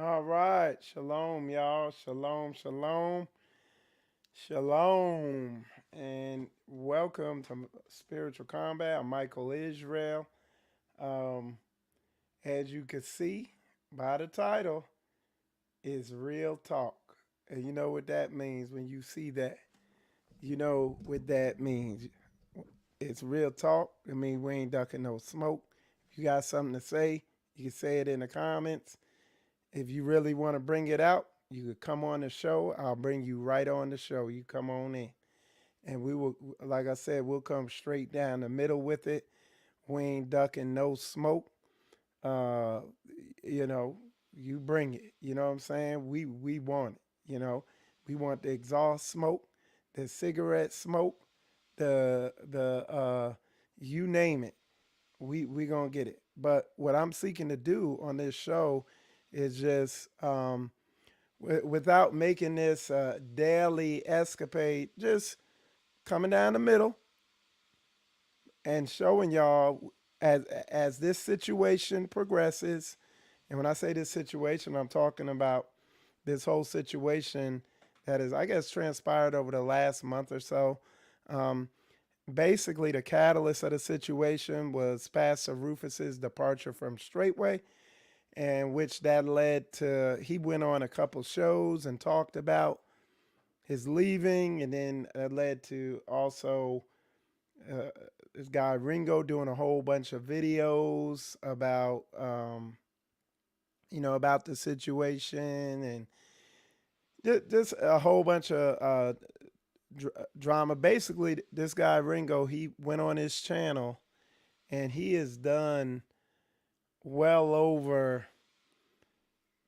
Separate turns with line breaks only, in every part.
All right. Shalom, y'all. Shalom, shalom, shalom. And welcome to Spiritual Combat. I'm Michael Israel. Um, as you can see by the title, it's real talk. And you know what that means when you see that. You know what that means. It's real talk. I mean, we ain't ducking no smoke. If you got something to say, you can say it in the comments. If you really want to bring it out, you could come on the show. I'll bring you right on the show. You come on in. And we will, like I said, we'll come straight down the middle with it. We ain't ducking no smoke. Uh, you know, you bring it. You know what I'm saying? We want it. We want the exhaust smoke, the cigarette smoke, the you name it. We gonna get it. But what I'm seeking to do on this show is just without making this daily escapade, just coming down the middle and showing y'all as this situation progresses. And when I say this situation, I'm talking about this whole situation that is, I guess, transpired over the last month or so. Um, Basically, the catalyst of the situation was Pastor Rufus's departure from Straightway, and which that led to he went on a couple shows and talked about his leaving, and then that led to also uh, this guy Ringo doing a whole bunch of videos about about the situation, and just a whole bunch of drama. Basically, this guy Ringo, he went on his channel and he has done well over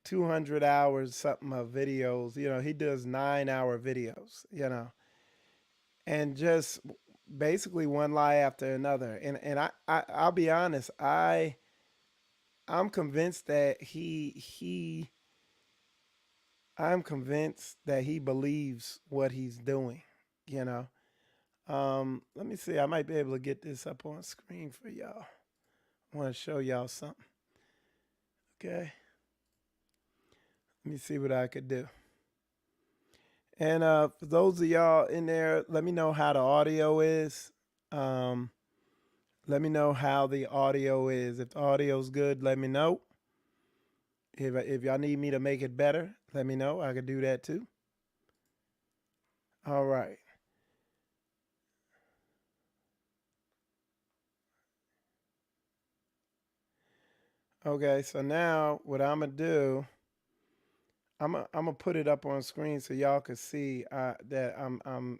200 hours something of videos. He does 9-hour videos, and just basically one lie after another. And I'll be honest, I'm convinced that I'm convinced that he believes what he's doing, you know. Let me see. I might be able to get this up on screen for y'all. I want to show y'all something. Okay. Let me see what I could do. And for those of y'all in there, let me know how the audio is. Um, Let me know how the audio is. If the audio's good, let me know. If y'all need me to make it better, let me know. I could do that too. All right. Okay, so now what I'm gonna do, I'm gonna put it up on screen so y'all can see that I'm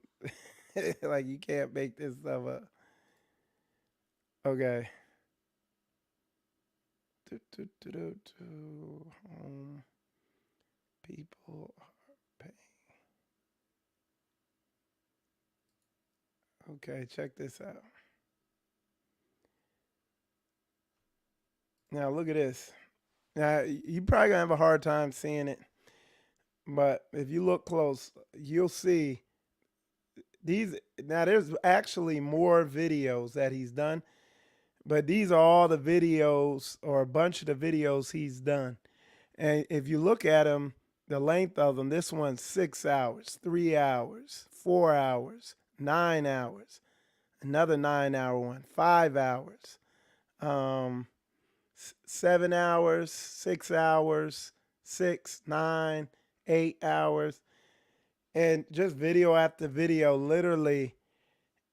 like you can't make this stuff up. Okay. Home people are paying. Okay, check this out. Now look at this. Now you probably gonna have a hard time seeing it, but if you look close, you'll see these. Now there's actually more videos that he's done, but these are all the videos or a bunch of the videos he's done. And if you look at them, the length of them, this one's 6 hours, 3 hours, 4 hours, 9 hours, another 9 hour one, 5 hours, um, 7 hours, 6 hours, 6, 9, 8 hours, and just video after video, literally.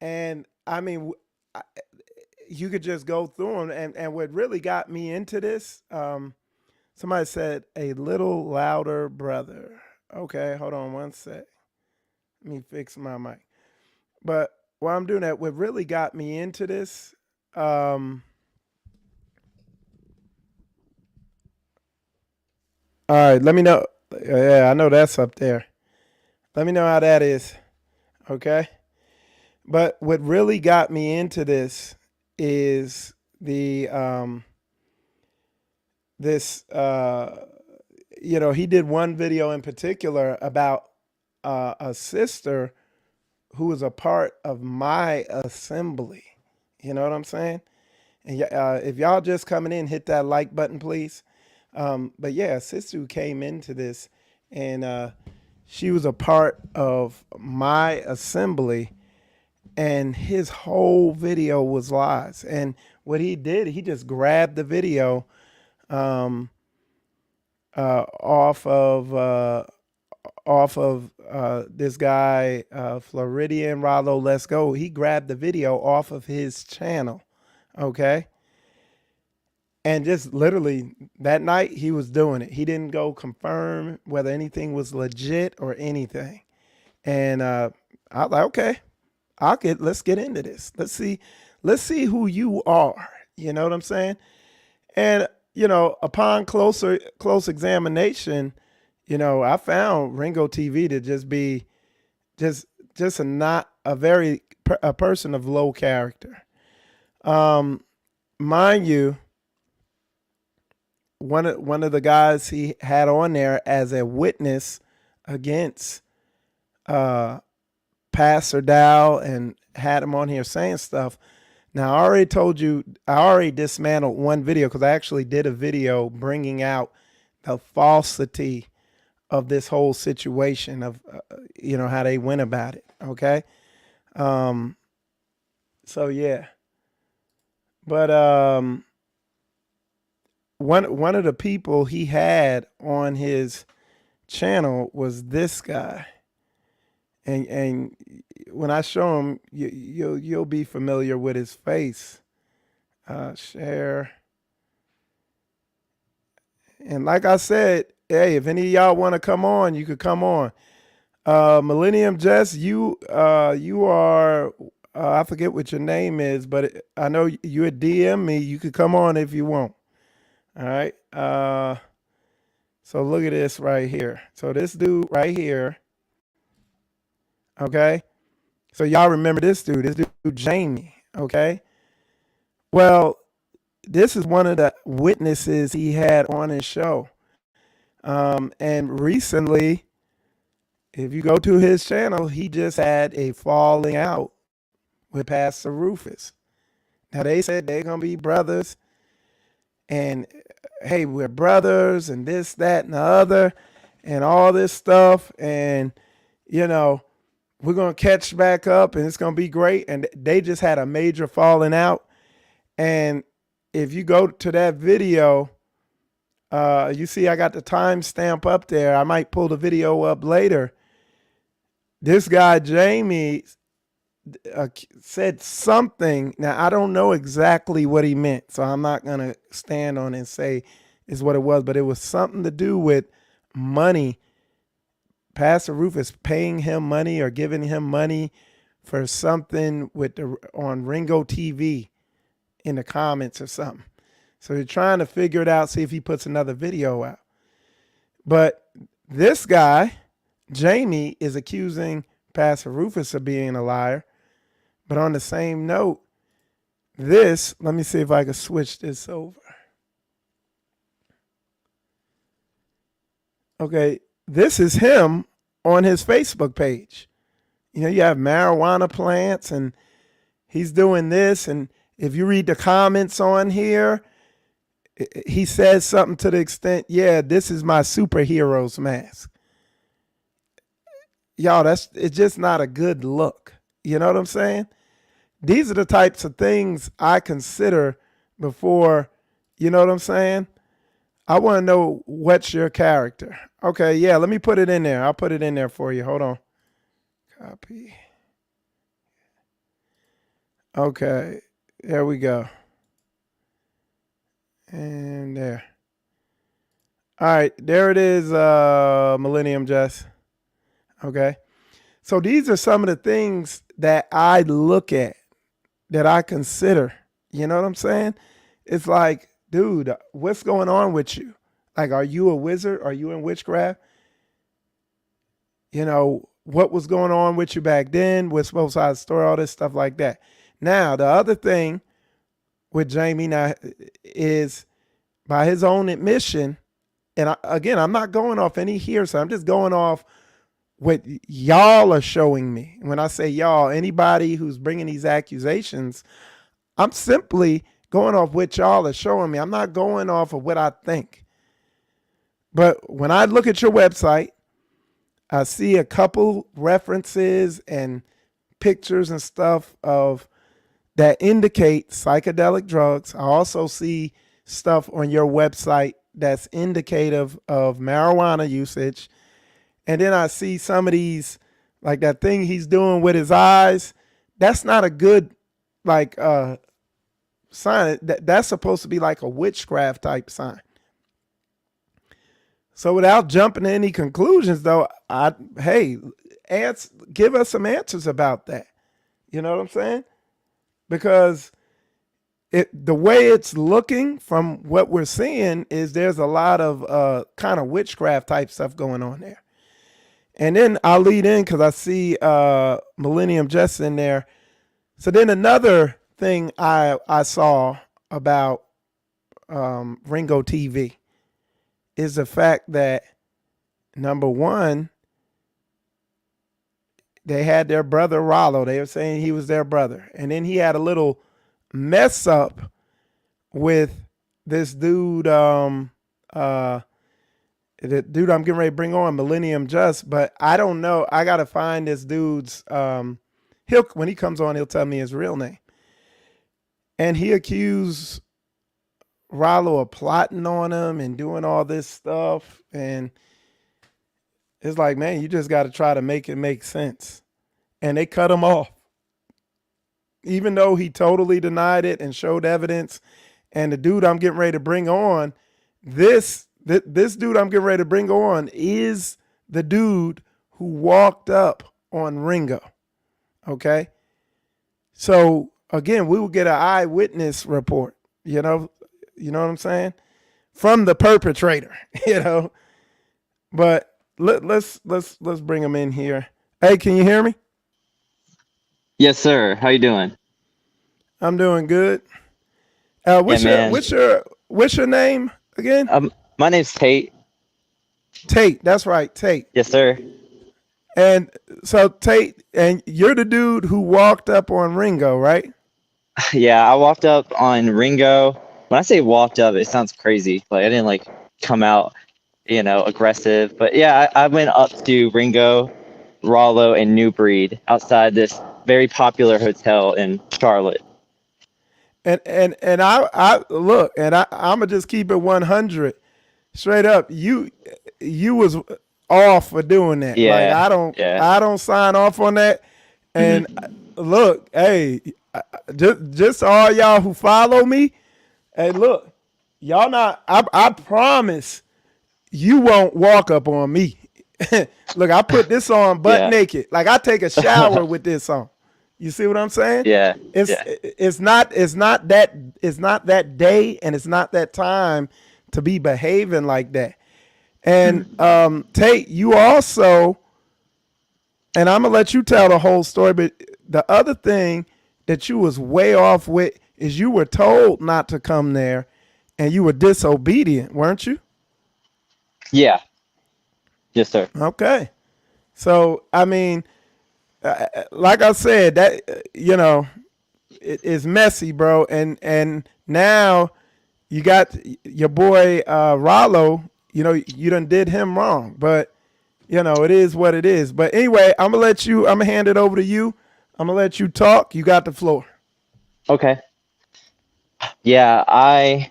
And I mean, you could just go through them. And what really got me into this, somebody said a little louder, brother. Okay, hold on one sec. Let me fix my mic. But while I'm doing that, what really got me into this, all right, let me know. Yeah, I know that's up there. Let me know how that is. Okay. But what really got me into this is the this he did one video in particular about a sister who was a part of my assembly. You know what I'm saying? And if y'all just coming in, hit that like button, please. But yeah, sister who came into this, and she was a part of my assembly, and his whole video was lies. And what he did, he just grabbed the video um, off of this guy Floridian Rollo Let's Go. He grabbed the video off of his channel, okay, and just literally that night he was doing it. He didn't go confirm whether anything was legit or anything. And I was like, okay, let's get into this. Let's see who you are. You know what I'm saying? And upon close examination, I found Ringo TV to just be just just a not a very a person of low character. Um, Mind you, one of the guys he had on there as a witness against uh, Pastor Dow and had him on here saying stuff. Now, I already told you, I already dismantled one video because I actually did a video bringing out the falsity of this whole situation of, how they went about it. Okay. Um, so yeah, but one of the people he had on his channel was this guy, and when I show him, you'll be familiar with his face. Share. And like I said, hey, if any of y'all want to come on, you could come on. Millennium Jess, you are I forget what your name is, but I know you would DM me. You could come on if you want. All right. So look at this right here. So this dude right here. Okay. So y'all remember this dude? This dude Jamie. Okay. Well, this is one of the witnesses he had on his show. And recently, if you go to his channel, he just had a falling out with Pastor Rufus. Now they said they're gonna be brothers, and hey, we're brothers, and this, that, and the other, and all this stuff, and we're gonna catch back up, and it's gonna be great. And they just had a major falling out. And if you go to that video, you see I got the timestamp up there. I might pull the video up later. This guy Jamie said something. Now I don't know exactly what he meant, so I'm not gonna stand on and say is what it was, but it was something to do with money. Pastor Rufus paying him money or giving him money for something on Ringo TV in the comments or something. So they're trying to figure it out, see if he puts another video out. But this guy, Jamie, is accusing Pastor Rufus of being a liar. But on the same note, let me see if I can switch this over. Okay, this is him on his Facebook page. You have marijuana plants and he's doing this. And if you read the comments on here, he says something to the extent, yeah, this is my superhero's mask. Y'all, it's just not a good look. You know what I'm saying? These are the types of things I consider before, you know what I'm saying? I want to know what's your character. Okay, yeah, let me put it in there. I'll put it in there for you. Hold on. Copy. Okay, there we go. And there. All right, there it is, Millennium Jess. Okay. So these are some of the things that I look at, that I consider. You know what I'm saying? It's like, dude, what's going on with you? Like, are you a wizard? Are you in witchcraft? What was going on with you back then? What's both sides of the story, all this stuff like that. Now, the other thing with Jamie now is, by his own admission, and again, I'm not going off any hearsay. I'm just going off what y'all are showing me. When I say y'all, anybody who's bringing these accusations, I'm simply going off what y'all are showing me. I'm not going off of what I think. But when I look at your website, I see a couple references and pictures and stuff of that indicate psychedelic drugs. I also see stuff on your website that's indicative of marijuana usage. And then I see some of these, like that thing he's doing with his eyes. That's not a good, like, sign. That's supposed to be like a witchcraft type sign. So without jumping to any conclusions, though, hey, give us some answers about that. You know what I'm saying? Because the way it's looking from what we're seeing is there's a lot of kind of witchcraft type stuff going on there. And then I'll lead in because I see Millennium Jess in there. So then another thing I saw about Ringo TV is the fact that, number one, they had their brother Rollo. They were saying he was their brother. And then he had a little mess up with this dude, the dude I'm getting ready to bring on, Millennium Just, but I don't know. I got to find this dude's, when he comes on, he'll tell me his real name. And he accused Rollo of plotting on him and doing all this stuff. And it's like, man, you just got to try to make it make sense. And they cut him off. Even though he totally denied it and showed evidence. And the dude I'm getting ready to bring on, this dude I'm getting ready to bring on is the dude who walked up on Ringo. Okay? So, again, we will get an eyewitness report, you know what I'm saying? From the perpetrator, But let's bring him in here. Hey, can you hear me?
Yes, sir. How you doing?
I'm doing good.
Yeah,
What's
man.
your name again?
My name's Tate.
Tate. That's right, Tate.
Yes, sir.
And so Tate, and you're the dude who walked up on Ringo, right?
Yeah, I walked up on Ringo. When I say walked up, it sounds crazy. Like I didn't like come out, aggressive. But yeah, I went up to Ringo, Rollo, and New Breed outside this very popular hotel in Charlotte.
And I look, and I'm gonna just keep it 100 straight up. You was off for doing that. Like
Yeah, yeah.
I don't sign off on that. And
hmm
look, hey, just all y'all who follow me, hey, look, y'all not. I promise you won't walk up on me. Look, I put this on butt
Yeah,
naked. Like I take a shower with this on. You see what I'm saying?
yeah,
It's
yeah.
it's not it's not that it's not that day and it's not that time to be behaving like that. And Tate, you also, and I'm gonna let you tell the whole story, but the other thing that you was way off with is you were told not to come there and you were disobedient, weren't you?
Yeah. Yes, sir.
Okay. So, I mean, like I said, that it is messy, bro. And now you got your boy Rollo. You done did him wrong, but it is what it is. But anyway, I'm gonna hand it over to you. I'm gonna let you talk. You got the floor.
Okay. Yeah, I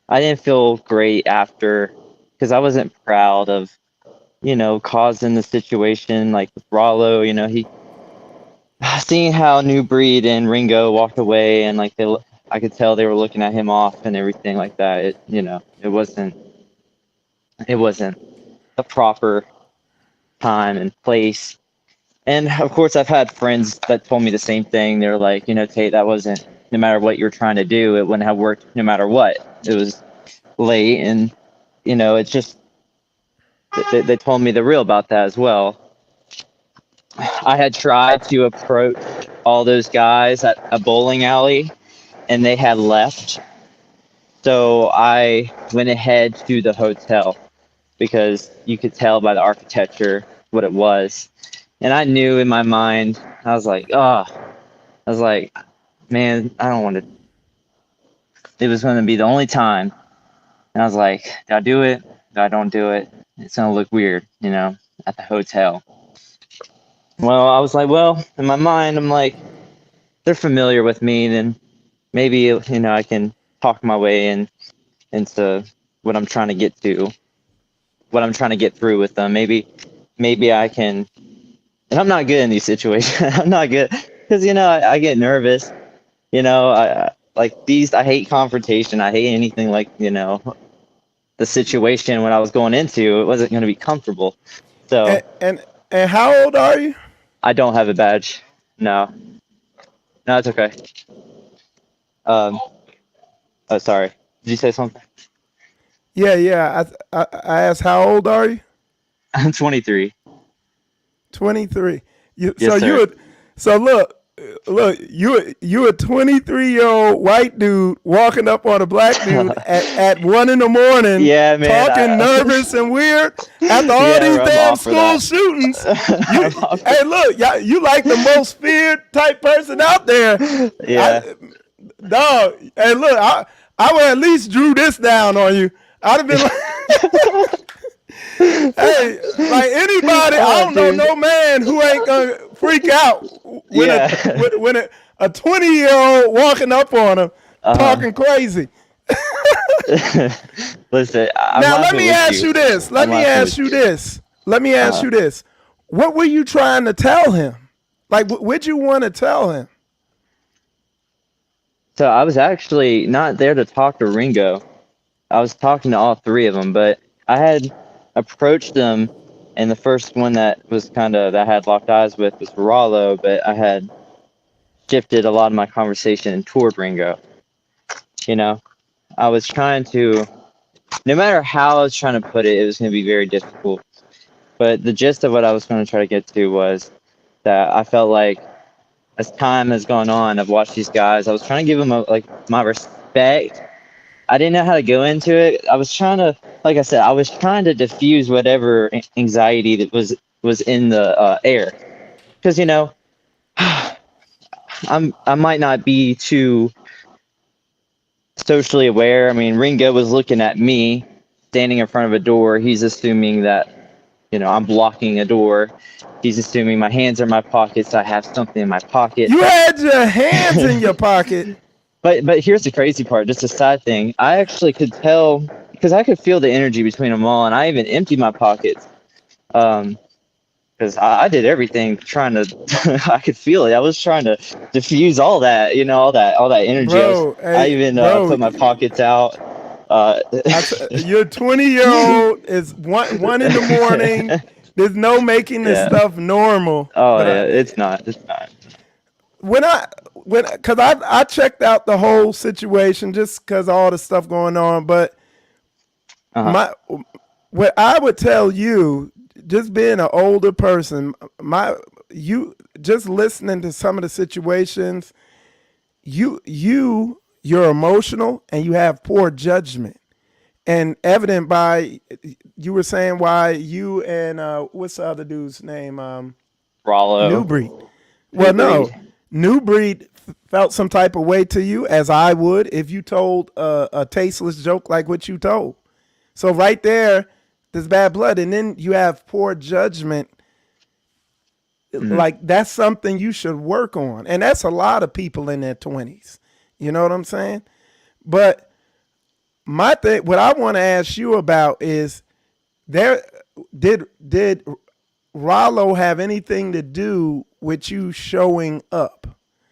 didn't feel great after because I wasn't proud of, causing the situation like with Rollo, he seeing how New Breed and Ringo walked away and like I could tell they were looking at him off and everything like that. It wasn't the proper time and place. And of course, I've had friends that told me the same thing. They're like, Tate, that wasn't, no matter what you were trying to do, it wouldn't have worked no matter what. It was late and, it's just, they told me the real about that as well. I had tried to approach all those guys at a bowling alley and they had left. So I went ahead to the hotel because you could tell by the architecture what it was. And I knew in my mind, I was like, man, I don't want to, it was going to be the only time. And I was like, did I do it? if I don't do it, it's gonna look weird, at the hotel. Well, I was like, well, in my mind, I'm like, they're familiar with me, then maybe, I can talk my way into what I'm trying to get to, what I'm trying to get through with them. Maybe I can, and I'm not good in these situations. I'm not good because, I get nervous, like these, I hate confrontation. I hate anything like, the situation when I was going into, it wasn't going to be comfortable. So
And how old are you?
I don't have a badge. No, no, it's okay. Um, oh, sorry. Did you say something?
Yeah, yeah. I asked how old are you?
I'm 23.
23.
Yes, sir.
So look, you a 23-year-old white dude walking up on a black dude at 1 a.m,
Yeah, man.
talking nervous and weird after all
Yeah,
these
I'm
damn
off for
school
that.
shootings.
I'm off for-
Hey, look, you like the most feared type person out there.
yeah.
I, dog. Hey, look, I would at least drew this down on you. I'd have been like, hey, like anybody, I
Oh,
don't know
dude.
no man who ain't gonna freak out when a
Yeah.
when a 20-year-old walking up on him
Uh-huh.
talking crazy.
Listen, I'm
Now let
laughing
me
with
ask
you.
you this. Let
I'm
me
laughing
ask
with
you
you.
this. Let me ask
Uh,
you this. What were you trying to tell him? Like, what'd you want to tell him?
so I was actually not there to talk to Ringo. I was talking to all three of them, but I had approached them, and the first one that was that I had locked eyes with was Rollo, but I had shifted a lot of my conversation toward Ringo. You know, I was trying to, no matter how I was trying to put it, it was going to be very difficult. But the gist of what I was going to try to get to was that I felt like as time has gone on, I've watched these guys. I was trying to give them my respect. I didn't know how to go into it. I was trying to, like I said, I was trying to diffuse whatever anxiety that was in the air, because I might not be too socially aware. I mean, Ringo was looking at me standing in front of a door. He's assuming that I'm blocking a door. He's assuming my hands are in my pockets. I have something in my pocket.
You had your hands in your pocket.
But here's the crazy part, just a side thing. I actually could tell because I could feel the energy between them all, and I even emptied my pockets. Because I did everything trying to. I could feel it. I was trying to diffuse all that, all that energy.
Bro,
I
hey,
even
bro,
put my pockets out. Uh,
your 20-year-old is one in the morning. There's no making this
yeah.
stuff normal.
Oh
But
yeah. It's not. It's not.
because I checked out the whole situation just because all the stuff going on. But
Uh huh.
my what I would tell you, just being an older person, you just listening to some of the situations, you're emotional and you have poor judgment. And evident by you were saying why you and what's the other dude's name? New
Rollo,
Breed.
New
Well, no,
Breed.
New Breed felt some type of way to you, as I would if you told a tasteless joke like what you told. So right there, there's bad blood, and then you have poor judgment.
Hmm.
Like that's something you should work on, and that's a lot of people in their 20s. You know what I'm saying? But my thing, what I want to ask you about is there did Rollo have anything to do with you showing up?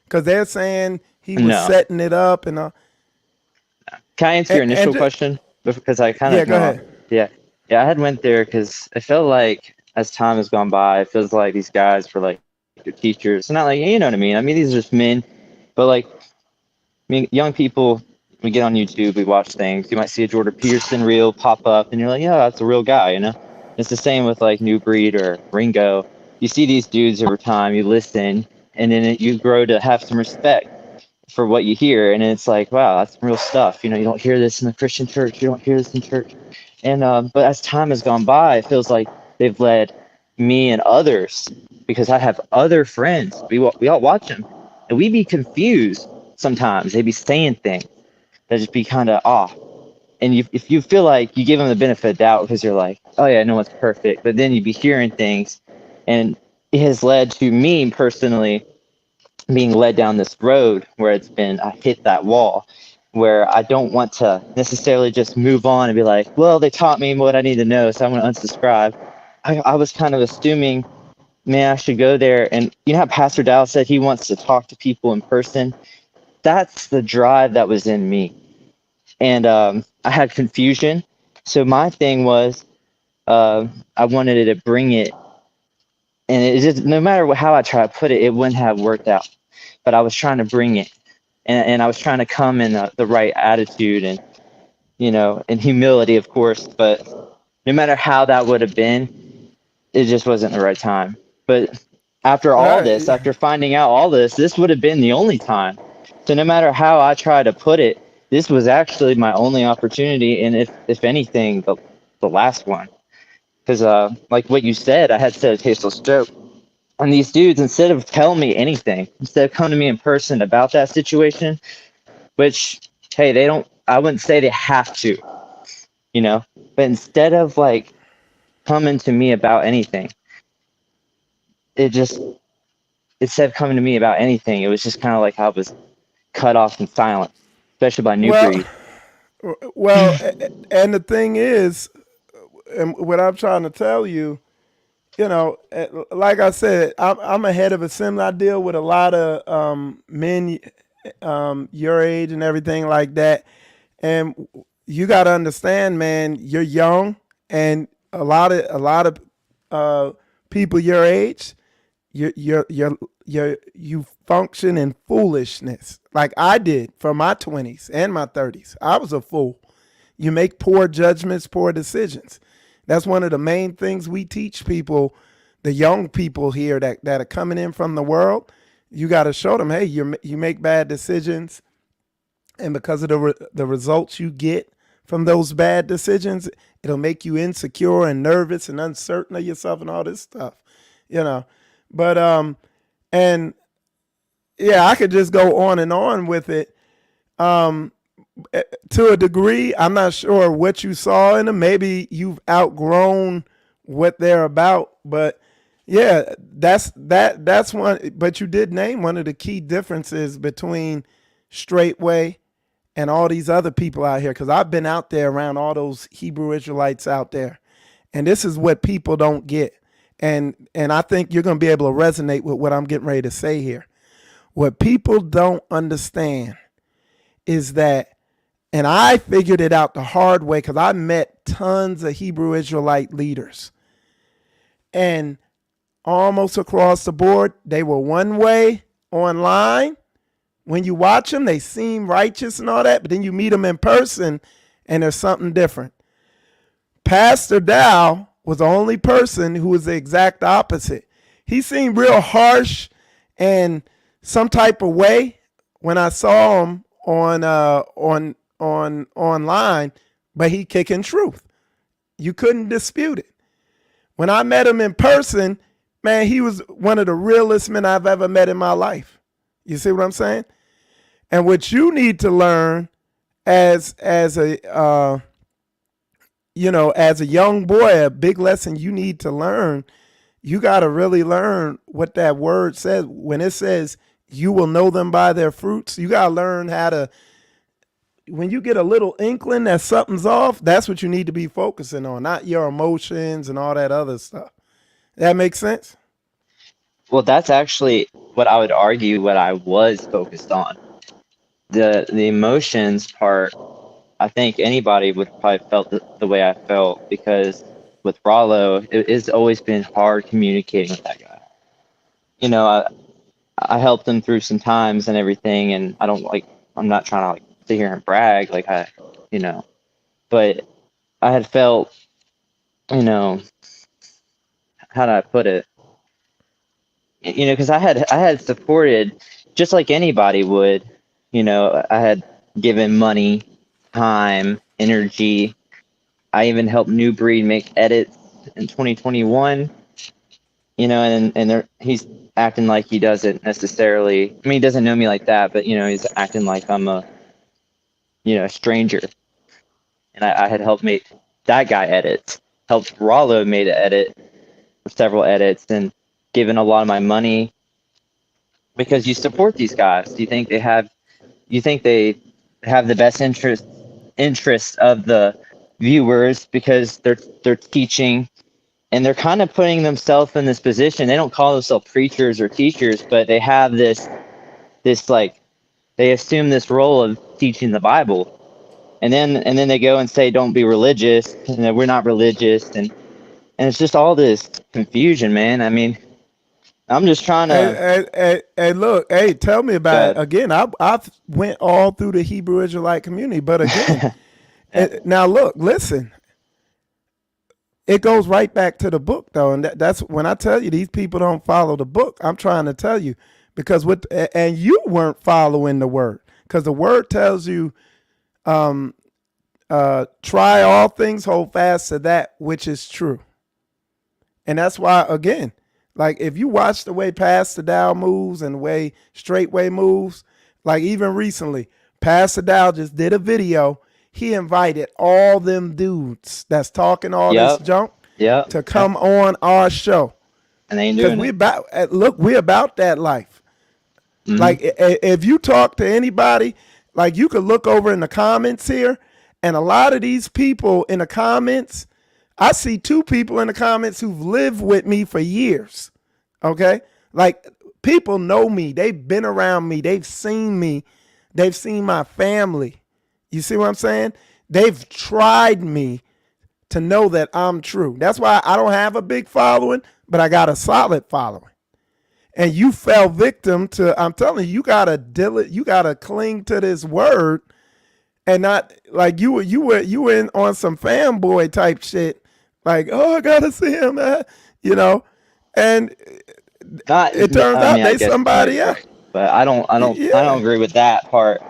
Because they're saying he was
No.
setting it up and
Can I answer your
and
initial question? Because I kind of
yeah, go
came off.
ahead.
Yeah. Yeah, I had went there because I felt like as time has gone by, it feels like these guys were like your teachers. Not like, you know what I mean? I mean, these are just men, but like, I mean, young people, we get on YouTube, we watch things. You might see a Jordan Peterson reel pop up, and you're like, yeah, that's a real guy. It's the same with like New Breed or Ringo. You see these dudes over time, you listen, and then you grow to have some respect for what you hear, and it's like, wow, that's real stuff. You don't hear this in the Christian church. You don't hear this in church. And but as time has gone by, it feels like they've led me and others, because I have other friends. We all watch them, and we be confused sometimes. They be saying things that just be kind of off. And if you feel like you give them the benefit of doubt because you're like, oh yeah, no one's perfect, but then you be hearing things, and it has led to me personally being led down this road where I hit that wall where I don't want to necessarily just move on and be like, well, they taught me what I need to know, so I'm going to unsubscribe. I was kind of assuming, man, I should go there. And you know how Pastor Dow said he wants to talk to people in person? That's the drive that was in me. And I had confusion. So my thing was, I wanted to bring it, and it just, no matter how I try to put it, it wouldn't have worked out. But I was trying to bring it, and I was trying to come in the right attitude and, and humility, of course. But no matter how that would have been, it just wasn't the right time. But after all this,
Right.
after finding out all this would have been the only time. So no matter how I try to put it, this was actually my only opportunity, and if anything, the last one. Because like what you said, I had said a tasteless joke. And these dudes, instead of telling me anything, instead of coming to me in person about that situation, which, hey, they don't, I wouldn't say they have to, you know, but instead of like coming to me about anything, it just, instead of coming to me about anything, it was just kind of like I was cut off and silent, especially by New
Well,
Breed.
and the thing is, and what I'm trying to tell you, like I said, I'm ahead of a similar. I deal with a lot of men your age and everything like that, and you got to understand, man. You're young, and a lot of people your age, you function in foolishness, like I did for my 20s and my 30s. I was a fool. You make poor judgments, poor decisions. That's one of the main things we teach people, the young people here that are coming in from the world. You got to show them, hey, you make bad decisions, and because of the results you get from those bad decisions, it'll make you insecure and nervous and uncertain of yourself and all this stuff, you know. But and yeah, I could just go on and on with it. Um, to a degree, I'm not sure what you saw in them. Maybe you've outgrown what they're about, but yeah, that's one. But you did name one of the key differences between Straightway and all these other people out here, because I've been out there around all those Hebrew Israelites out there, and this is what people don't get. And I think you're going to be able to resonate with what I'm getting ready to say here. What people don't understand is that, and I figured it out the hard way because I met tons of Hebrew Israelite leaders, and almost across the board, they were one way online. When you watch them, they seem righteous and all that, but then you meet them in person and there's something different. Pastor Dow was the only person who was the exact opposite. He seemed real harsh and some type of way when I saw him on online, but he kicking truth. You couldn't dispute it. When I met him in person, man, he was one of the realest men I've ever met in my life. You see what I'm saying? And what you need to learn as a as a young boy, a big lesson you need to learn. You got to really learn what that word says. When it says you will know them by their fruits, you got to learn how to, when you get a little inkling that something's off, that's what you need to be focusing on, not your emotions and all that other stuff. That makes sense?
Well, that's actually what I would argue what I was focused on. The emotions part, I think anybody would probably felt the way I felt, because with Rollo, it's always been hard communicating with that guy. You know, I helped him through some times and everything, and I'm not trying to like sit here and brag, like you know, but I had felt, you know, how do I put it? Because I had supported just like anybody would. I had given money, time, energy. I even helped New Breed make edits in 2021. He's acting like he doesn't necessarily. I mean, he doesn't know me like that, but he's acting like I'm a stranger. and I had helped make that guy edits, helped Rollo made an edit, several edits, and given a lot of my money because you support these guys. You think they have the best interest of the viewers because they're teaching and they're kind of putting themselves in this position. They don't call themselves preachers or teachers, but they have this like they assume this role of teaching the Bible. And then they go and say don't be religious and that we're not religious and it's just all this confusion, man. I mean, I'm just trying
Hey,
to
hey, hey, hey, look, hey, tell me about it.
good.
Again, I went all through the Hebrew Israelite community, but again,
Yeah.
now look, listen, it goes right back to the book though, and that's when I tell you these people don't follow the book. I'm trying to tell you because and you weren't following the word because the word tells you, try all things, hold fast to that which is true. And that's why, again, like if you watch the way Pastor Dow moves and the way Straightway moves, like even recently, Pastor Dow just did a video. He invited all them dudes that's talking all this
Yep.
junk
Yep.
to
Yep.
come on our show.
And they ain't
Cause
doing
we
it.
about look, we about that life.
Hmm.
Like if you talk to anybody, like you could look over in the comments here, and a lot of these people in the comments, I see two people in the comments who've lived with me for years. Okay, like people know me, they've been around me, they've seen me, they've seen my family. You see what I'm saying? They've tried me to know that I'm true. That's why I don't have a big following, but I got a solid following. And you fell victim to, I'm telling you, you gotta cling to this word and not like you were on some fanboy type shit. Like, oh, I gotta see him, you know. And
Not,
it turns
I
out
mean, I
they
guess you might
somebody
be
else.
right, but I don't
Yeah.
agree with that part.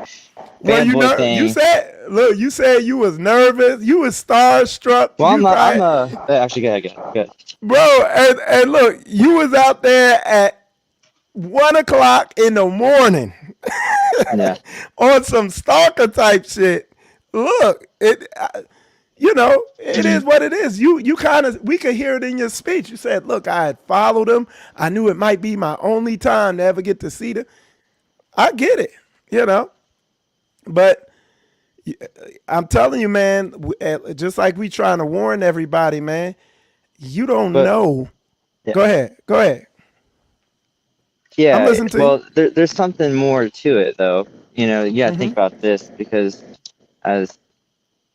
Well,
Fanboy
you
thing.
said, look, you said you was nervous, you was starstruck,
Well, I'm
you
not.
probably,
Actually, good.
bro. And look, you was out there at 1 o'clock in the morning
Yeah,
on some stalker type shit. Look, it is what it is. You kind of we could hear it in your speech. You said, "Look, I had followed him. I knew it might be my only time to ever get to see them." I get it, you know, but I'm telling you, man. Just like we trying to warn everybody, man. You don't
but
know.
yeah,
Go ahead. Go ahead. I'm
yeah.
listening to you.
Well, there's something more to it, though. You know, you got to think about this because as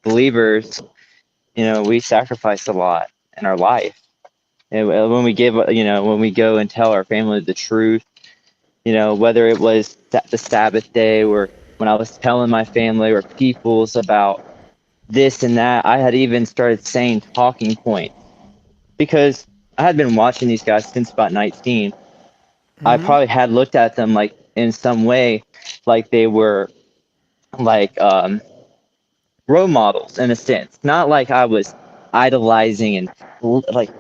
believers, you know, we sacrifice a lot in our life. And when we give, you know, when we go and tell our family the truth, you know, whether it was the Sabbath day or when I was telling my family or peoples about this and that, I had even started saying talking points because I had been watching these guys since about 19. I probably had looked at them like in some way, like they were like role models in a sense, not like I was idolizing and like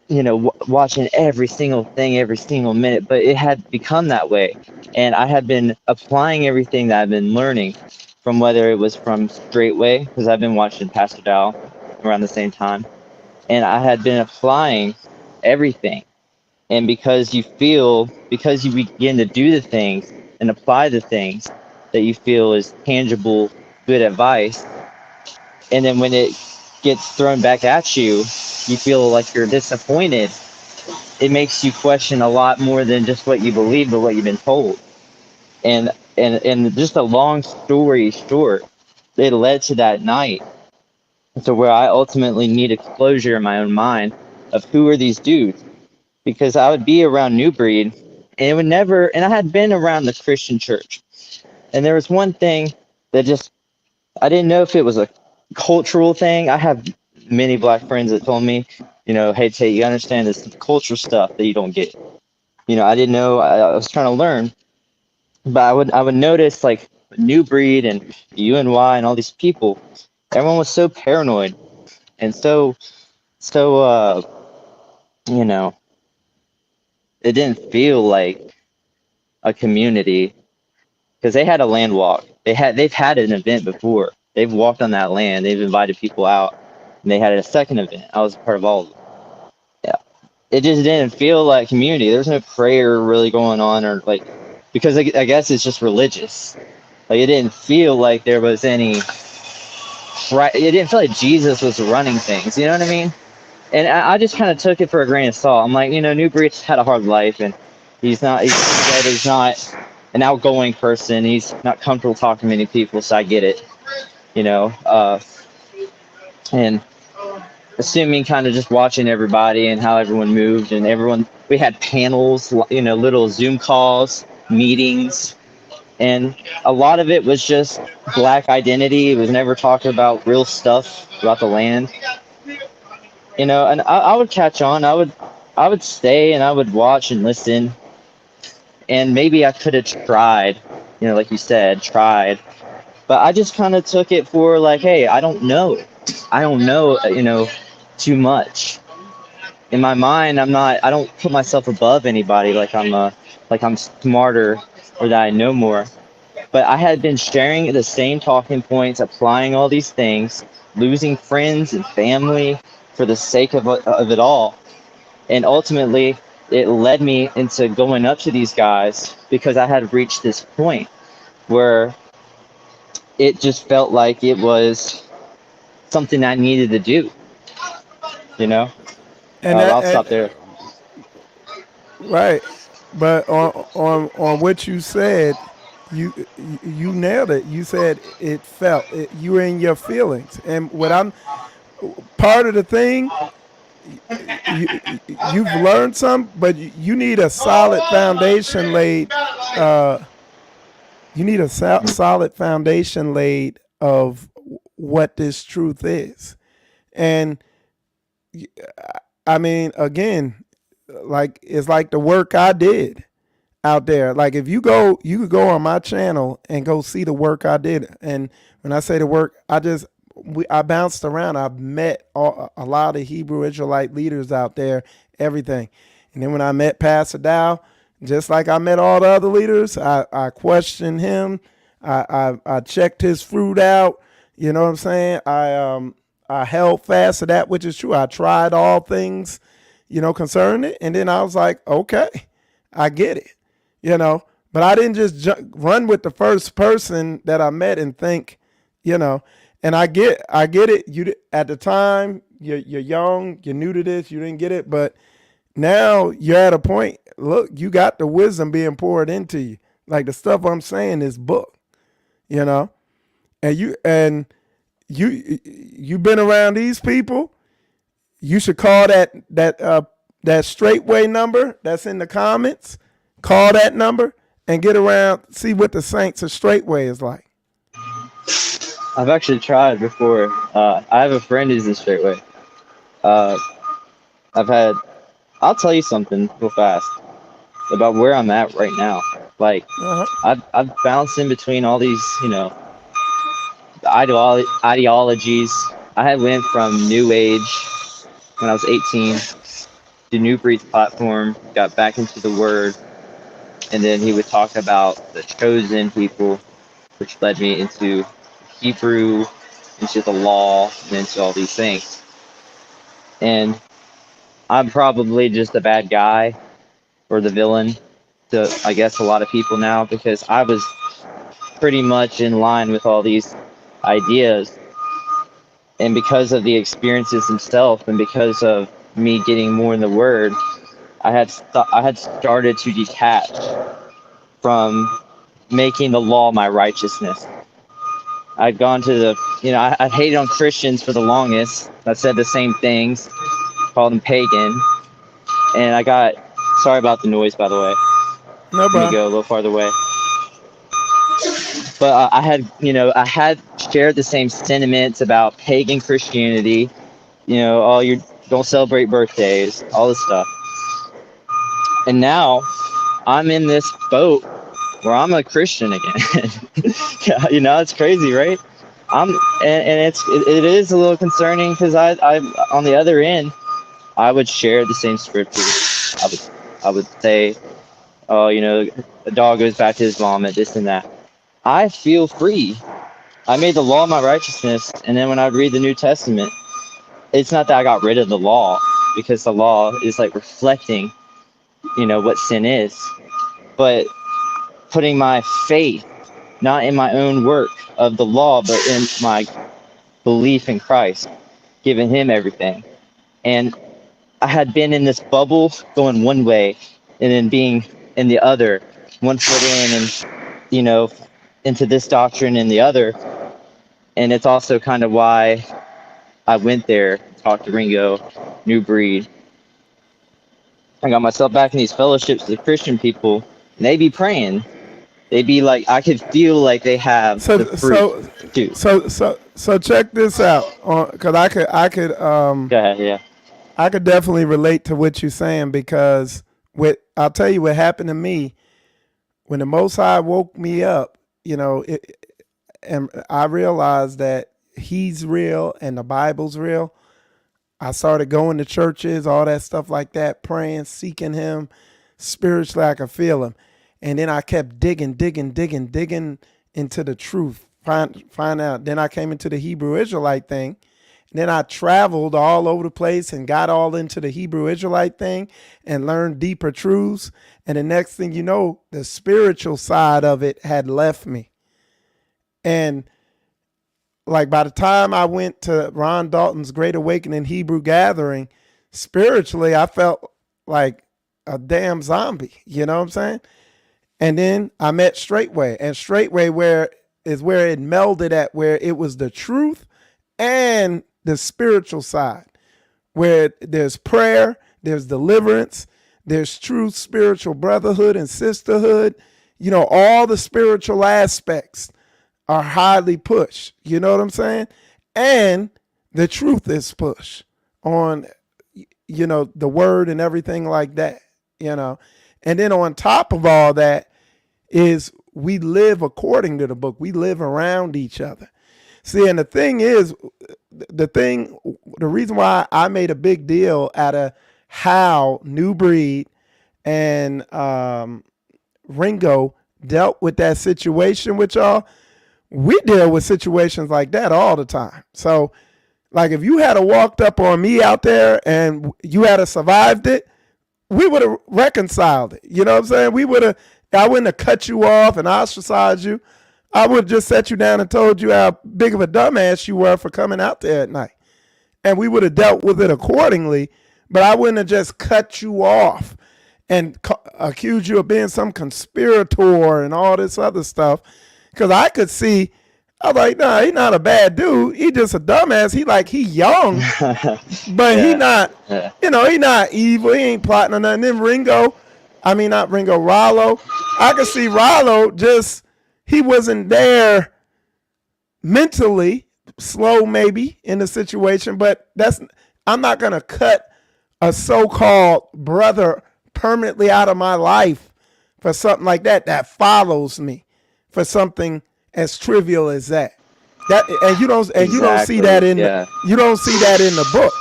you know watching every single thing every single minute, but it had become that way, and I had been applying everything that I've been learning from whether it was from Straightway because I've been watching Pastor Dow around the same time, and I had been applying everything. And because you begin to do the things and apply the things that you feel is tangible good advice, and then when it gets thrown back at you, you feel like you're disappointed. It makes you question a lot more than just what you believe, but what you've been told. And just a long story short, it led to that night, to where I ultimately needed closure in my own mind of who are these dudes, because I would be around New Breed, and it would never. And I had been around the Christian church, and there was one thing that just I didn't know if it was a cultural thing. I have many black friends that told me, you know, hey Tate, you understand this cultural stuff that you don't get. You know, I didn't know. I was trying to learn, but I would notice like New Breed and UNY and all these people. Everyone was so paranoid and so you know, it didn't feel like a community because they had a land walk. They've had an event before, They've walked on that land. They've invited people out, and they had a second event. I was a part of all of them. Yeah, it just didn't feel like community. There's no prayer really going on, or like, because I guess it's just religious. Like it didn't feel like there was any. Right, it didn't feel like Jesus was running things. You know what I mean? And I just kind of took it for a grain of salt. I'm like, New Breed's had a hard life, and he's not. He's not an outgoing person. He's not comfortable talking to many people, so I get it. You know, and assuming kind of just watching everybody and how everyone moved and everyone, we had panels, little Zoom calls, meetings, and a lot of it was just black identity. It was never talking about real stuff about the land, and I would catch on. I would stay and I would watch and listen, and maybe I could have tried, like you said, but I just kind of took it for like, hey, I don't know, too much. In my mind, I don't put myself above anybody like I'm smarter or that I know more. But I had been sharing the same talking points, applying all these things, losing friends and family for the sake of it all. And ultimately, it led me into going up to these guys because I had reached this point where it just felt like it was something I needed to do, you know?
And that
I'll stop there.
right. But on what you said, you nailed it. You said it felt it, you were in your feelings, and what I'm part of the thing. You've learned some, but you need a solid foundation laid. Uh, you need a solid foundation laid of what this truth is, and I mean, again, like it's like the work I did out there. Like if you could go on my channel and go see the work I did. And when I say the work, I bounced around. I've met a lot of Hebrew Israelite leaders out there, everything. And then when I met Pastor Dow, just like I met all the other leaders, I questioned him. I checked his fruit out. You know what I'm saying? I held fast to that which is true. I tried all things, concerning it. And then I was like, okay, I get it, But I didn't just run with the first person that I met and think, you know. And I get it. You at the time you're young, you're new to this, you didn't get it, but now you're at a point. Look, you got the wisdom being poured into you. Like the stuff I'm saying is book, you know, and you've been around these people. You should call that straightway number that's in the comments. Call that number and get around, see what the Saints of straightway is like.
I've actually tried before. I have a friend who's in straightway. Uh, I've had. I'll tell you something real fast about where I'm at right now. Like,
Uh-huh.
I've bounced in between all these, ideologies. I had went from New Age when I was 18 to New Breed's platform, got back into the Word, and then he would talk about the chosen people, which led me into Hebrew, into the law, and into all these things. And I'm probably just a bad guy or the villain to, I guess, a lot of people now, because I was pretty much in line with all these ideas. And because of the experiences themselves and because of me getting more in the Word, I had started to detach from making the law my righteousness. I'd gone to I hated on Christians for the longest. I said the same things, called them pagan. And sorry about the noise, by the way.
No
Let me
problem.
go a little farther away. But I had shared the same sentiments about pagan Christianity. Oh, you don't celebrate birthdays, all this stuff. And now I'm in this boat where I'm a Christian again. It's crazy, right? And it is a little concerning because I on the other end, I would share the same scriptures. I would say, oh, a dog goes back to his vomit, this and that. I feel free I made the law my righteousness, and then when I read the New Testament, it's not that I got rid of the law, because the law is like reflecting, what sin is, but putting my faith not in my own work of the law, but in my belief in Christ, giving him everything. And I had been in this bubble going one way and then being in the other, one foot in and, into this doctrine and the other. And it's also kind of why I went there, talked to Ringo, New Breed. I got myself back in these fellowships with Christian people, and they be praying. They be like, I could feel like they have the
So
fruit
so
too.
so check this out, because
Go ahead, yeah.
I could definitely relate to what you're saying, because I'll tell you what happened to me when the Most High woke me up. And I realized that He's real and the Bible's real. I started going to churches, all that stuff like that, praying, seeking Him spiritually. I could feel Him, and then I kept digging into the truth, find out. Then I came into the Hebrew Israelite thing. And then I traveled all over the place and got all into the Hebrew Israelite thing and learned deeper truths. And the next thing you know, the spiritual side of it had left me. And like by the time I went to Ron Dalton's Great Awakening Hebrew Gathering, spiritually, I felt like a damn zombie. You know what I'm saying? And then I met Straightway, and Straightway where it melded at, where it was the truth and the spiritual side, where there's prayer, there's deliverance, there's true spiritual brotherhood and sisterhood. All the spiritual aspects are highly pushed. You know what I'm saying? And the truth is pushed on, the word and everything like that, And then on top of all that is we live according to the book. We live around each other. See, and the thing is, the reason why I made a big deal out of how New Breed and Ringo dealt with that situation with y'all, we deal with situations like that all the time. So, like, if you had walked up on me out there and you had survived it, we would have reconciled it. You know what I'm saying? I wouldn't have cut you off and ostracized you. I would have just sat you down and told you how big of a dumbass you were for coming out there at night. And we would have dealt with it accordingly, but I wouldn't have just cut you off and accused you of being some conspirator and all this other stuff. Because I could see, I was like, nah, he's not a bad dude. He just a dumbass. He young, but he not, he not evil. He ain't plotting on nothing. Then not Ringo, Rollo. I could see Rollo just, he wasn't there mentally, slow maybe in the situation, but I'm not going to cut a so-called brother permanently out of my life for something like that follows me for something as trivial as that. And you don't see that in you don't see that in the book.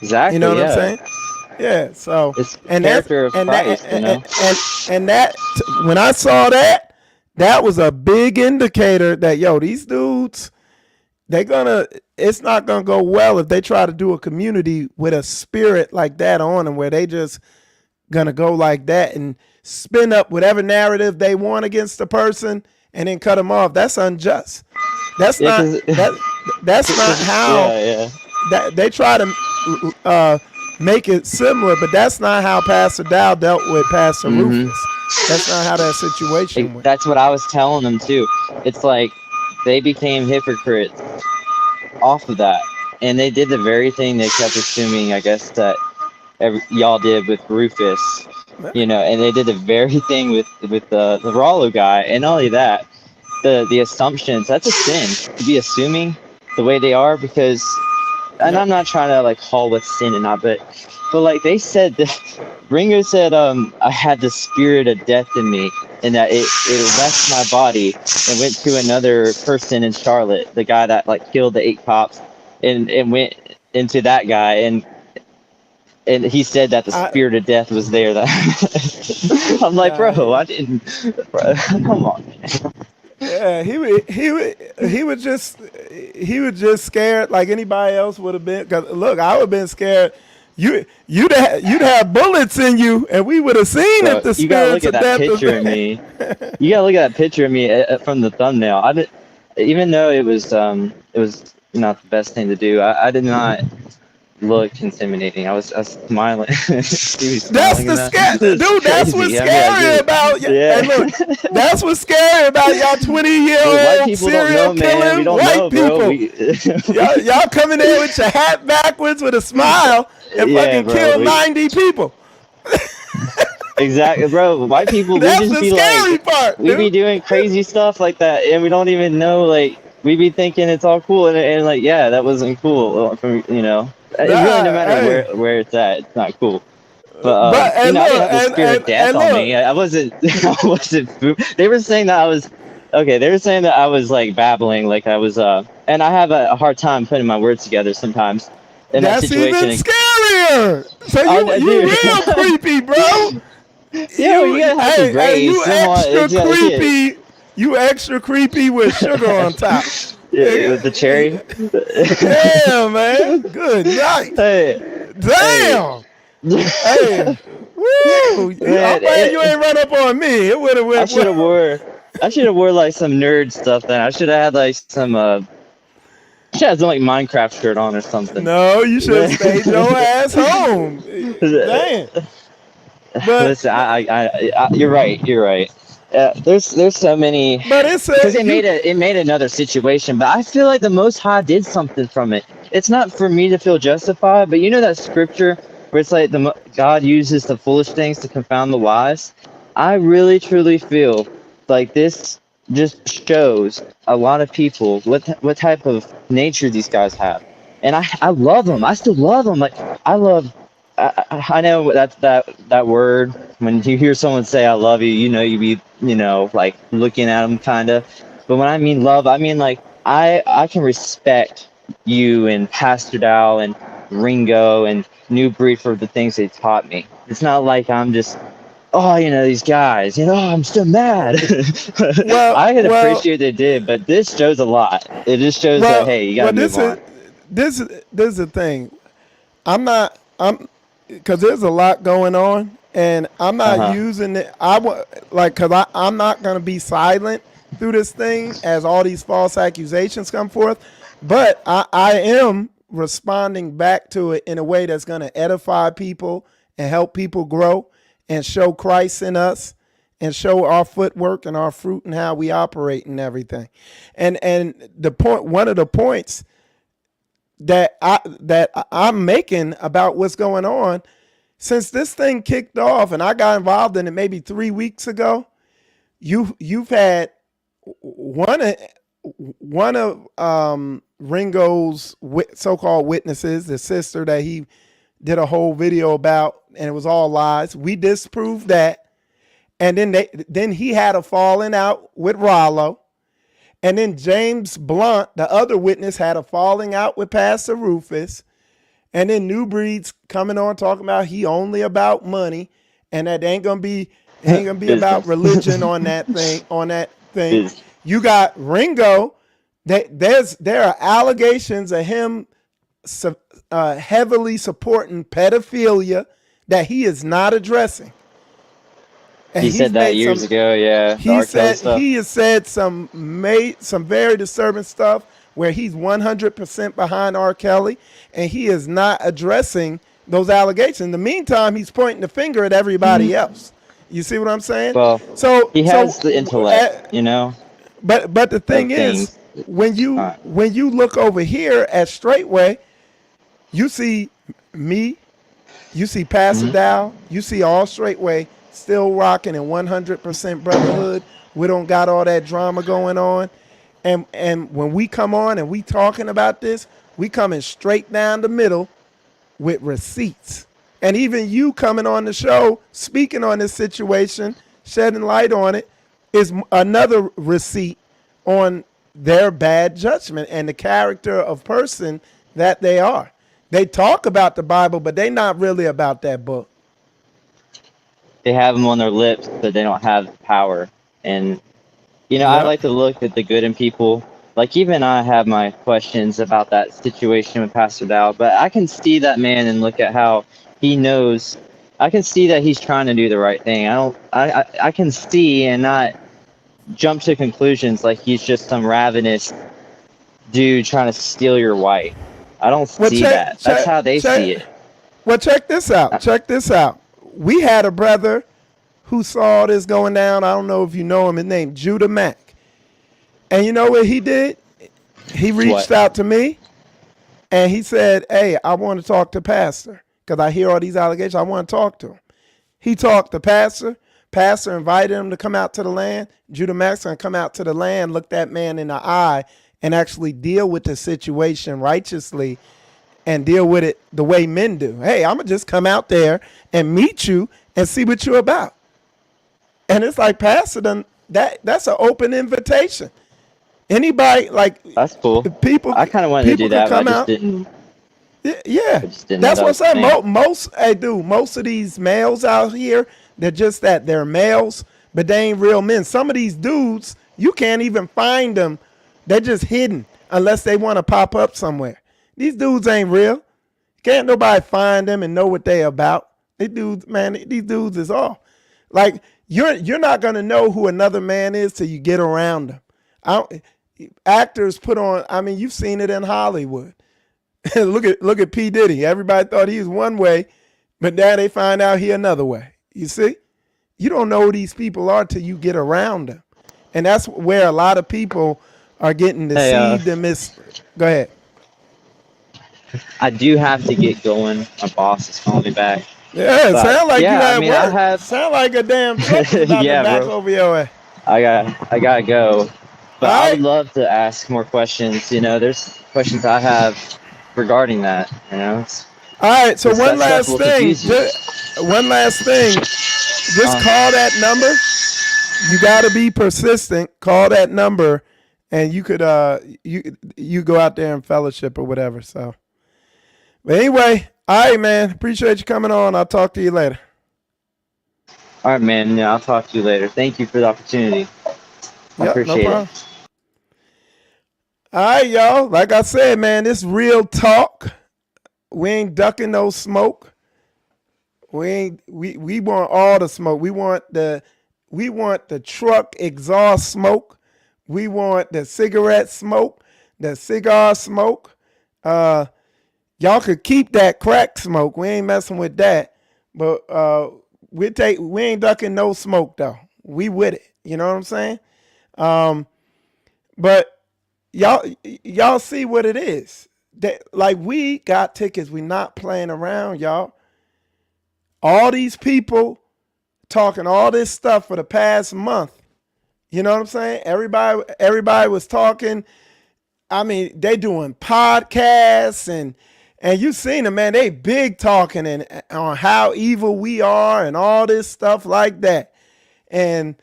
Exactly.
You know what I'm saying? Yeah. So
it's
and
character of Christ,
and that when I saw that, that was a big indicator that these dudes, it's not gonna go well if they try to do a community with a spirit like that on them, where they just gonna go like that and spin up whatever narrative they want against the person and then cut them off. That's unjust. That's not how that they try to make it similar, but that's not how Pastor Dow dealt with Pastor Rufus. That's not how that situation went.
That's what I was telling them too. It's like they became hypocrites off of that, and they did the very thing they kept assuming, I guess, that y'all did with Rufus, and they did the very thing with the Rollo guy. And not only that, the assumptions, that's a sin to be assuming the way they are, because, and I'm not trying to call what's sin and not, but like they said, Ringo said, I had the spirit of death in me, and that it left my body and went to another person in Charlotte, the guy that killed the 8 cops, and went into that guy, and he said that the spirit of death was there. That I'm like, bro, I didn't. Bro, come on, man.
Yeah, he was just scared like anybody else would have been. Cause look, I would have been scared. You'd have bullets in you, and we would have seen if
Bro,
the
you gotta look
spirits
at
of
that
death is
picture of
there.
me. You gotta look at that picture of me from the thumbnail. I did, even though it was not the best thing to do. I did not look intimidating. I was smiling. He was
That's
smiling in
the
that.
scare,
It's
dude. That's what's
crazy. I mean, I
scary
get
about.
it.
Hey, look,
Yeah.
that's what's scary about y'all 20-year
Look, white
old
people don't
serial
know, man. We
killing
don't
white
know, bro.
people. Y'all coming there with your hat backwards with a smile and
Yeah,
fucking
bro.
kill 90 people.
Exactly, bro. White people, we
That's
just
the
be
scary
like,
part,
we be
dude.
doing crazy stuff like that, and we don't even know. Like, we be thinking it's all cool, and like, yeah, that wasn't cool. From it really, no
Nah,
matter
hey,
where it's at, it's not cool. But
but
you
and
know, I didn't
look,
have the spirit of death
and
on me.
look.
I wasn't. I wasn't. They were saying that I was. Okay, they were saying that I was like babbling, like I was. And I have a hard time putting my words together sometimes in that
That's even
situation.
scarier. So
I
you
do.
real creepy, bro.
Yo, you gotta have some
Hey,
grace.
you
Come on,
extra
shit.
creepy. You extra creepy with sugar on top.
Yeah, with the cherry.
Yeah, man. Good night.
Hey, hey,
Damn. Hey. Woo. I'm
man,
glad you ain't run up on me. It would have
I
went
should have
well.
wore, I should have wore like some nerd stuff then. I should have had like some, should have some like Minecraft shirt on or something.
No, you should have stayed your ass home. Damn. But
Listen, you're right. You're right. There's so many
it's
because
a you.
it made another situation, but I feel like the Most High did something from it. It's not for me to feel justified, but you know that scripture where it's like God uses the foolish things to confound the wise. I really truly feel like this just shows a lot of people what type of nature these guys have, and I love them. I still love them. Like I love I know that word when you hear someone say "I love you," you be like looking at them kind of. But when I mean love, I mean like I can respect you and Pastor Dow and Ringo and New Breed for the things they taught me. It's not like I'm just these guys, I'm still mad.
Well,
I can
well,
appreciate they did, but this shows a lot. It just shows that hey, you gotta move
This is
on.
this is the thing. I'm because there's a lot going on, and I'm
Uh
not
huh.
using it. Like because I'm not gonna be silent through this thing as all these false accusations come forth, but I am responding back to it in a way that's gonna edify people and help people grow and show Christ in us and show our footwork and our fruit and how we operate and everything. And the point, one of the points that I'm making about what's going on since this thing kicked off, and I got involved in it maybe 3 weeks ago. You've had one of Ringo's so-called witnesses, the sister that he did a whole video about, and it was all lies. We disproved that, and then he had a falling out with Rollo. And then James Blunt, the other witness, had a falling out with Pastor Rufus. And then New Breed's coming on talking about he only about money, and that ain't gonna be about
Business.
religion on that thing.
Business.
You got Ringo. There are allegations of him heavily supporting pedophilia that he is not addressing, and
He
he's
said that
made
years
some.
ago, yeah. The
He
R. Kelly
said
stuff.
he has said some very disturbing stuff where he's 100% behind R. Kelly, and he is not addressing those allegations. In the meantime, he's pointing the finger at everybody
Hmm.
else. You see what I'm saying?
Well,
So
he
so,
has the intellect,
but the thing
of
is,
things.
when you look over here at Straightway, you see me, you see Pastor
Hmm.
Dow, you see all Straightway still rocking in 100% brotherhood. We don't got all that drama going on. And when we come on and we talking about this, we coming straight down the middle with receipts. And even you coming on the show, speaking on this situation, shedding light on it, is another receipt on their bad judgment and the character of person that they are. They talk about the Bible, but they not really about that book.
They have them on their lips, but they don't have the power. And I
Yep.
like to look at the good in people. Like even I have my questions about that situation with Pastor Dow, but I can see that man and look at how he knows. I can see that he's trying to do the right thing. I don't. I can see and not jump to conclusions like he's just some ravenous dude trying to steal your wife. I don't
Well,
see that. That's how they see it.
check this out.
Uh,
Check this out. We had a brother who saw this going down. I don't know if you know him. His name Judah Mack. And you know what he did? He reached
what?
out to me and he said, "Hey, I want to talk to Pastor because I hear all these allegations. I want to talk to him." He talked to Pastor. Pastor invited him to come out to the land. Judah Mack's gonna come out to the land, look that man in the eye, and actually deal with the situation righteously and deal with it the way men do. Hey, I'm gonna just come out there and meet you and see what you're about. And it's like Pastor done that's an open invitation. Anybody like
That's cool.
people
I kind of wanted to do
people could
that, but I
come
just
out.
didn't.
Yeah,
I just didn't know
that's
that
what I'm
was the
saying.
thing.
Hey, dude, most of these males out here, they're just that. They're males, but they ain't real men. Some of these dudes, you can't even find them. They're just hidden unless they want to pop up somewhere. These dudes ain't real. Can't nobody find them and know what they about. These dudes, man, these dudes is all. Like, you're not gonna know who another man is till you get around them. Actors put on, I mean, you've seen it in Hollywood. look at P. Diddy. Everybody thought he was one way, but now they find out he another way. You see? You don't know who these people are till you get around them. And that's where a lot of people are getting
Hey,
deceived and go ahead.
I do have to get going. My boss is calling me back.
Yeah, it
But
sound like you
yeah, I
at
mean, I
work.
have.
Sound like a damn truck is about to
Yeah,
back
bro.
over your way.
I gotta go. But
All
I would
right.
love to ask more questions. There's questions I have regarding that.
All right. So
This
one
that stuff
last
will
thing.
confuse you.
One last thing. Just
Uh,
call that number. You got to be persistent. Call that number, and you could you go out there and fellowship or whatever. So, but anyway, all right, man. Appreciate you coming on. I'll talk to you later.
all right, man. Yeah, I'll talk to you later. Thank you for the opportunity. I
Yep, no
appreciate it.
problem. All right, y'all. Like I said, man, this real talk. We ain't ducking no smoke. We want all the smoke. We want the truck exhaust smoke. We want the cigarette smoke, the cigar smoke. Uh, y'all could keep that crack smoke. We ain't messing with that. But we ain't ducking no smoke though. We with it. You know what I'm saying? Um, but y'all see what it is. That like we got tickets. We not playing around, y'all. All these people talking all this stuff for the past month. You know what I'm saying? Everybody was talking. I mean, they doing podcasts and you seen them, man. They big talking and on how evil we are and all this stuff like that. And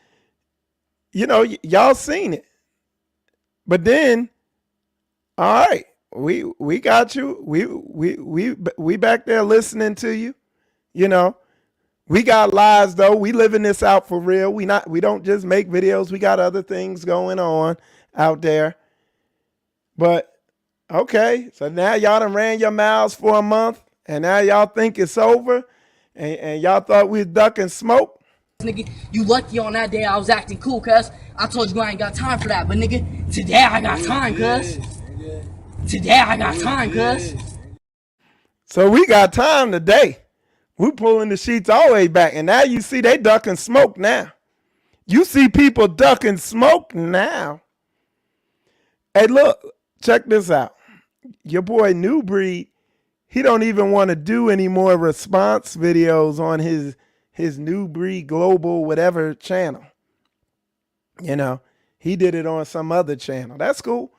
y'all seen it. But then, all right, we got you. We back there listening to you. You know, we got lives though. We living this out for real. We don't just make videos. We got other things going on out there. But okay, so now y'all done ran your mouths for a month, and now y'all think it's over, and y'all thought we was ducking smoke.
Nigga, you lucky on that day I was acting cool, cuz. I told you I ain't got time for that, but nigga, today I got time, cuz. Today I got time, cuz.
So we got time today. We pulling the sheets all the way back, and now you see they ducking smoke now. You see people ducking smoke now. Hey, look, check this out. Your boy New Breed, he don't even want to do any more response videos on his New Breed Global whatever channel. You know, he did it on some other channel. That's cool.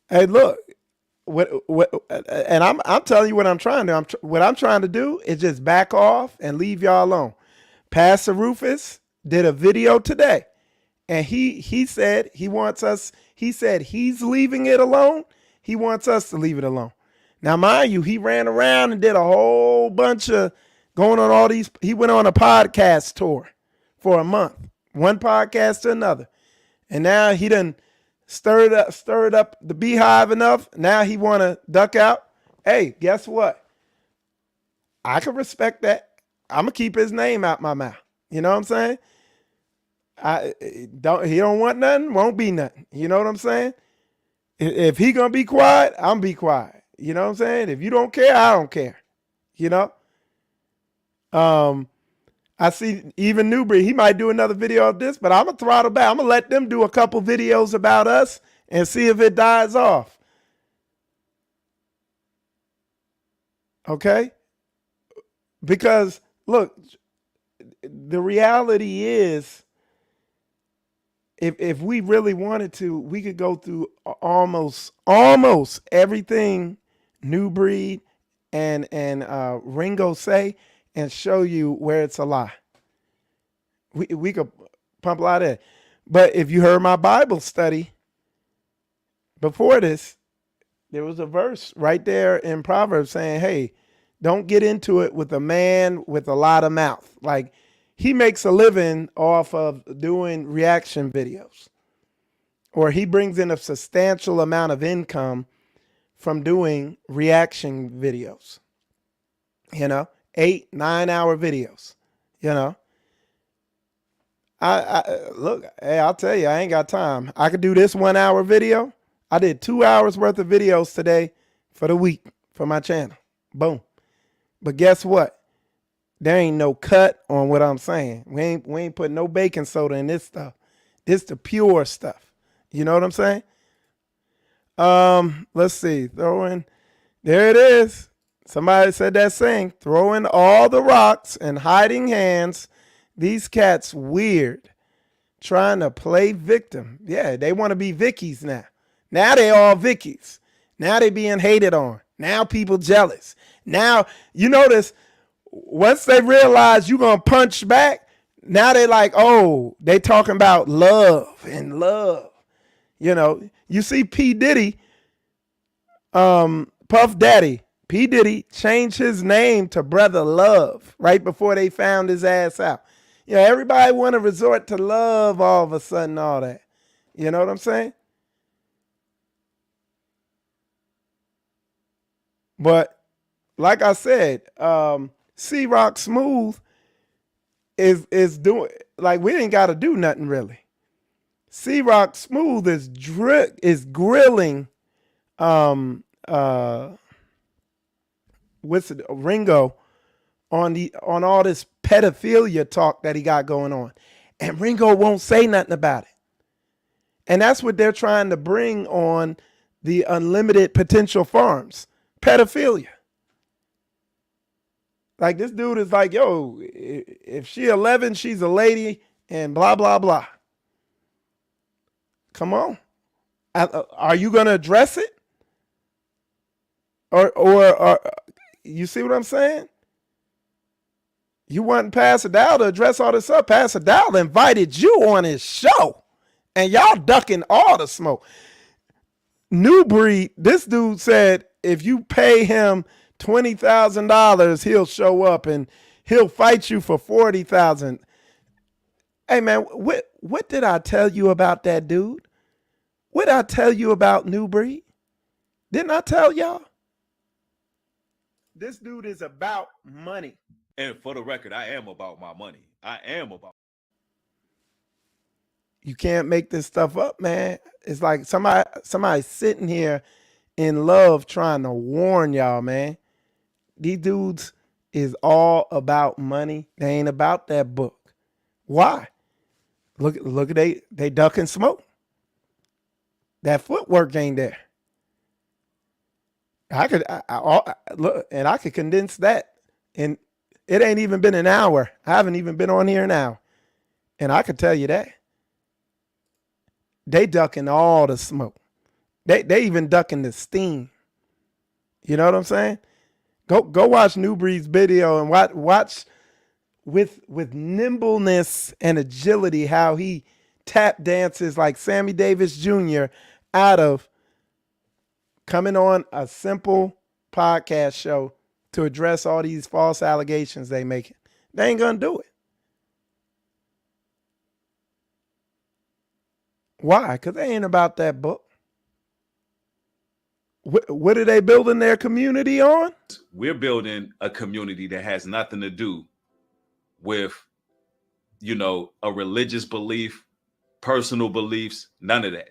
Hey, look, and I'm telling you what I'm trying to do. What I'm trying to do is just back off and leave y'all alone. Pastor Rufus did a video today, and he said he wants us. He said he's leaving it alone. He wants us to leave it alone. Now, mind you, he ran around and did a whole bunch of going on all these. He went on a podcast tour for a month. one podcast to another. And now he done stirred up the beehive enough. Now he want to duck out. Hey, guess what? I can respect that. I'm gonna keep his name out my mouth. You know what I'm saying? He don't want nothing, won't be nothing. You know what I'm saying? If he gonna be quiet, I'm be quiet. You know what I'm saying? If you don't care, I don't care. You know? I see even Newbury, he might do another video of this, but I'm gonna throttle back. I'm gonna let them do a couple videos about us and see if it dies off. Okay? Because look, the reality is, if we really wanted to, we could go through almost everything New Breed and Ringo say and show you where it's a lie. We could pump a lot of it. But if you heard my Bible study before this, there was a verse right there in Proverbs saying, hey, don't get into it with a man with a lot of mouth. Like, he makes a living off of doing reaction videos, or he brings in a substantial amount of income from doing reaction videos, 8-9 hour videos, I look, hey, I'll tell you, I ain't got time. I could do this 1 hour video. I did 2 hours worth of videos today for the week for my channel. Boom. But guess what? There ain't no cut on what I'm saying. We ain't putting no baking soda in this stuff. This the pure stuff. You know what I'm saying? Let's see. There it is. Somebody said that saying, throwing all the rocks and hiding hands. These cats weird. Trying to play victim. Yeah, they want to be Vickies now. Now they all Vickies. Now they being hated on. Now people jealous. Now, you notice, once they realize you're going to punch back, now they like, oh, they talking about love and love. You see P. Diddy, Puff Daddy, P. Diddy changed his name to Brother Love right before they found his ass out. Everybody want to resort to love all of a sudden, all that. You know what I'm saying? But like I said, C-Rock Smooth is doing, like, we ain't got to do nothing really. C-Rock Smooth is grilling Ringo on all this pedophilia talk that he got going on. And Ringo won't say nothing about it. And that's what they're trying to bring on the unlimited potential farms. Pedophilia. Like, this dude is like, yo, if she 11, she's a lady and blah, blah, blah. Come on. Are you going to address it? Or you see what I'm saying? You want Pastor Dow to address all this up. Pastor Dow invited you on his show, and y'all ducking all the smoke. New Breed, this dude said if you pay him $20,000, he'll show up and he'll fight you for $40,000. Hey man, what did I tell you about that dude? What did I tell you about New Breed? Didn't I tell y'all? This dude is about money.
And for the record, I am about my money. I am about.
You can't make this stuff up, man. It's like somebody sitting here in love trying to warn y'all, man. These dudes is all about money. They ain't about that book. Why? Look at they ducking smoke. That footwork ain't there. I could condense that, and it ain't even been an hour. I haven't even been on here an hour, and I could tell you that they ducking all the smoke. They even ducking the steam. You know what I'm saying? Go watch New Breed's video and watch with nimbleness and agility how he tap dances like Sammy Davis Jr. out of coming on a simple podcast show to address all these false allegations they making. They ain't gonna do it. Why? Because they ain't about that book. What are they building their community on?
We're building a community that has nothing to do with, a religious belief, personal beliefs, none of that.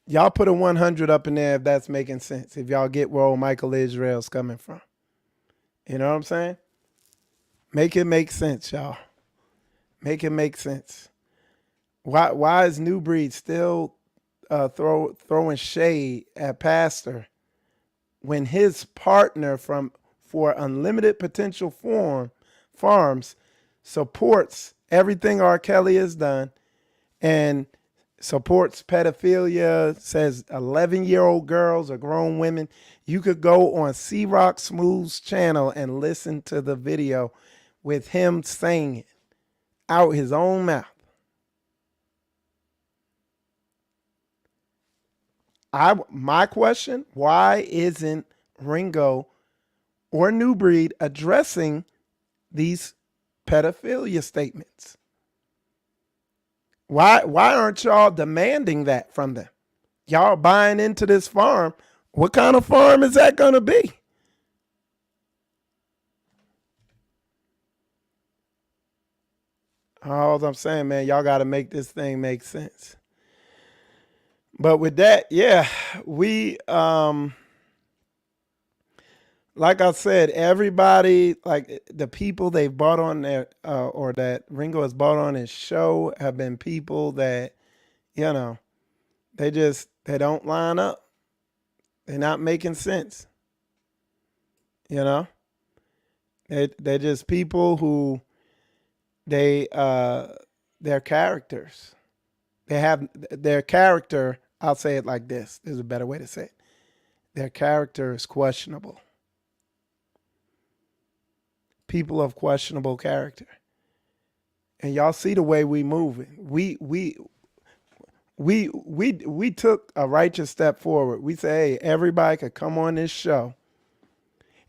Y'all put a 100 up in there if that's making sense. If y'all get where old Michael Israel's coming from. You know what I'm saying? Make it make sense, y'all. Make it make sense. Why is New Breed still throwing shade at Pastor when his partner for Unlimited Potential Farms supports everything R. Kelly has done and supports pedophilia, says 11-year-old girls are grown women. You could go on C-Rock Smooth's channel and listen to the video with him saying it out his own mouth. My question, why isn't Ringo or New Breed addressing these pedophilia statements? Why aren't y'all demanding that from them? Y'all buying into this farm. What kind of farm is that going to be? All I'm saying, man, y'all got to make this thing make sense. But with that, yeah, we like I said, everybody, like the people they've brought on their or that Ringo has brought on his show have been people that, they don't line up. They're not making sense. They're just people who they're characters. They have their character. I'll say it like this. There's a better way to say it. Their character is questionable. People of questionable character. And y'all see the way we moving. We took a righteous step forward. We say, hey, everybody could come on this show.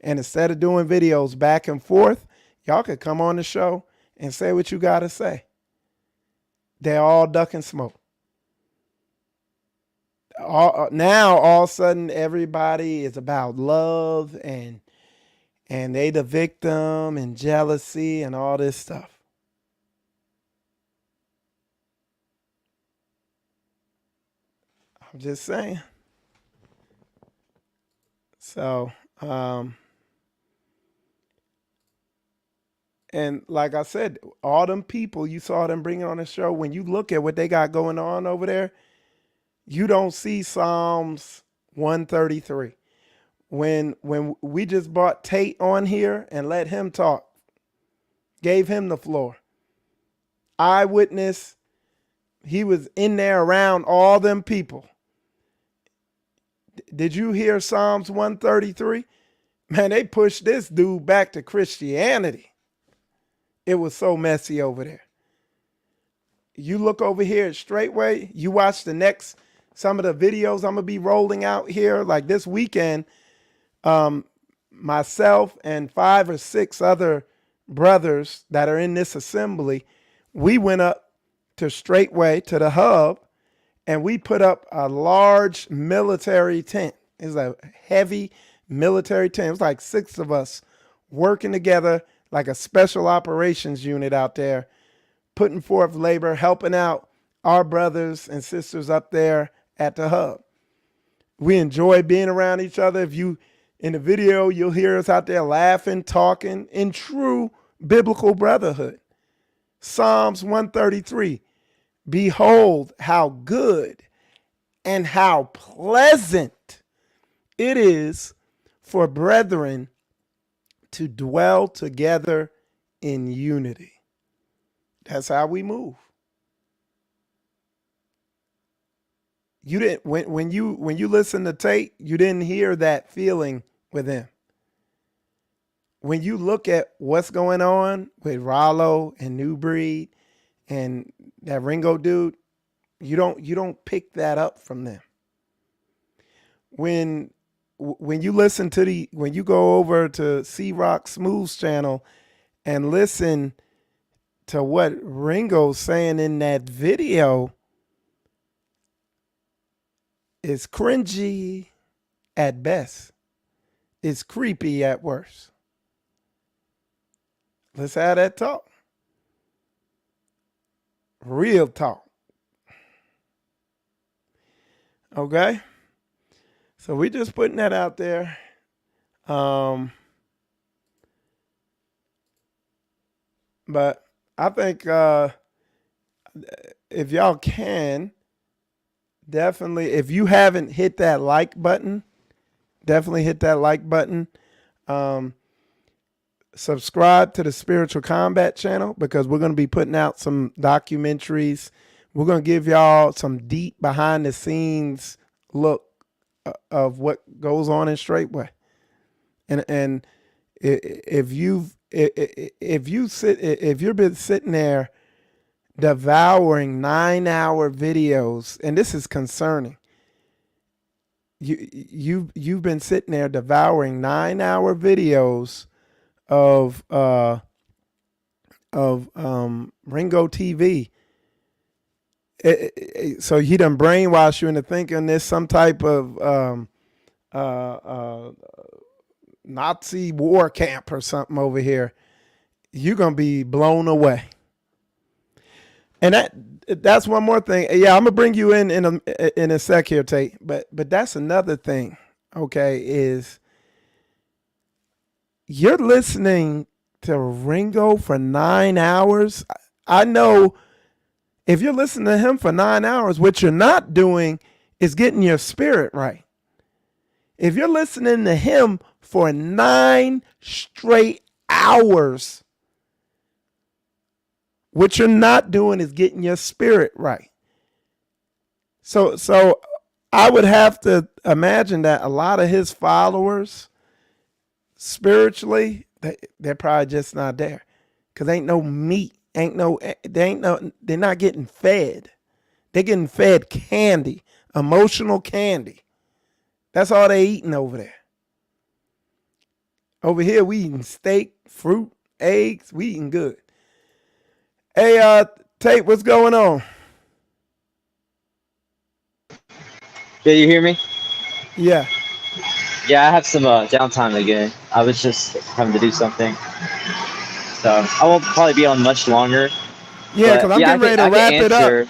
And instead of doing videos back and forth, y'all could come on the show and say what you got to say. They're all ducking smoke. Now, all of a sudden, everybody is about love and they the victim and jealousy and all this stuff. I'm just saying. So, and like I said, all them people you saw them bringing on the show, when you look at what they got going on over there, you don't see Psalms 133. When we just brought Tate on here and let him talk, gave him the floor. Eyewitness, he was in there around all them people. Did you hear Psalms 133? Man, they pushed this dude back to Christianity. It was so messy over there. You look over here at Straightway, you watch some of the videos I'm going to be rolling out here. Like this weekend, myself and 5 or 6 other brothers that are in this assembly, we went up to Straightway, to the hub, and we put up a large military tent. It's a heavy military tent. It was like 6 of us working together like a special operations unit out there, putting forth labor, helping out our brothers and sisters up there at the hub. We enjoy being around each other. If you, in the video, you'll hear us out there laughing, talking in true biblical brotherhood. Psalms 133, behold how good and how pleasant it is for brethren to dwell together in unity. That's how we move. You didn't when you listen to Tate, you didn't hear that feeling with him. When you look at what's going on with Rollo and New Breed and that Ringo dude, you don't pick that up from them. When you listen to when you go over to C-Rock Smooth's channel and listen to what Ringo's saying in that video is cringy at best. It's creepy at worst. Let's have that talk. Real talk. Okay? So we just putting that out there. But I think if y'all can, definitely, if you haven't hit that like button, definitely hit that like button. Subscribe to the Spiritual Combat channel because we're going to be putting out some documentaries. We're going to give y'all some deep behind the scenes look of what goes on in Straightway. And if you've been sitting there devouring 9-hour videos, and this is concerning. You've been sitting there devouring 9-hour videos of Ringo TV. So he done brainwash you into thinking there's some type of Nazi war camp or something over here. You're gonna be blown away. And that's one more thing. Yeah, I'm gonna bring you in a sec here, Tate. But that's another thing. Okay, is you're listening to Ringo for 9 hours. I know if you're listening to him for 9 hours, what you're not doing is getting your spirit right. If you're listening to him for 9 straight hours, what you're not doing is getting your spirit right. So I would have to imagine that a lot of his followers spiritually, they're probably just not there. Cause ain't no meat, they're not getting fed. They're getting fed candy, emotional candy. That's all they eating over there. Over here, we eating steak, fruit, eggs. We eating good. Hey, Tate, what's going on?
Did you hear me?
Yeah.
Yeah, I have some downtime again. I was just having to do something, so I won't probably be on much longer.
Yeah, because I'm getting ready to wrap it up.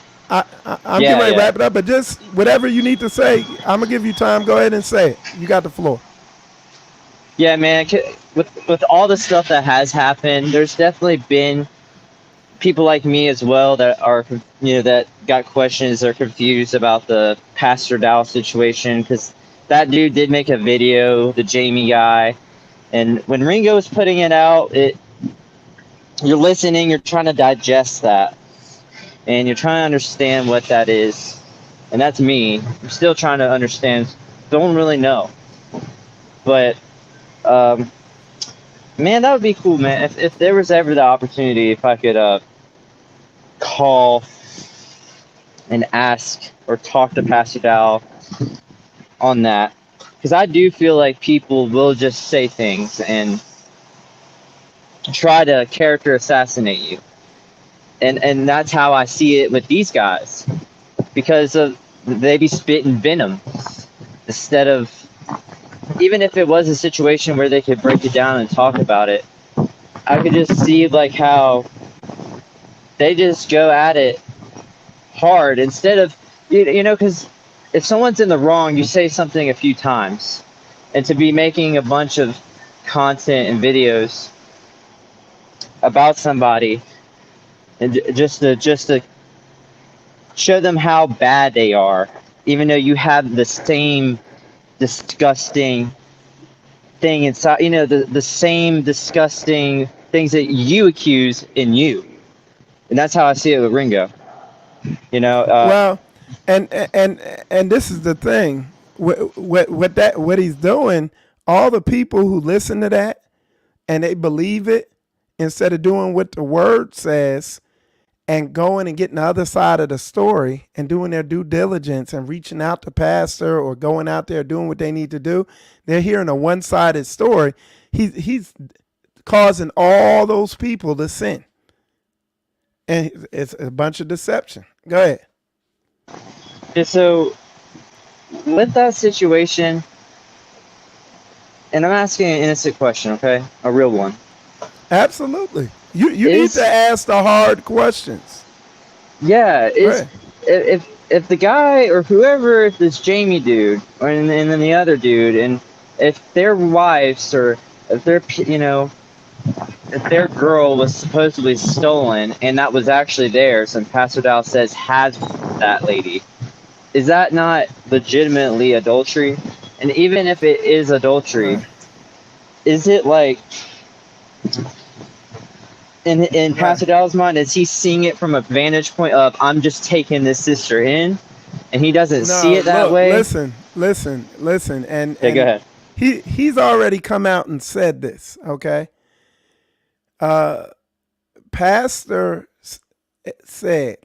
I'm getting ready to wrap it up, but just whatever you need to say, I'm gonna give you time. Go ahead and say it. You got the floor.
Yeah, man. With all the stuff that has happened, there's definitely been people like me as well that are, that got questions. They're confused about the Pastor Dow situation because that dude did make a video, the Jamie guy, and when Ringo was putting it out, you're listening, you're trying to digest that, and you're trying to understand what that is, and that's me. I'm still trying to understand. Don't really know, but man, that would be cool, man. If there was ever the opportunity, if I could call and ask or talk to Pastor Dow on that, because I do feel like people will just say things and try to character assassinate you, and that's how I see it with these guys, because they be spitting venom instead of, even if it was a situation where they could break it down and talk about it, I could just see like how they just go at it hard instead of, because if someone's in the wrong, you say something a few times, and to be making a bunch of content and videos about somebody and just to show them how bad they are, even though you have the same disgusting thing inside, the same disgusting things that you accuse in you. And that's how I see it with Ringo.
Well, and this is the thing. What he's doing, all the people who listen to that and they believe it, instead of doing what the word says and going and getting the other side of the story and doing their due diligence and reaching out to pastor or going out there doing what they need to do, they're hearing a one-sided story. He's causing all those people to sin. And it's a bunch of deception. Go ahead.
Yeah, so with that situation, and I'm asking an innocent question, okay? A real one.
Absolutely. You need to
Is
ask the hard questions.
yeah,
Go
is
ahead.
if the guy or whoever, if this Jamie dude or and then the other dude, and if their wives or if their if their girl was supposedly stolen and that was actually theirs, and Pastor Dow says has that lady, is that not legitimately adultery? And even if it is adultery,
Right.
is it like in
Right.
Pastor Dow's mind, is he seeing it from a vantage point of I'm just taking this sister in, and he doesn't see
No,
it that
look,
way?
listen, and
Yeah, go ahead.
he's already come out and said this. Okay, Pastor said,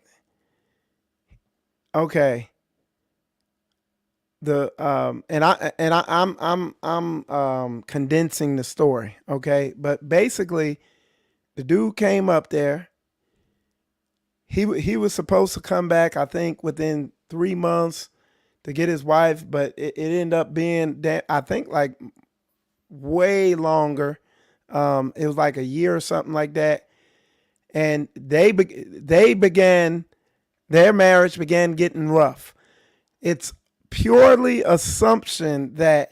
okay, I'm condensing the story. Okay, but basically, the dude came up there. He was supposed to come back, I think, within 3 months to get his wife, but it ended up being that I think like way longer. It was like a year or something like that, and they began their marriage began getting rough. It's purely assumption that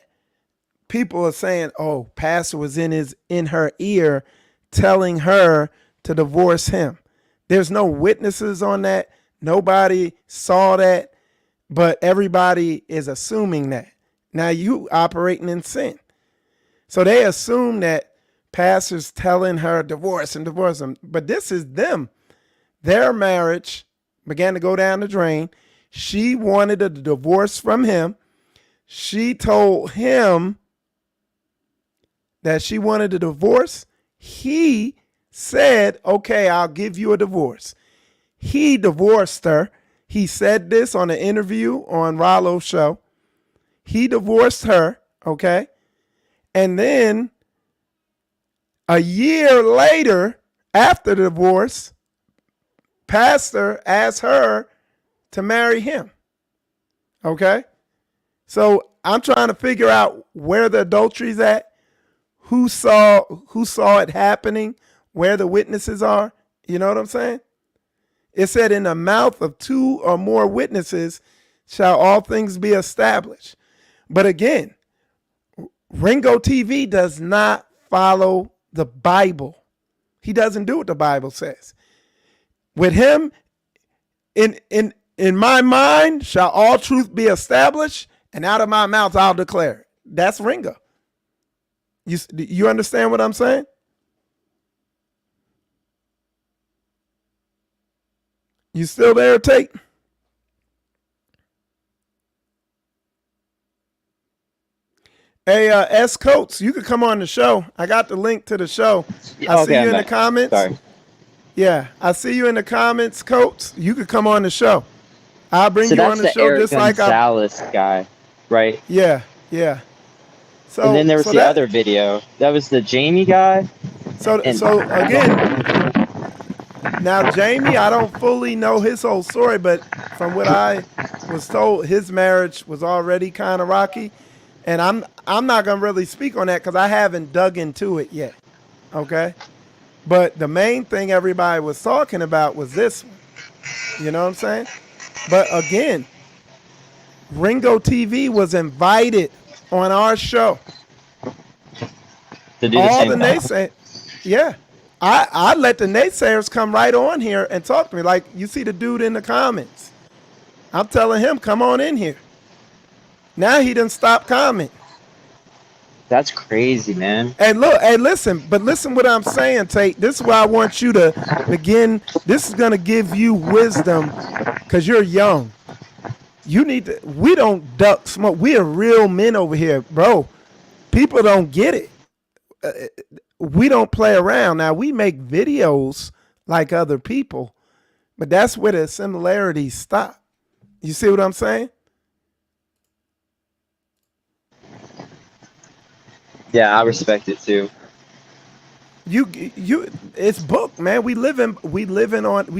people are saying, "Oh, pastor was in her ear, telling her to divorce him." There's no witnesses on that. Nobody saw that, but everybody is assuming that. Now you operating in sin. So they assume that pastors telling her divorce and divorce him. But this is them. Their marriage began to go down the drain. She wanted a divorce from him. She told him that she wanted a divorce. He said, okay, I'll give you a divorce. He divorced her. He said this on an interview on Rollo's show. He divorced her, okay? And then a year later, after the divorce, pastor asked her to marry him. Okay? So I'm trying to figure out where the adultery's at, who saw it happening, where the witnesses are. You know what I'm saying? It said, in the mouth of two or more witnesses shall all things be established. But again, Ringo TV does not follow the Bible. He doesn't do what the Bible says. With him, in my mind shall all truth be established, and out of my mouth I'll declare it. That's Ringo. You understand what I'm saying? You still there, Tate? Hey, S Coates, you could come on the show. I got the link to the show. I see
Okay,
you
I'm
in the
back.
comments.
Sorry.
Yeah, I see you in the comments, Coates. You could come on the show. I'll bring
So
you on
that's
the
the
show
Eric
just like I.
Gonzalez guy, right?
Yeah, yeah.
And then
So,
there was
so
the
that,
other video. That was the Jamie guy. And
so again, now Jamie, I don't fully know his whole story, but from what I was told, his marriage was already kind of rocky, and I'm not gonna really speak on that because I haven't dug into it yet. Okay, but the main thing everybody was talking about was this one. You know what I'm saying? But again, Ringo TV was invited on our show.
to do the
All
same
the
thing.
naysayers, yeah. I let the naysayers come right on here and talk to me. Like you see the dude in the comments. I'm telling him, come on in here. Now he didn't stop commenting.
That's crazy, man.
And look, hey, listen what I'm saying, Tate. This is why I want you to begin. This is gonna give you wisdom because you're young. You need to, we don't duck smoke. We are real men over here, bro. People don't get it. We don't play around. Now we make videos like other people, but that's where the similarities stop. You see what I'm saying?
Yeah, I respect it too.
it's book, man. We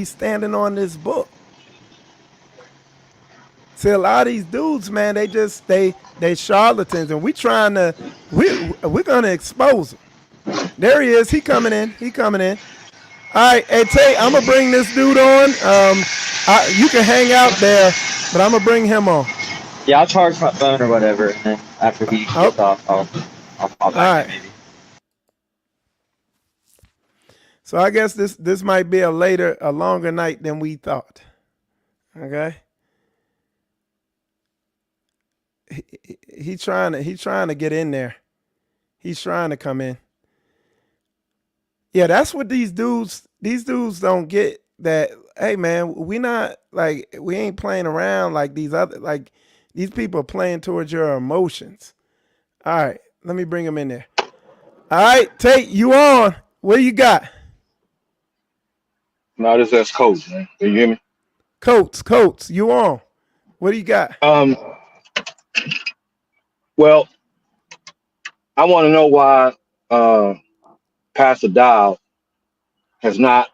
standing on this book. See, a lot of these dudes, man, they charlatans, and we're gonna expose them. There he is. He coming in. All right, hey Tate, I'm gonna bring this dude on. You can hang out there, but I'm gonna bring him on.
Yeah, I'll charge my phone or whatever, and then after he gets off, I'll back in maybe.
So I guess this might be a longer night than we thought. Okay. He's trying to get in there. He's trying to come in. Yeah, that's what these dudes don't get. That, hey man, we ain't playing around like these people are playing towards your emotions. All right, let me bring him in there. All right, Tate, you on? What do you got?
No, that's Coach, man. Can you hear me?
Coates, you on? What do you got?
Well, I want to know why Pastor Dow has not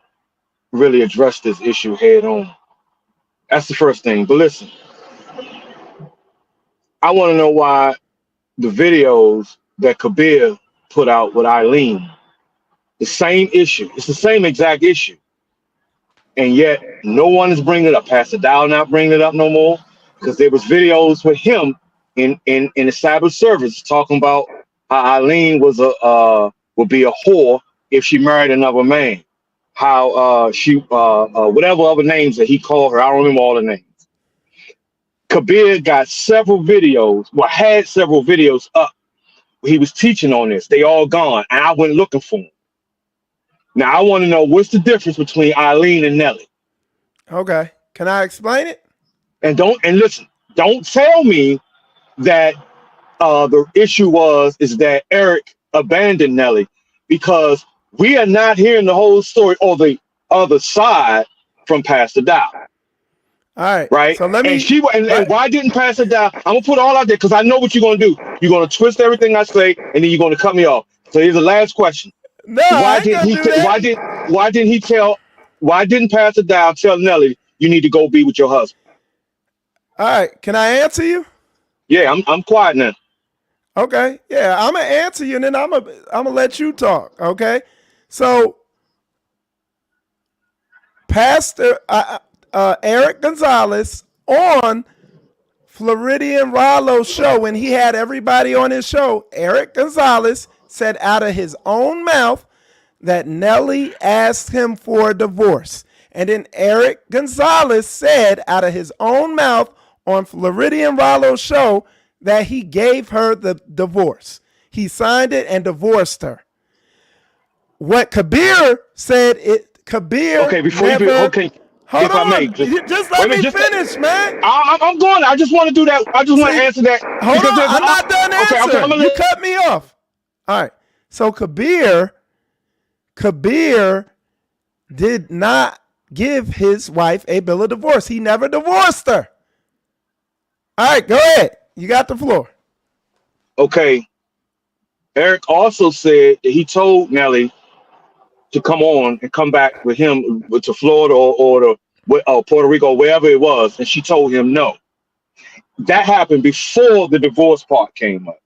really addressed this issue head on. That's the first thing. But listen, I want to know why the videos that Kabir put out with Eileen, the same issue. It's the same exact issue. And yet no one is bringing it up. Pastor Dow not bringing it up no more, because there was videos with him in the Sabbath service talking about how Eileen would be a whore if she married another man. How she whatever other names that he called her, I don't remember all the names. Kabir got several videos, had several videos up. He was teaching on this. They all gone, and I went looking for them. Now I want to know what's the difference between Eileen and Nelly.
Okay, can I explain it?
And listen, don't tell me that the issue is that Eric abandoned Nelly, because we are not hearing the whole story or the other side from Pastor Dow.
All right.
Right.
So let me.
And why didn't Pastor Dow? I'm gonna put all out there because I know what you're gonna do. You're gonna twist everything I say, and then you're gonna cut me off. So here's the last question.
No,
why didn't Pastor Dow tell Nelly you need to go be with your husband?
All right, can I answer you?
Yeah, I'm quiet now.
Okay, yeah, I'm gonna answer you, and then I'm gonna let you talk. Okay, so Pastor Eric Gonzalez on Floridian Rollo's show, when he had everybody on his show, Eric Gonzalez said out of his own mouth that Nelly asked him for a divorce. And then Eric Gonzalez said out of his own mouth on Floridian Rollo's show that he gave her the divorce. He signed it and divorced her. What Kabir said, Kabir.
Okay, before
never,
you do, okay.
Hold
if
on.
I may,
just let me finish, man.
I'm going. I just want to do that. I just want to answer that.
Hold on. I'm not done answering. You cut me off. All right. So Kabir did not give his wife a bill of divorce. He never divorced her. All right, go ahead. You got the floor.
Okay. Eric also said that he told Nelly to come on and come back with him to Florida or Puerto Rico, wherever it was, and she told him no. That happened before the divorce part came up.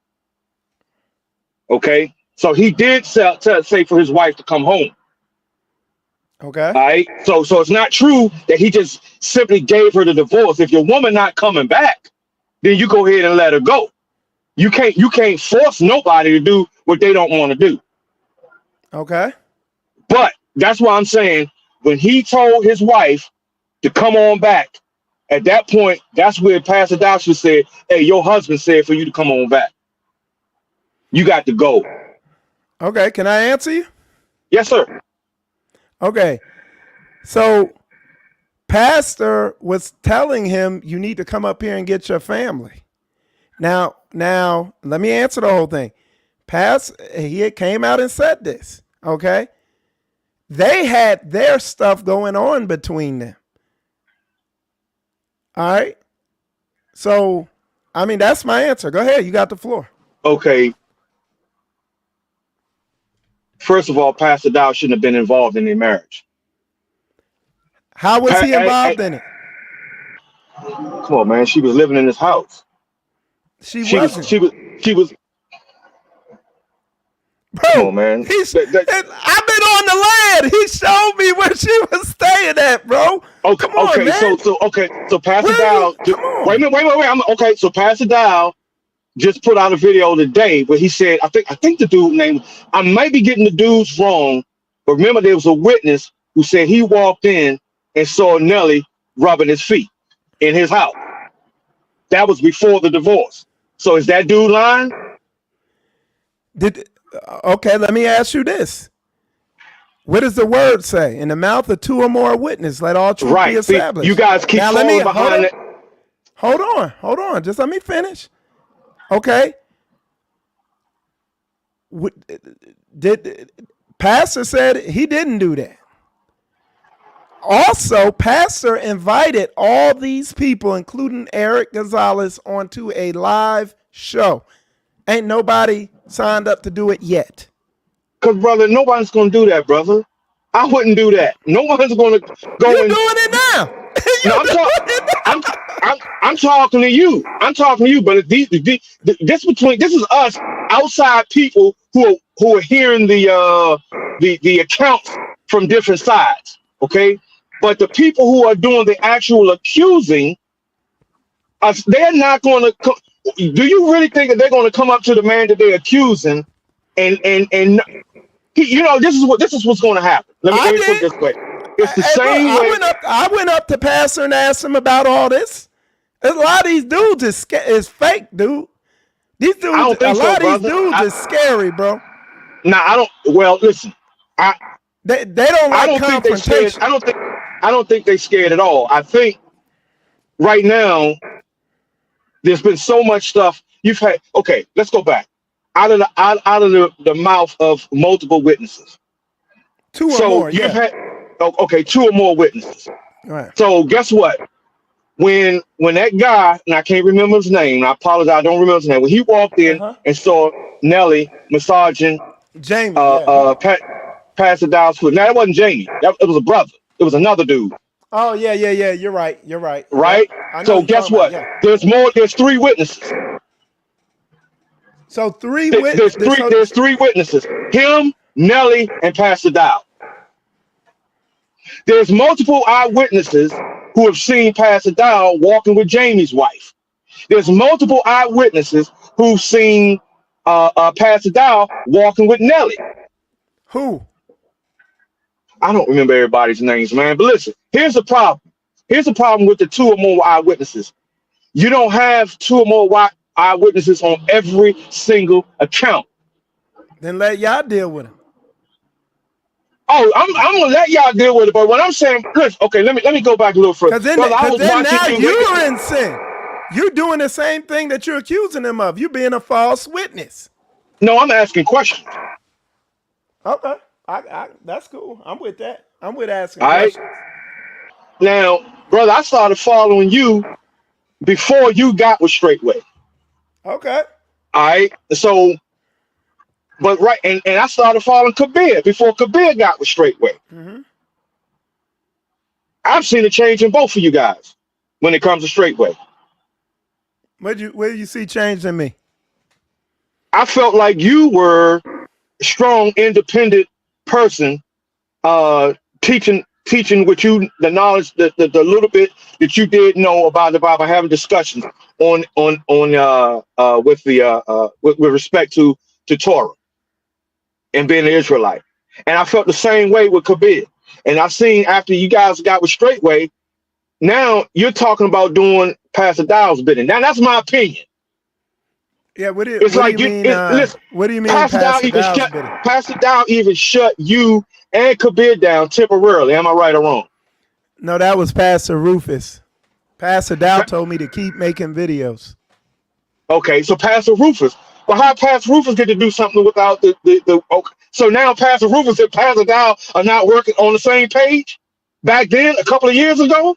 Okay, so he did say for his wife to come home.
Okay.
All right. So it's not true that he just simply gave her the divorce. If your woman not coming back, then you go ahead and let her go. You can't force nobody to do what they don't want to do.
Okay.
But that's why I'm saying when he told his wife to come on back, at that point, that's where Pastor Dawson said, "Hey, your husband said for you to come on back. You got to go."
Okay. Can I answer you?
Yes, sir.
Okay. So Pastor was telling him, you need to come up here and get your family. Now, let me answer the whole thing. He came out and said this, okay? They had their stuff going on between them. All right? So, I mean, that's my answer. Go ahead. You got the floor.
Okay. first of all, Pastor Dow shouldn't have been involved in their marriage.
How was he involved in it?
Come on, man. She was living in his house.
She
She was.
wasn't.
She was. Come
Bro,
on, man.
I've been on the land. He showed me where she was staying at, bro.
Okay,
Come on,
okay,
man.
so Pastor Dow.
Come on.
Wait a minute. Okay, so Pastor Dow just put out a video today where he said, I think the dude name, I might be getting the dudes wrong, but remember there was a witness who said he walked in and saw Nelly rubbing his feet in his house. That was before the divorce. So is that dude lying?
Okay, let me ask you this. What does the word say? In the mouth of two or more witnesses, let all truth be established.
See, you guys keep falling behind it.
Hold on. Just let me finish. Okay. Pastor said he didn't do that. Also, Pastor invited all these people, including Eric Gonzalez, onto a live show. Ain't nobody signed up to do it yet.
Because, brother, nobody's going to do that, brother. I wouldn't do that. No one's going to go
You're doing it now.
I'm talking to you. I'm talking to you. But this is us outside people who are hearing the accounts from different sides. Okay, but the people who are doing the actual accusing, they're not going to. Do you really think that they're going to come up to the man that they're accusing, and this is what's going to happen? Let me put it this way. It's the same way.
I went up to Pastor and asked him about all this. A lot of these dudes is fake, dude. These dudes,
I don't think
a lot
so,
of these dudes is scary, bro.
Nah, I don't. Well, listen,
they don't like confrontation.
I don't think they're scared at all. I think right now there's been so much stuff you've had. Okay, let's go back. Out of the mouth of multiple witnesses.
Two or more, yeah.
Two or more witnesses.
Right.
So guess what? When that guy, and I can't remember his name, I apologize, I don't remember his name. When he walked in and saw Nelly massaging
Jamie,
Pastor Dow's foot. Now it wasn't Jamie. It was a brother. It was another dude.
Oh yeah. You're right.
Right. So guess what? There's more. There's three witnesses.
So three witnesses.
There's three witnesses. Him, Nelly, and Pastor Dow. There's multiple eyewitnesses who have seen Pastor Dow walking with Jamie's wife. There's multiple eyewitnesses who've seen Pastor Dow walking with Nelly.
Who?
I don't remember everybody's names, man. But listen, here's the problem. Here's the problem with the two or more eyewitnesses. You don't have two or more eyewitnesses on every single account.
Then let y'all deal with them.
Oh, I'm gonna let y'all deal with it. But what I'm saying, listen, okay, let me go back a little further.
Because then now you're in sin. You're doing the same thing that you're accusing them of. You being a false witness.
No, I'm asking questions.
Okay, I that's cool. I'm with that. I'm with asking
all right.
questions.
Now, brother, I started following you before you got with Straightway.
Okay.
All right. So, but right, and I started following Kabir before Kabir got with Straightway.
Mm-hmm.
I've seen a change in both of you guys when it comes to Straightway.
Where do you see change in me?
I felt like you were a strong, independent person, teaching with you the knowledge, the little bit that you did know about the Bible, having discussions with respect to Torah and being an Israelite. And I felt the same way with Kabir. And I've seen after you guys got with Straightway, now you're talking about doing Pastor Dow's bidding. Now that's my opinion.
Yeah, what do you mean?
Listen,
what do you mean?
Pastor Dow even shut you and Kabir down temporarily. Am I right or wrong?
No, that was Pastor Rufus. Pastor Dow told me to keep making videos.
Okay, so Pastor Rufus. Well, how Pastor Rufus get to do something without the okay. So now Pastor Rufus and Pastor Dow are not working on the same page? Back then, a couple of years ago?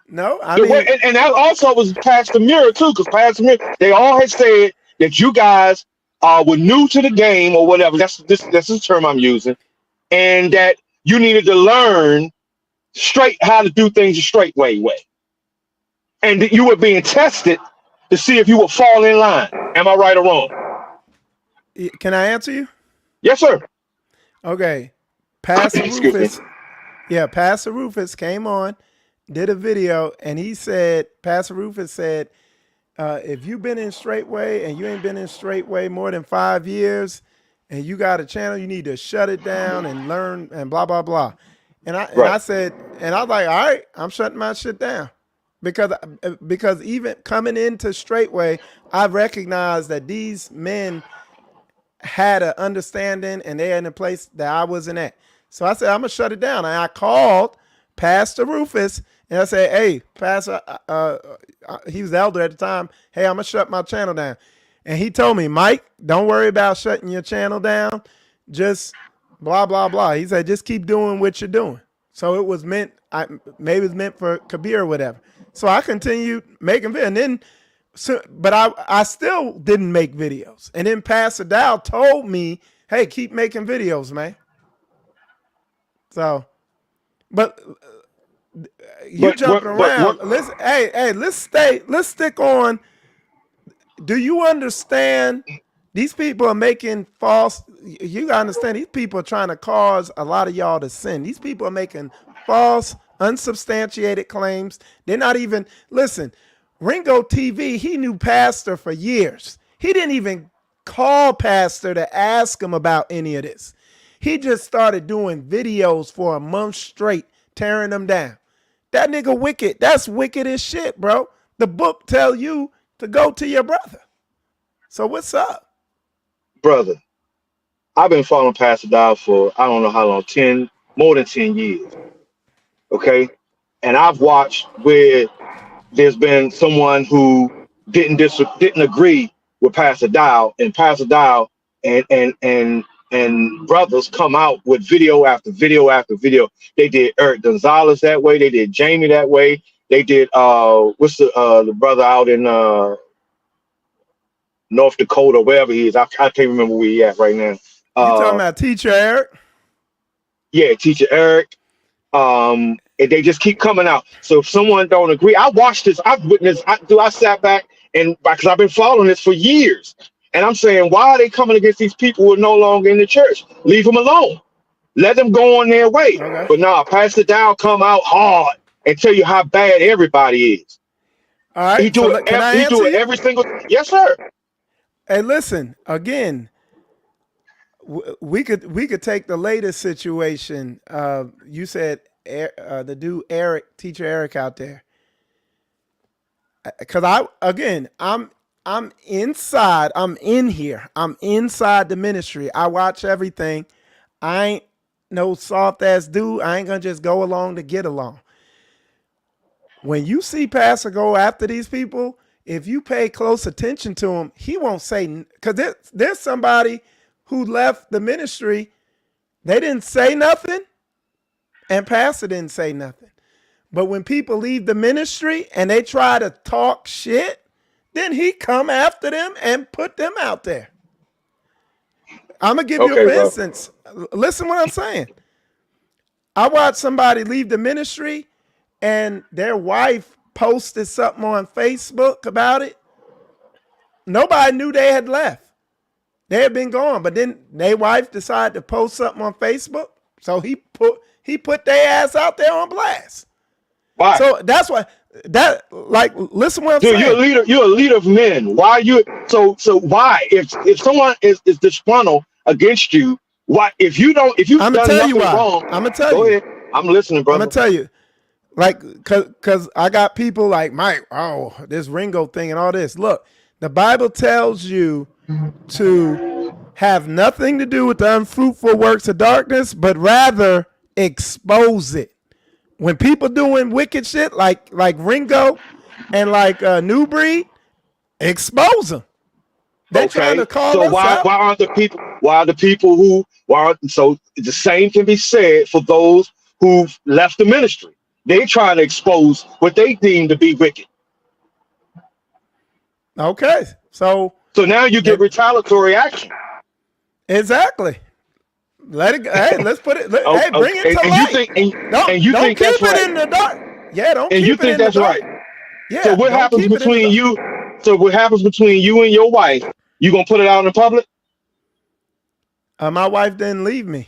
No, I mean,
and that also was Pastor Mirror too, because Pastor Mirror, they all had said that you guys were new to the game or whatever. That's the term I'm using, and that you needed to learn straight how to do things the straight way, and that you were being tested to see if you would fall in line. Am I right or wrong?
Can I answer you?
Yes, sir.
Okay. Pastor
Excuse me.
Rufus, yeah, Pastor Rufus came on, did a video, and he said, Pastor Rufus said, if you've been in Straightway and you ain't been in Straightway more than 5 years, and you got a channel, you need to shut it down and learn and blah blah blah. And I
Right.
said, and I was like, all right, I'm shutting my shit down because even coming into Straightway, I recognized that these men had an understanding and they're in a place that I wasn't at. So I said, I'm gonna shut it down. And I called Pastor Rufus and I said, hey, Pastor, he was the elder at the time. Hey, I'm gonna shut my channel down. And he told me, Mike, don't worry about shutting your channel down. Just blah, blah, blah. He said, just keep doing what you're doing. So it was meant, maybe it was meant for Kabir or whatever. So I continued making videos. And then, but I still didn't make videos. And then Pastor Dow told me, hey, keep making videos, man. So, but you jumping around. Listen, hey, let's stick on. Do you understand? These people are making false. You gotta understand. These people are trying to cause a lot of y'all to sin. These people are making false, unsubstantiated claims. They're not even listen. Ringo TV. He knew Pastor for years. He didn't even call Pastor to ask him about any of this. He just started doing videos for a month straight, tearing them down. That nigga wicked. That's wicked as shit, bro. The book tell you to go to your brother. So what's up?
Brother, I've been following Pastor Dow for I don't know how long, more than 10 years. Okay. And I've watched where there's been someone who didn't agree with Pastor Dow, and Pastor Dow and brothers come out with video after video after video. They did Eric Gonzalez that way, they did Jamie that way, they did what's the brother out in North Dakota, wherever he is. I can't remember where he at right now.
You talking about Teacher Eric?
Yeah, Teacher Eric. And they just keep coming out. So if someone don't agree, I watched this, I've witnessed, I sat back and because I've been following this for years. And I'm saying, why are they coming against these people who are no longer in the church? Leave them alone. Let them go on their way.
Okay.
But now Pastor Dow come out hard and tell you how bad everybody is.
All right.
He do it every single. Yes, sir.
Hey, listen, again, we could take the latest situation. You said the dude Eric, Teacher Eric out there. Because I'm inside. I'm in here. I'm inside the ministry. I watch everything. I ain't no soft ass dude. I ain't gonna just go along to get along. When you see Pastor go after these people, if you pay close attention to him, he won't say, because there's somebody who left the ministry, they didn't say nothing, and Pastor didn't say nothing. But when people leave the ministry and they try to talk shit, then he come after them and put them out there. I'm going to give you, for instance, listen what I'm saying. I watched somebody leave the ministry and their wife posted something on Facebook about it. Nobody knew they had left. They had been gone, but then their wife decided to post something on Facebook. So he put their ass out there on blast.
Why?
So that's why listen what I'm saying.
You're a leader of men. Why you so why if someone is disgruntled against you, why if you've done nothing wrong? I'm gonna tell you. Go ahead. I'm listening, brother.
I'm gonna tell you. Like, cause I got people like Mike, this Ringo thing and all this. Look, the Bible tells you to have nothing to do with the unfruitful works of darkness, but rather expose it. When people doing wicked shit like Ringo and like New Breed, expose them. They're trying to call us out.
Why aren't the people so the same can be said for those who've left the ministry. They trying to expose what they deem to be wicked.
Okay, so
So now you get retaliatory action.
Exactly. Let it go. Hey, let's put it.
Oh,
Hey, bring it to
and you
light.
think
Don't
think
keep
that's
it
right.
in the dark. Yeah, don't
And you
keep it
think
in the
that's
dark.
right.
Yeah,
So what
don't
happens
keep it in the
between
dark.
you? So what happens between you and your wife? You gonna put it out in public?
My wife didn't leave me.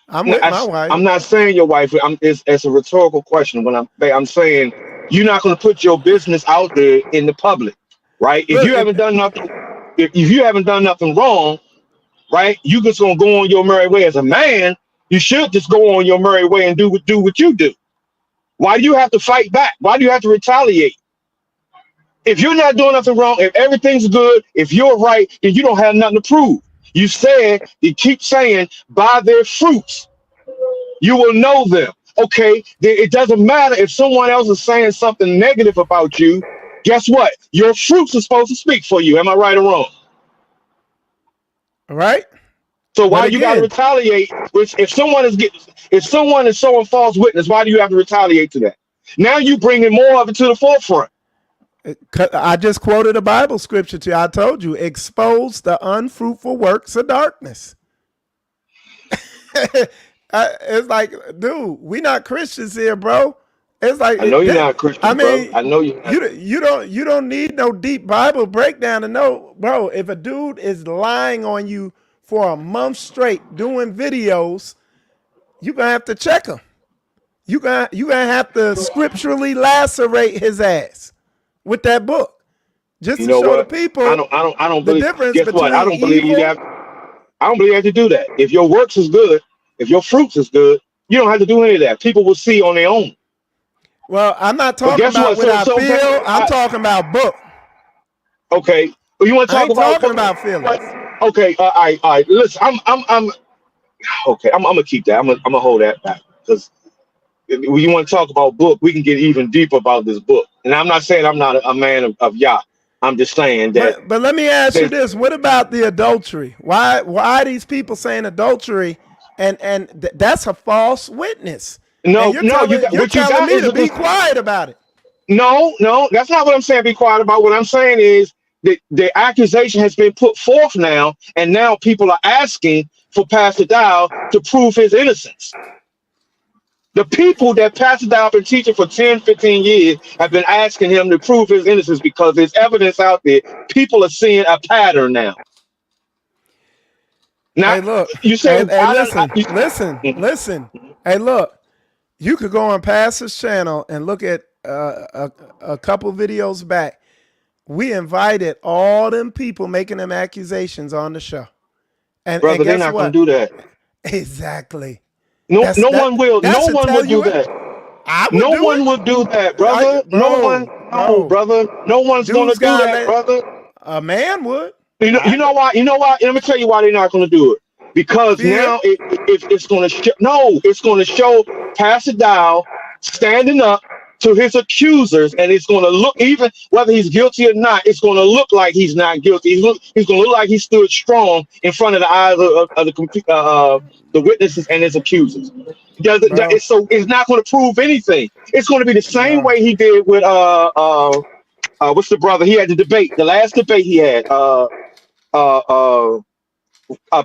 I'm
No,
with my wife.
I'm not saying your wife. It's a rhetorical question. When I'm saying you're not gonna put your business out there in the public, right? If
Look,
you haven't done nothing, if you haven't done nothing wrong, right? You just gonna go on your merry way. As a man, you should just go on your merry way and do what you do. Why do you have to fight back? Why do you have to retaliate? If you're not doing nothing wrong, if everything's good, if you're right, then you don't have nothing to prove. You keep saying, by their fruits, you will know them. Okay, it doesn't matter if someone else is saying something negative about you. Guess what? Your fruits are supposed to speak for you. Am I right or wrong?
right?
So
But
why you got to
again,
retaliate? Which if someone is showing false witness, why do you have to retaliate to that? Now you bringing more of it to the forefront.
I just quoted a Bible scripture to you. I told you, expose the unfruitful works of darkness. It's like, dude, we not Christians here, bro. It's like
I know you're not a Christian,
I
bro.
mean,
I know you're not.
you don't need no deep Bible breakdown to know, bro. If a dude is lying on you for a month straight doing videos, you gonna have to check him. You gonna have to scripturally lacerate his ass with that book, just
You
to
know
show the
what?
people
I don't
the
believe.
difference
Guess what? I
between
don't believe you
evil.
have. I don't believe you have to do that. If your works is good, if your fruits is good, you don't have to do any of that. People will see on their own.
Well, I'm not
But
talking
guess
about
what?
what I feel. I'm talking about book.
Okay. Well, you want to
I
talk
ain't
about
talking
what?
about feelings.
Okay. All right. Listen, I'm okay. I'm gonna keep that. I'm gonna hold that back because when you want to talk about book, we can get even deeper about this book. And I'm not saying I'm not a man of Yah. I'm just saying that
But let me ask you
there's
this: what about the adultery? Why are these people saying adultery? And that's a false witness. And
no. You got
you're
what you
telling
got
me
is
to
a
be quiet about it.
no. That's not what I'm saying. Be quiet about. What I'm saying is that the accusation has been put forth now, and now people are asking for Pastor Dow to prove his innocence. The people that Pastor Dow been teaching for 10, 15 years have been asking him to prove his innocence because there's evidence out there. People are seeing a pattern now.
Hey,
Not
look.
you
Hey,
saying
hey,
I don't.
listen. Hey, look. You could go on Pastor's channel and look at a couple videos back. We invited all them people making them accusations on the show. And
Brother, they're
guess
not going
what?
to do that.
Exactly.
No,
That's
no one will.
that
No
should
one
tell
would
you
do
it.
that.
I would
No
do
one
it.
would do that, brother. No one. No,
Bro.
brother. No one's going to
Dudes
do
gotta
that,
let
brother.
a man would.
You know why? You know why? Let me tell you why they're not going to do it. Because
Fear.
now it's going to show. No, it's going to show Pastor Dow standing up to his accusers, and it's going to look, even whether he's guilty or not, it's going to look like he's not guilty. He's going to look like he stood strong in front of the eyes of the witnesses and his accusers.
Bro.
It's not going to prove anything. It's going to be the same
Bro.
way he did with what's the brother? He had the debate, the last debate he had, uh, uh,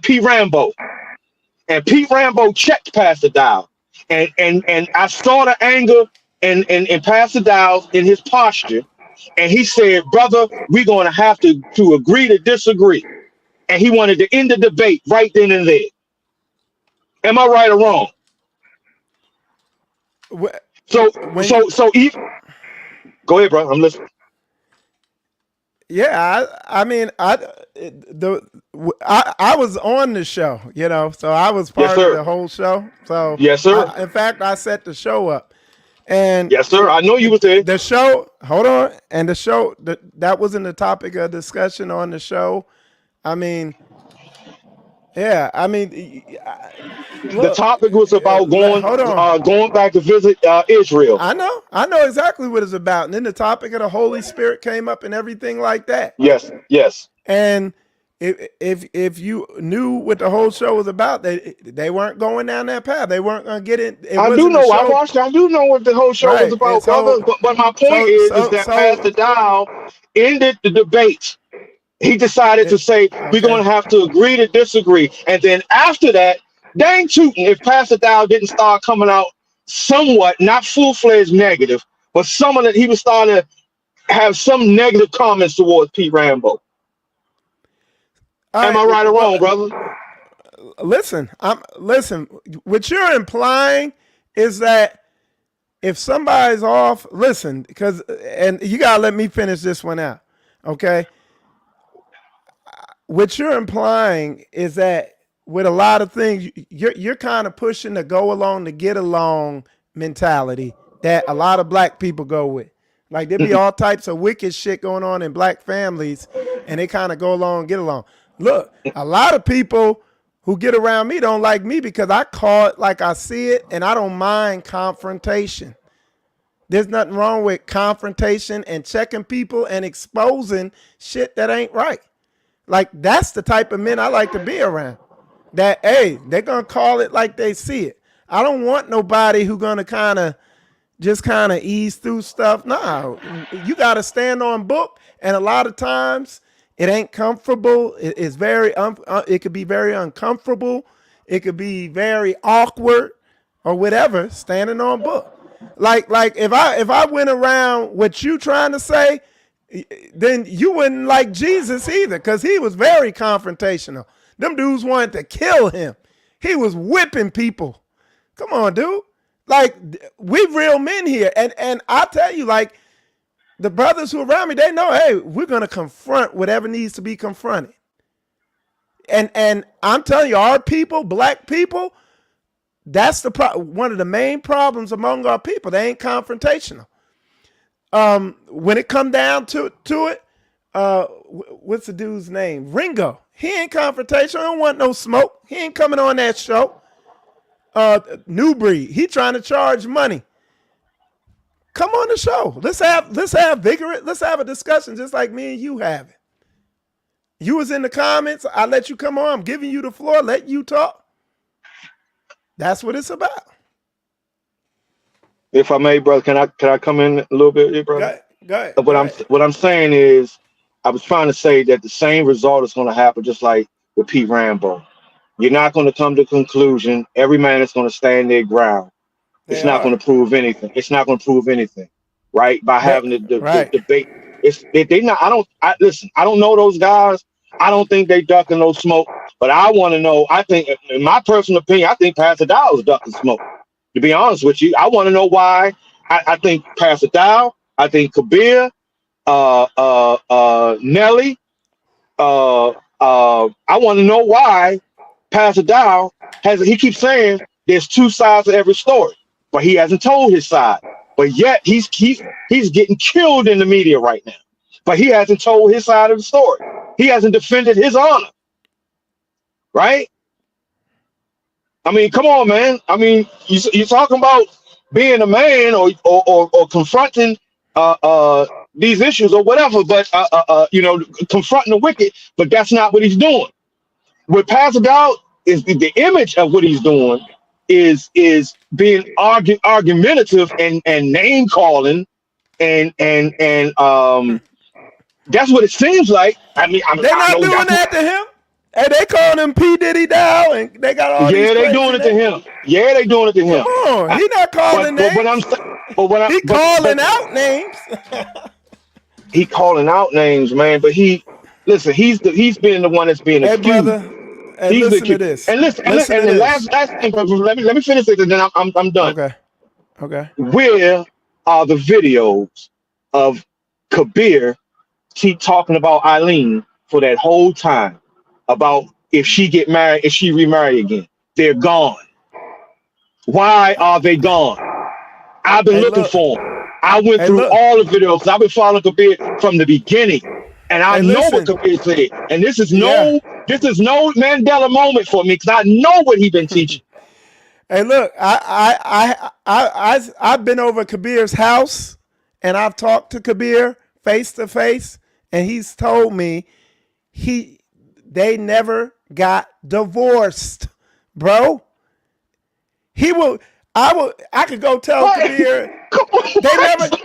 P. Rambo, and Pete Rambo checked Pastor Dow, and I saw the anger in Pastor Dow in his posture, and he said, "Brother, we're going to have to agree to disagree," and he wanted to end the debate right then and there. Am I right or wrong? So
When
even go ahead, bro. I'm listening.
yeah, I mean, I was on the show, so I was
Yes,
part of
sir.
the whole show. So
Yes, sir.
in fact, I set the show up, and
Yes, sir. I know you was there.
the show. Hold on, and the show that wasn't the topic of discussion on the show. I mean, yeah, I mean,
The
look,
topic was about
hold on.
going back to visit Israel.
I know exactly what it's about. And then the topic of the Holy Spirit came up and everything like that.
Yes, yes.
And if you knew what the whole show was about, they weren't going down that path. They weren't going to get it. It
I do
wasn't a
know. I
show,
watched. I do know what the whole show was
right?
about, brother. But my point is that Pastor Dow ended the debate He decided to say, we're
Okay.
going to have to agree to disagree. And then after that, dang tootin' if Pastor Dow didn't start coming out somewhat, not full-fledged negative, but some of that he was starting to have some negative comments towards Pete Rambo.
All
Am
right.
I right or
Well,
wrong, brother?
listen. What you're implying is that if somebody's off, listen, because and you gotta let me finish this one out, okay? What you're implying is that with a lot of things, you're kind of pushing the go along to get along mentality that a lot of black people go with. Like there be all types of wicked shit going on in black families, and they kind of go along and get along. Look, a lot of people who get around me don't like me because I call it like I see it, and I don't mind confrontation. There's nothing wrong with confrontation and checking people and exposing shit that ain't right. Like that's the type of men I like to be around. That hey, they're gonna call it like they see it. I don't want nobody who gonna kind of ease through stuff. No, you gotta stand on book, and a lot of times it ain't comfortable. It's very it could be very uncomfortable. It could be very awkward or whatever. Standing on book. Like if I went around what you trying to say, then you wouldn't like Jesus either, because he was very confrontational. Them dudes wanted to kill him. He was whipping people. Come on, dude. Like we real men here, and I tell you, like the brothers who are around me, they know, hey, we're gonna confront whatever needs to be confronted. And I'm telling you, our people, black people, that's one of the main problems among our people. They ain't confrontational. When it come down to it, what's the dude's name? Ringo. He ain't confrontational. I don't want no smoke. He ain't coming on that show. New Breed. He trying to charge money. Come on the show. Let's have vigorous. Let's have a discussion just like me and you have it. You was in the comments. I let you come on. I'm giving you the floor. Let you talk. That's what it's about.
If I may, brother, can I come in a little bit, brother?
Go ahead.
What I'm saying is, I was trying to say that the same result is going to happen, just like with Pete Rambo. You're not going to come to a conclusion. Every man is going to stand their ground. It's
They
not
are.
going to prove anything. It's not going to prove anything, right? By having the
Right.
debate, they not. Listen. I don't know those guys. I don't think they ducking no smoke. But I want to know. I think, in my personal opinion, I think Pastor Dow is ducking smoke. To be honest with you, I want to know why. I think Pastor Dow. I think Kabir, Nelly. I want to know why Pastor Dow he keeps saying there's two sides to every story, but he hasn't told his side. But yet he's getting killed in the media right now. But he hasn't told his side of the story. He hasn't defended his honor, right? I mean, come on, man. I mean, you're talking about being a man or confronting these issues or whatever, but confronting the wicked. But that's not what he's doing. What Pastor Dow is the image of what he's doing is being argumentative and name calling and that's what it seems like. I mean,
They
I
not
know
doing
that's what.
that to him. And they calling him P Diddy Dow, and they got all these
Yeah, they
crazy
doing it to
names.
him. Yeah, they doing it to
Come
him.
on, he not calling
But what I'm
names. He calling out names.
he calling out names, man. But he's been the one that's being
Hey,
accused.
brother. Hey,
He's the
listen to
accused.
this.
And listen,
Listen to
and the
this.
last thing, let me finish it, and then I'm done.
Okay. Okay.
Where are the videos of Kabir keep talking about Eileen for that whole time about if she get married, if she remarry again? They're gone. Why are they gone? I've been
Hey,
looking
look.
for them. I went
Hey,
through
look.
all the videos. I've been following Kabir from the beginning, and I
Hey,
know what
listen.
Kabir said. And
Yeah.
this is no Mandela moment for me because I know what he been teaching.
Hey, look. I've been over Kabir's house, and I've talked to Kabir face to face, and he's told me they never got divorced, bro. I could go tell
What?
Kabir they never
What?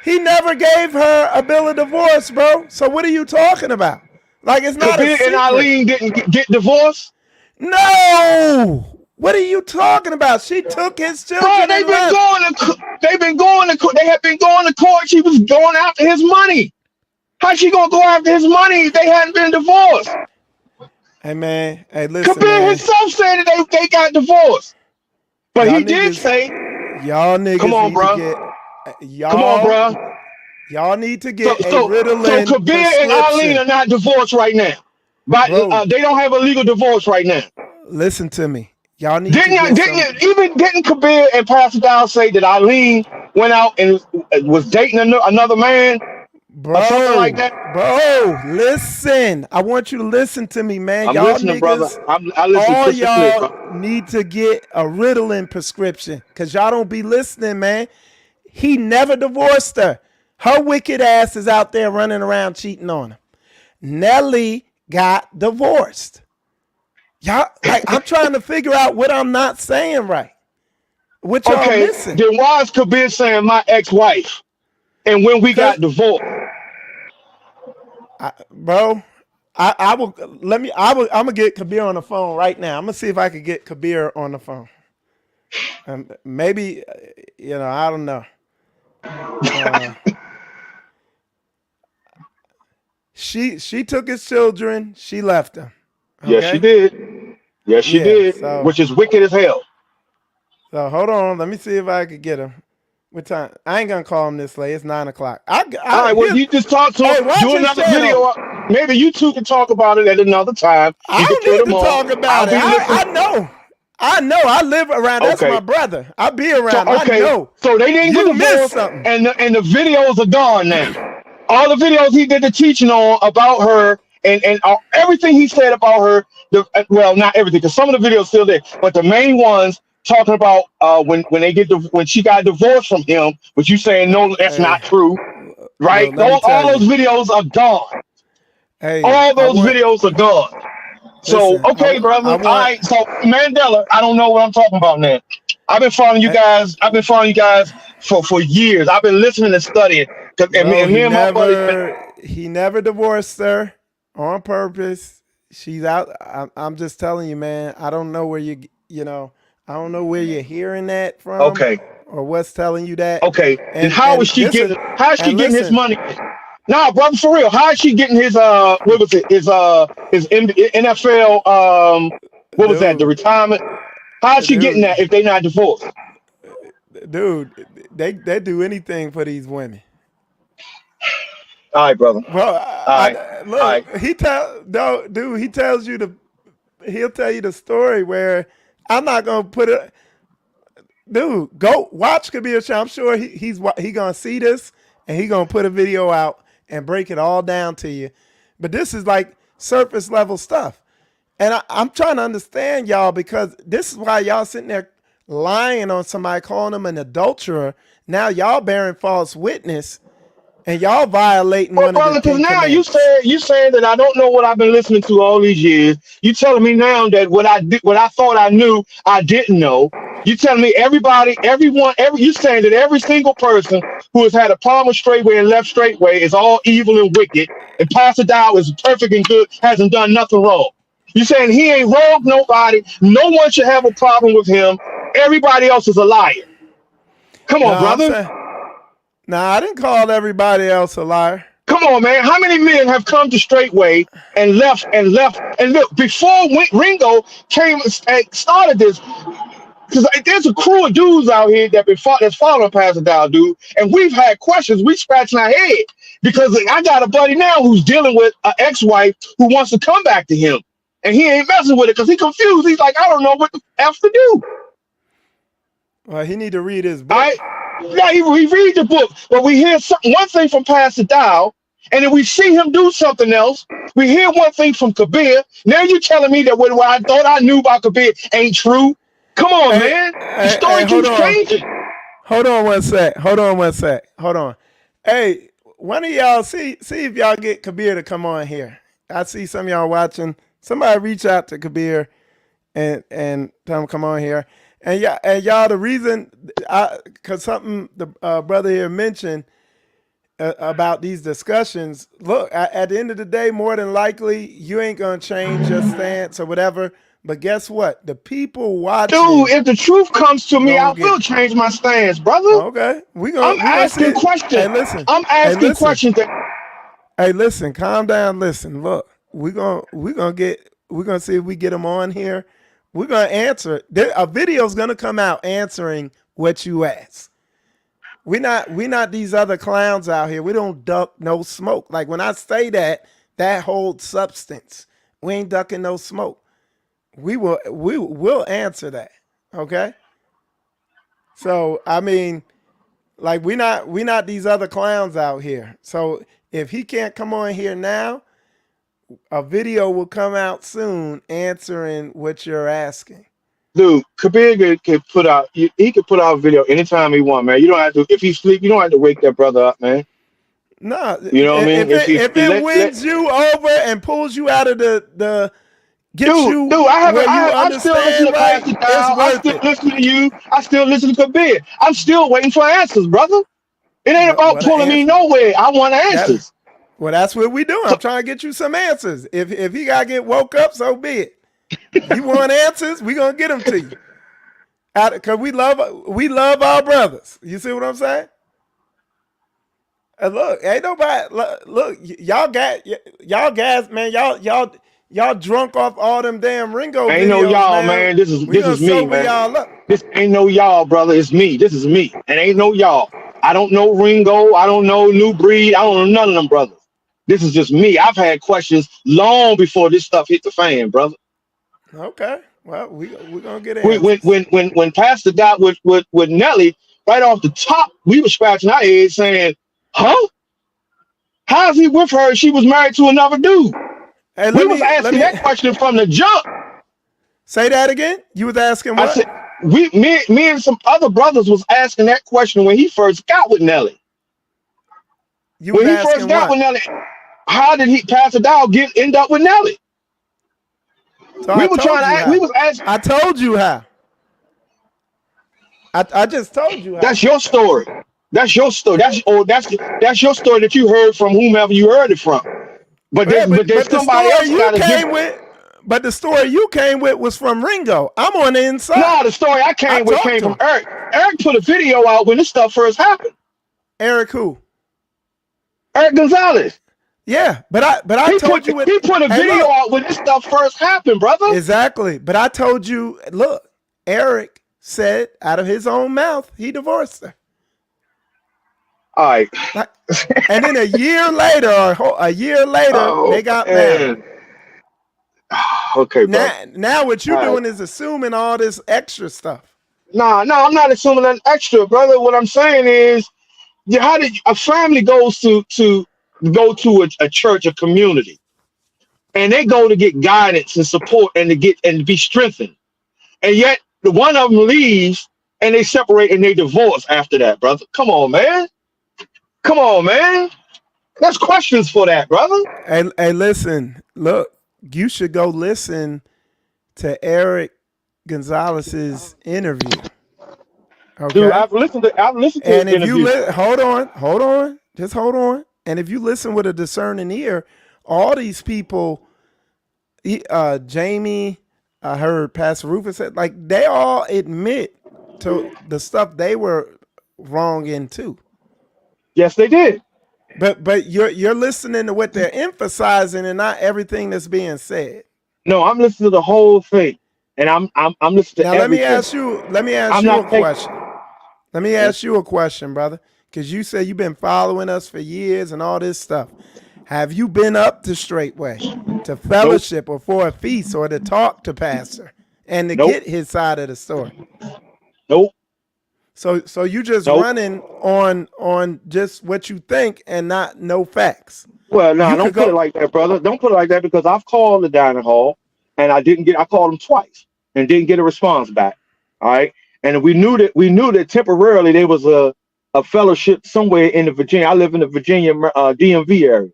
he never gave her a bill of divorce, bro. So what are you talking about? Like it's not a
Kabir and
secret.
Eileen didn't get divorced?
No. What are you talking about? She took his
Bro,
children and left.
they have been going to court. She was going after his money. How's she gonna go after his money if they hadn't been divorced?
Hey man, hey listen,
Kabir
man.
himself said that they got divorced. But
Y'all
he did
niggas,
say,
y'all
come
niggas
on,
need to
bro.
get
Come on,
y'all
bro.
y'all need to
So
get a
so so
Ritalin
Kabir and Eileen
prescription.
are not divorced right now. But
Bro,
they don't have a legal divorce right now.
listen to me. Y'all need to get some.
Didn't Kabir and Pastor Dow say that Eileen went out and was dating another man or something like
Bro,
that?
listen. I want you to listen to me, man.
I'm
Y'all
listening, brother.
niggas,
I listen
all
crystal clear,
y'all
bro.
need to get a Ritalin prescription because y'all don't be listening, man. He never divorced her. Her wicked ass is out there running around cheating on him. Nelly got divorced. Y'all, like, I'm trying to figure out what I'm not saying right. What y'all
Okay,
missing?
then why is Kabir saying my ex-wife and when we
Cause,
got divorced?
bro, I will let me. I'm gonna get Kabir on the phone right now. I'm gonna see if I can get Kabir on the phone. Maybe, I don't know. She took his children. She left him.
Yes, she
Okay.
did. Yes, she
Yeah.
did.
So
Which is wicked as hell.
hold on. Let me see if I could get him. What time? I ain't gonna call him this late. It's 9 o'clock.
All right, well, you just talk to him.
Hey, watch
Do
his
another
channel.
video. Maybe you two can talk about it at another time.
I
You can put
don't
them
need to talk
on. I'll
about it.
be
I
listening.
know. I know. I live around. That's my
Okay.
brother. I be
So
around him. I know.
so they didn't get
You missed
divorced,
something.
and the videos are gone now. All the videos he did the teaching on about her, and everything he said about her. Well, not everything, because some of the videos still there, but the main ones talking about when she got divorced from him. But you saying no, that's not
Hey,
true, right?
look. Let me
All
tell you.
those videos are gone.
Hey,
All
I
those
want.
videos are gone. So,
Listen.
okay, brother.
I
All
want.
right. So Mandela, I don't know what I'm talking about now. I've been following you
eh,
guys. I've been following you guys for years. I've been listening and studying.
Bro,
And me and my buddies been
he never divorced her on purpose. She's out. I'm just telling you, man. I don't know where I don't know where you're hearing that from
okay.
or what's telling you that.
Okay. Then
And
how is
and
she
this is
getting? How is she
and
getting his
listen,
money? Nah, brother, for real. How is she getting his what was it? His NFL what was that? The
dude,
retirement. How is she getting
dude,
that if they not divorced?
they do anything for these women.
All right, brother.
Bro,
All right. All right.
look, he tells you he'll tell you the story where I'm not gonna put it. Dude, go watch Kabir Show. I'm sure he gonna see this and he gonna put a video out and break it all down to you. But this is like surface level stuff, and I'm trying to understand y'all because this is why y'all sitting there lying on somebody, calling them an adulterer. Now y'all bearing false witness and y'all violating
Well,
one of the
brother, because
10 commandments.
you saying that I don't know what I've been listening to all these years. You telling me now that what I thought I knew, I didn't know. You telling me you saying that every single person who has had a problem with straightway and left straightway is all evil and wicked, and Pastor Dow is perfect and good, hasn't done nothing wrong. You saying he ain't wronged nobody. No one should have a problem with him. Everybody else is a liar. Come
No,
on,
I'm
brother.
saying, no, I didn't call everybody else a liar.
Come on, man. How many men have come to Straightway and left? And look, before Ringo came and started this, because there's a crew of dudes out here that's following Pastor Dow, dude. And we've had questions. We scratching our head because I got a buddy now who's dealing with an ex-wife who wants to come back to him. And he ain't messing with it because he's confused. He's like, I don't know what the F to do.
Well, he need to read his
All
book.
right. Yeah, we read the book, but we hear one thing from Pastor Dow, and then we see him do something else. We hear one thing from Kabir. Now you telling me that what I thought I knew about Kabir ain't true? Come on,
Hey,
man. The
hey,
story
hold
keeps
on.
changing.
Hold on one sec. Hold on one sec. Hold on. Hey, one of y'all see if y'all get Kabir to come on here. I see some of y'all watching. Somebody reach out to Kabir and tell him come on here. And y'all the reason cause something the brother here mentioned about these discussions. Look, at the end of the day, more than likely, you ain't gonna change your stance or whatever. But guess what? The people watching
Dude, if the truth comes to me, I
gonna get
will
it.
change my stance, brother.
Okay,
I'm
we gonna
asking
see.
questions.
Hey, listen.
I'm
Hey,
asking
listen.
questions that
Hey, listen. Calm down. Listen. Look, we're gonna see if we get them on here. We're gonna answer. A video's gonna come out answering what you ask. We not these other clowns out here. We don't duck no smoke. Like when I say that, that holds substance. We ain't ducking no smoke. We will answer that. Okay. So I mean, like we not these other clowns out here. So if he can't come on here now, a video will come out soon answering what you're asking.
dude, Kabir can put out he can put out a video anytime he want, man. You don't have to if he sleep, you don't have to wake that brother up, man.
No,
You know what I mean?
if
If
it wins you over and pulls you out of the get you
dude,
where you
I'm still listening
understand
to
right,
Pastor
it's
Dow. I
worth
still
it.
listen to you. I still listen to Kabir. I'm still waiting for answers, brother. It ain't about
What an
pulling me
answer.
nowhere. I want
That
answers.
well, that's what we doing. I'm trying to get you some answers. If he gotta get woke up, so be it. You want answers? We gonna get them to you. Cause we love our brothers. You see what I'm saying? And look, ain't nobody look. Y'all guys, man. Y'all drunk off all them damn Ringo
Ain't no
videos,
y'all,
man.
man. This
We gonna
is me,
sober
man.
y'all up.
This ain't no y'all, brother. It's me. This is me. And ain't no y'all. I don't know Ringo. I don't know New Breed. I don't know none of them brothers. This is just me. I've had questions long before this stuff hit the fan, brother.
Okay. Well, we gonna get answers.
When Pastor got with Nelly, right off the top, we were scratching our heads saying, huh? How's he with her if she was married to another dude?
Hey,
We was
let
asking
me
that question from the jump.
say that again. You was asking
I
what?
said, me and some other brothers was asking that question when he first got with Nelly.
You was
When he first
asking
got
what?
with Nelly, how did he Pastor Dow end up with Nelly?
So
We
I
were trying
told
to
you
ask, we
how.
was asking.
I told you how. I just told you how.
That's your story. That's your story. That's your story that you heard from whomever you heard it from. But
Yeah,
there's
but the
somebody
story
else
you
got a
came
different.
with, but the story you came with was from Ringo. I'm on the inside.
No, the story I
I
came with
talked
came
to
from
him.
Eric. Eric put a video out when this stuff first happened.
Eric who?
Eric Gonzalez.
Yeah, but I
He
told
put
you what.
he put a
Hey,
video
look,
out when this stuff first happened, brother.
exactly. But I told you, look, Eric said out of his own mouth he divorced her.
All right.
Like, and then a year later, they
Oh
got married.
man. Okay, brother.
Now what you
All right.
doing is assuming all this extra stuff.
Nah, no, I'm not assuming that extra, brother. What I'm saying is, how did a family goes to go to a church, a community, and they go to get guidance and support and to get and to be strengthened, and yet the one of them leaves and they separate and they divorce after that, brother. Come on, man. Come on, man. There's questions for that, brother.
Hey, listen, look, you should go listen to Eric Gonzalez's interview.
Dude,
Okay.
I've listened to his
And if you
interview.
hold on, just hold on. And if you listen with a discerning ear, all these people, Jamie, I heard Pastor Rufus said, like they all admit to the stuff they were wrong in too.
Yes, they did.
But you're listening to what they're emphasizing and not everything that's being said.
No, I'm listening to the whole thing. And I'm listening to
Now
everything.
let me ask
I'm
you a
not taking
question. Let me ask you a question, brother. Because you said you've been following us for years and all this stuff. Have you been up to Straightway, to
nope,
fellowship or for a feast or to talk to Pastor and to
nope,
get his side of the story?
nope,
So you just
nope.
running on just what you think and not no facts.
Well, no,
You could
don't put it
go
like that, brother. Don't put it like that because I've called the dining hall and I called them twice and didn't get a response back. All right. And we knew that temporarily there was a fellowship somewhere in the Virginia. I live in the Virginia DMV area.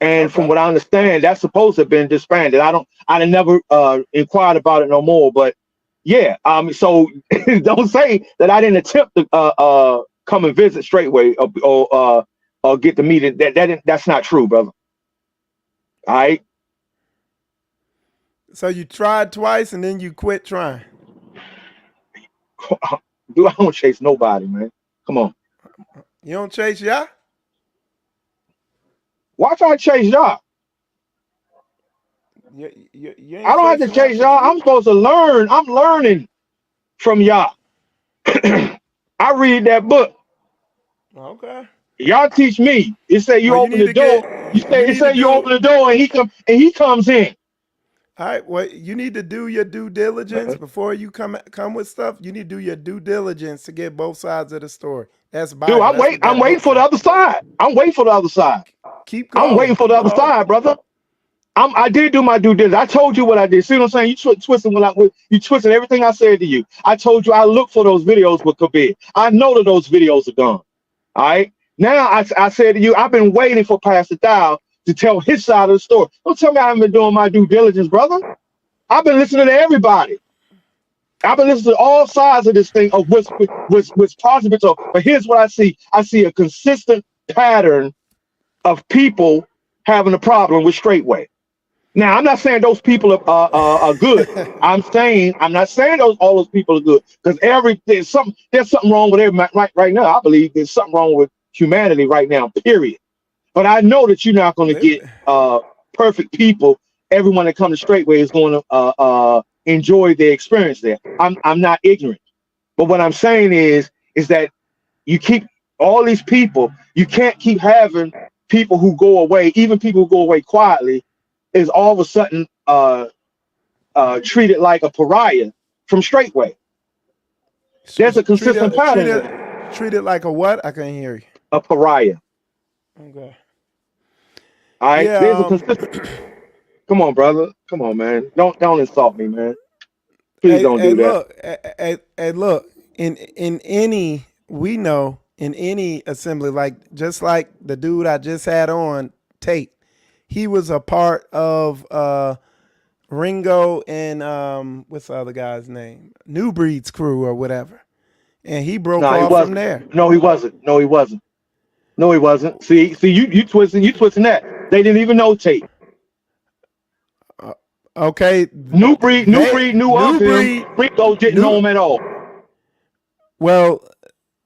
And from
okay.
what I understand, that's supposed to have been disbanded. I never inquired about it no more. But yeah, so don't say that I didn't attempt to come and visit Straightway or or get the meat. That's not true, brother. All right.
So you tried twice and then you quit trying.
Dude, I don't chase nobody, man. Come on.
You don't chase y'all?
Why try to chase y'all?
You
I
ain't
don't have to
chasing
chase
after
y'all. I'm
truth?
supposed to learn. I'm learning from y'all. I read that book.
Okay.
Y'all teach me. It say you
Well, you
open
need
the
to get,
door. You say
you
it
need to
say you
do,
open the door and he comes in.
all right, well, you need to do your due diligence before you come with stuff. You need to do your due diligence to get both sides of the story. That's
Dude,
Bible. That's what
I'm
that
waiting
book
for the
says.
other side. I'm waiting for the other side.
Keep
I'm
going.
waiting for the
Keep
other
going.
side, brother. I did do my due diligence. I told you what I did. See what I'm saying? You twisting you twisted everything I said to you. I told you I looked for those videos with Kabir. I know that those videos are gone. All right. Now I said to you, I've been waiting for Pastor Dow to tell his side of the story. Don't tell me I haven't been doing my due diligence, brother. I've been listening to everybody. I've been listening to all sides of this thing of what's possible. So, but here's what I see. I see a consistent pattern of people having a problem with straightway. Now, I'm not saying those people are good. I'm not saying all those people are good because there's something wrong with everybody right now. I believe there's something wrong with humanity right now. Period. But I know that you're not going to get perfect people. Everyone that comes to straightway is going to enjoy their experience there. I'm not ignorant, but what I'm saying is that you keep all these people. You can't keep having people who go away, even people who go away quietly, is all of a sudden treated like a pariah from straightway. There's a
Treat
consistent
it, treat
pattern
it,
there.
treat it like a what? I couldn't hear you.
A pariah.
Okay.
All right.
Yeah.
There's a consistent. Come on, brother. Come on, man. Don't insult me, man. Please
Hey,
don't
hey,
do that.
look, hey, look. In any, we know in any assembly, like just like the dude I just had on, Tate, he was a part of Ringo and what's the other guy's name? New Breed's crew or whatever, and he broke
No, he
off from
wasn't.
there.
No, he wasn't. No, he wasn't. No, he wasn't. See, you twisting that. They didn't even know Tate.
Uh, okay,
Knew of
New
him.
Breed,
Rico didn't know
new.
him at all.
Well,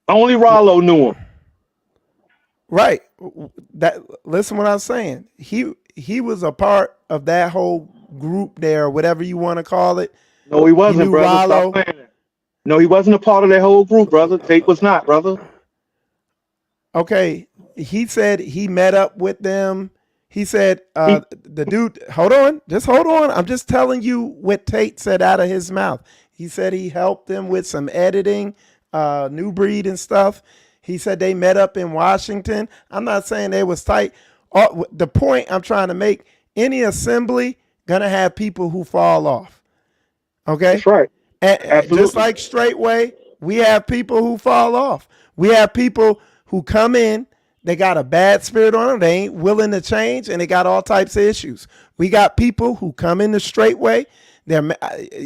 Only Rollo knew him.
right. That listen what I'm saying. He was a part of that whole group there, whatever you want to call it.
No, he
He
wasn't,
knew
brother. Stop
Rollo.
playing that. No, he wasn't a part of that whole group, brother. Tate was not, brother.
Okay, he said he met up with them. He said
He,
the dude. Hold on, just hold on. I'm just telling you what Tate said out of his mouth. He said he helped them with some editing, New Breed and stuff. He said they met up in Washington. I'm not saying they was tight. The point I'm trying to make: any assembly gonna have people who fall off. Okay,
that's right.
and just
Absolutely.
like straightway, we have people who fall off. We have people who come in, they got a bad spirit on them, they ain't willing to change, and they got all types of issues. We got people who come in the straightway.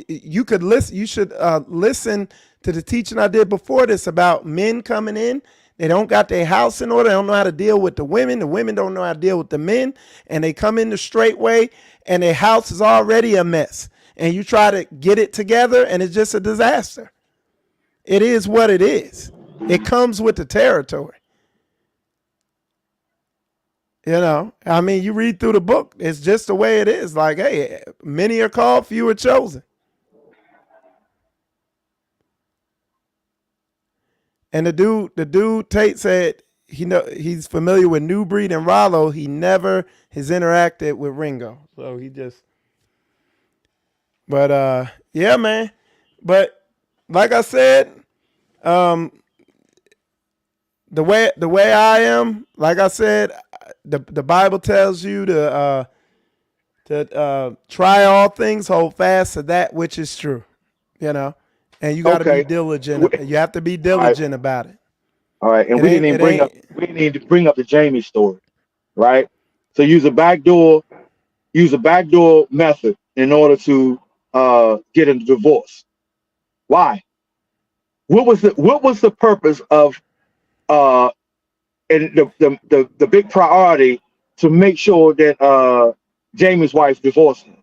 You could listen. You should listen to the teaching I did before this about men coming in. They don't got their house in order. They don't know how to deal with the women. The women don't know how to deal with the men, and they come in the straightway, and their house is already a mess. And you try to get it together, and it's just a disaster. It is what it is. It comes with the territory. You know, I mean, you read through the book, it's just the way it is. Like, hey, many are called, few are chosen. And the dude Tate said he's familiar with New Breed and Rollo. He never has interacted with Ringo. So he just but yeah, man. But like I said, um the way I am, like I said, the Bible tells you to try all things, hold fast to that which is true. You know, and you got to be
Okay.
diligent. You have to be
All right.
diligent about it.
All right. And
It ain't. It ain't.
we didn't even bring up the Jamie story, right? So use a backdoor method in order to get a divorce. Why? What was the purpose of uh and the big priority to make sure that Jamie's wife divorced him.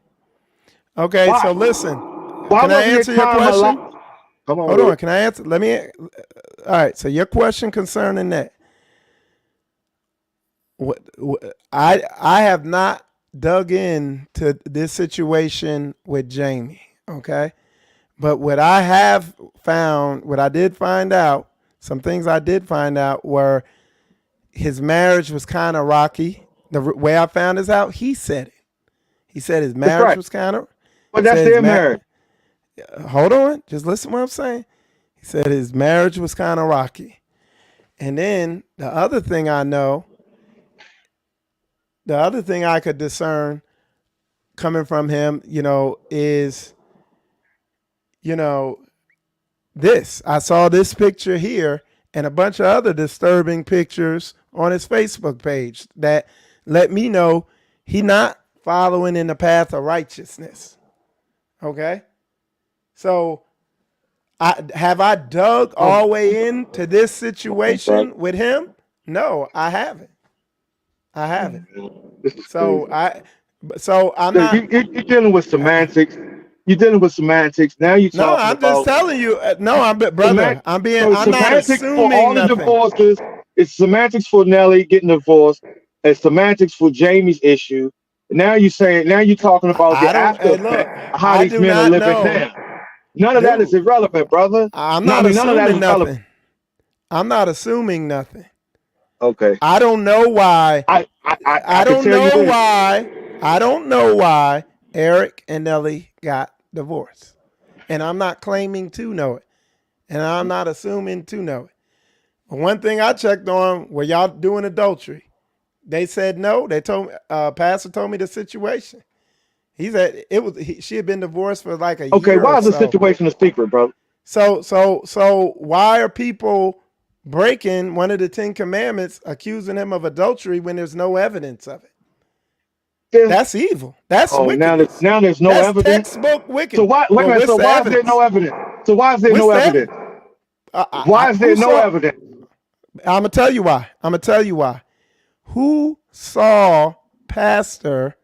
Okay,
Why?
so listen.
Why
Can I
wasn't it
answer your
time
question?
allowed? Come on
Hold
with
on.
it.
Can I answer? Let me. All right. So your question concerning that, I have not dug into this situation with Jamie. Okay, but what I have found, what I did find out, some things I did find out were his marriage was kind of rocky. The way I found this out, he said it. He said his
That's
marriage
right.
was kind of.
But
He
that's
said his
their marriage.
Hold on, just listen to what I'm saying. He said his marriage was kind of rocky. And then the other thing I know, the other thing I could discern coming from him, is, you know, this. I saw this picture here and a bunch of other disturbing pictures on his Facebook page that let me know he not following in the path of righteousness. Okay? So I dug
Oh,
all the way into this
brother.
situation with him? No, I haven't. I haven't.
This is
So
crazy.
I'm
Look,
not.
you're dealing with semantics. You're dealing with semantics. Now you're
No,
talking
I'm just
about
telling you. No, brother.
semant. So
I'm not
semantics for
assuming
all the
nothing.
divorces. It's semantics for Nelly getting divorced. It's semantics for Jamie's issue. Now you say. Now you're talking about the
I don't.
after
Hey, look.
effect, how
I
these
do
men are
not
living
know,
now. None of that is
dude.
irrelevant, brother.
I'm
No, I
not
mean none of that is
assuming
relevant.
nothing. I'm not assuming nothing.
Okay.
I don't know why.
I
I
can
don't
tell you
know
this.
why. I don't know why Eric and Nelly got divorced. And I'm not claiming to know it. And I'm not assuming to know it. But one thing I checked on, were y'all doing adultery? They said no. They told me, pastor told me the situation. He said she had been divorced for like a
Okay,
year or
why is the
so.
situation a secret, brother?
So why are people breaking one of the 10 commandments, accusing him of adultery when there's no evidence of it?
There's,
That's evil. That's
oh,
wickedness.
now there's no
That's
evidence.
textbook
So
wickedness.
why? Wait a
Well,
minute.
what's
So
the
why is there no
evidence?
evidence? So why is there
What's
no
the
evidence?
evidence?
Why is
Who
there no
saw?
evidence?
I'm gonna tell you why. I'm gonna tell you why. Who saw Pastor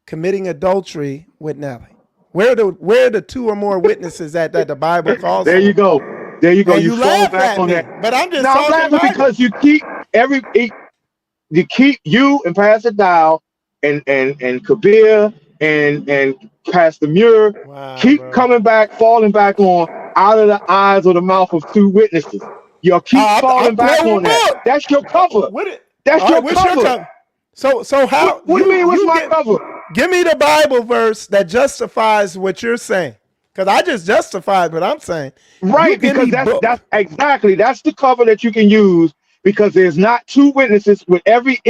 committing adultery with Nelly? Where are the two or more witnesses that the Bible calls
There you
for?
go. There you go.
And
You
you
fall
laugh
back
at
on that.
me, but I'm just
Now I'm
talking
laughing
Bible.
because you keep you and Pastor Dow and Kabir and Pastor Muir
Wow,
keep
bro.
coming back, falling back on out of the eyes or the mouth of two witnesses. Y'all keep
I'm
falling back
quoting
on that.
book.
That's your cover.
What it?
That's
All right,
your
what's your
cover.
cover? So how
What do you mean? What's
you
my
get?
cover?
Give me the Bible verse that justifies what you're saying, because I just justified what I'm saying. You
Right,
give
because
me
that's
book.
exactly that's the cover that you can use because there's not two witnesses with every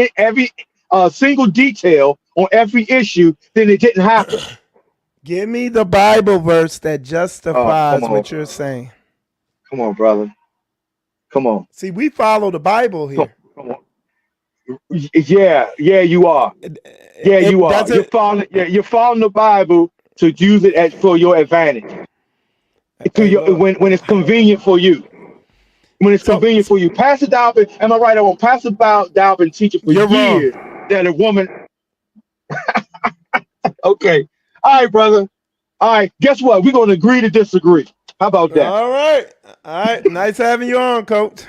single detail on every issue. Then it didn't happen.
Give me the Bible verse that
Oh,
justifies what you're saying.
come on, brother, come on,
See, we follow the Bible here.
come on. Yeah, you are. Yeah, you
It
are.
doesn't.
You're following the Bible to use it as for your advantage. To
Hey,
your
look.
when it's convenient for you. When it's
So
convenient for you. Pastor Dalvin, am I right? I want Pastor Dalvin teaching for
you're wrong.
years that a woman. Okay, all right, brother. All right, guess what? We're gonna agree to disagree. How about that?
All right. All right. Nice having you on, Coach.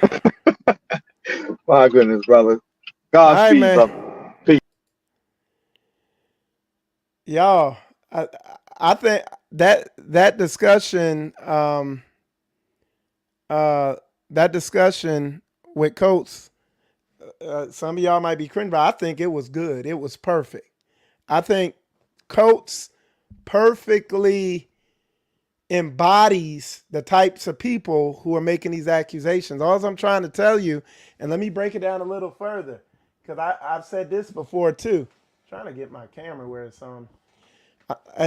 My goodness, brother.
All right,
Godspeed,
man.
brother. Peace.
Y'all, I think that discussion, uh, that discussion with Coach, some of y'all might be cringing, but I think it was good. It was perfect. I think Coach perfectly embodies the types of people who are making these accusations. All I'm trying to tell you, and let me break it down a little further, because I've said this before too. I'm trying to get my camera where it's on.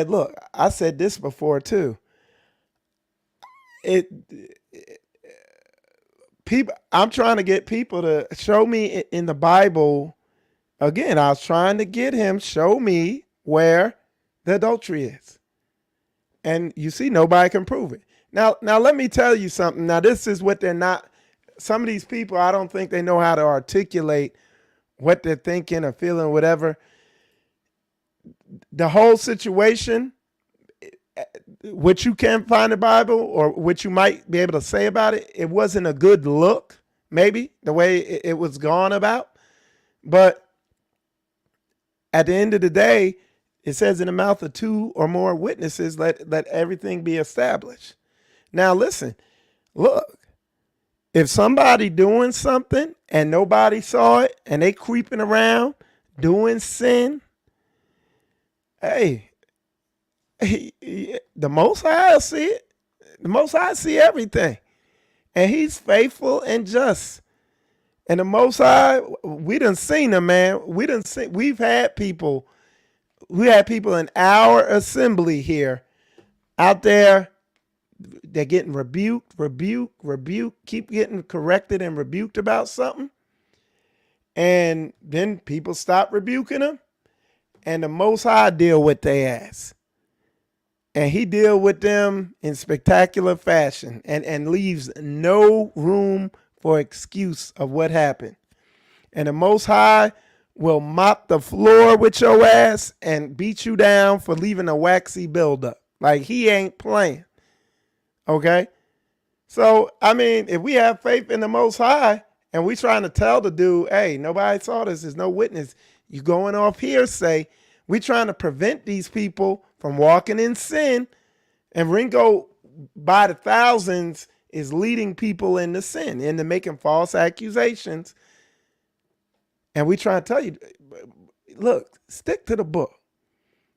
Look, I said this before too. It people. I'm trying to get people to show me in the Bible. Again, I was trying to get him show me where the adultery is, and you see, nobody can prove it. Now let me tell you something. Now, this is what they're not. some of these people, I don't think they know how to articulate what they're thinking or feeling, whatever. The whole situation, what you can find in the Bible or what you might be able to say about it, it wasn't a good look, maybe, the way it was gone about. But at the end of the day, it says in the mouth of two or more witnesses, let everything be established. Now, listen, look, if somebody doing something and nobody saw it and they creeping around doing sin, hey, the Most High will see it. The Most High see everything. And he's faithful and just. And the Most High, we done seen him, man. We've had people, we had people in our assembly here out there. They're getting rebuked, keep getting corrected and rebuked about something. And then people stop rebuking them. And the Most High deal with their ass. And he deal with them in spectacular fashion and leaves no room for excuse of what happened. And the Most High will mop the floor with your ass and beat you down for leaving a waxy buildup. Like he ain't playing. Okay? So, I mean, if we have faith in the Most High and we trying to tell the dude, hey, nobody saw this, there's no witness, you going off hearsay, we trying to prevent these people from walking in sin. And Ringo, by the thousands, is leading people into sin, into making false accusations. And we try to tell you, look, stick to the book.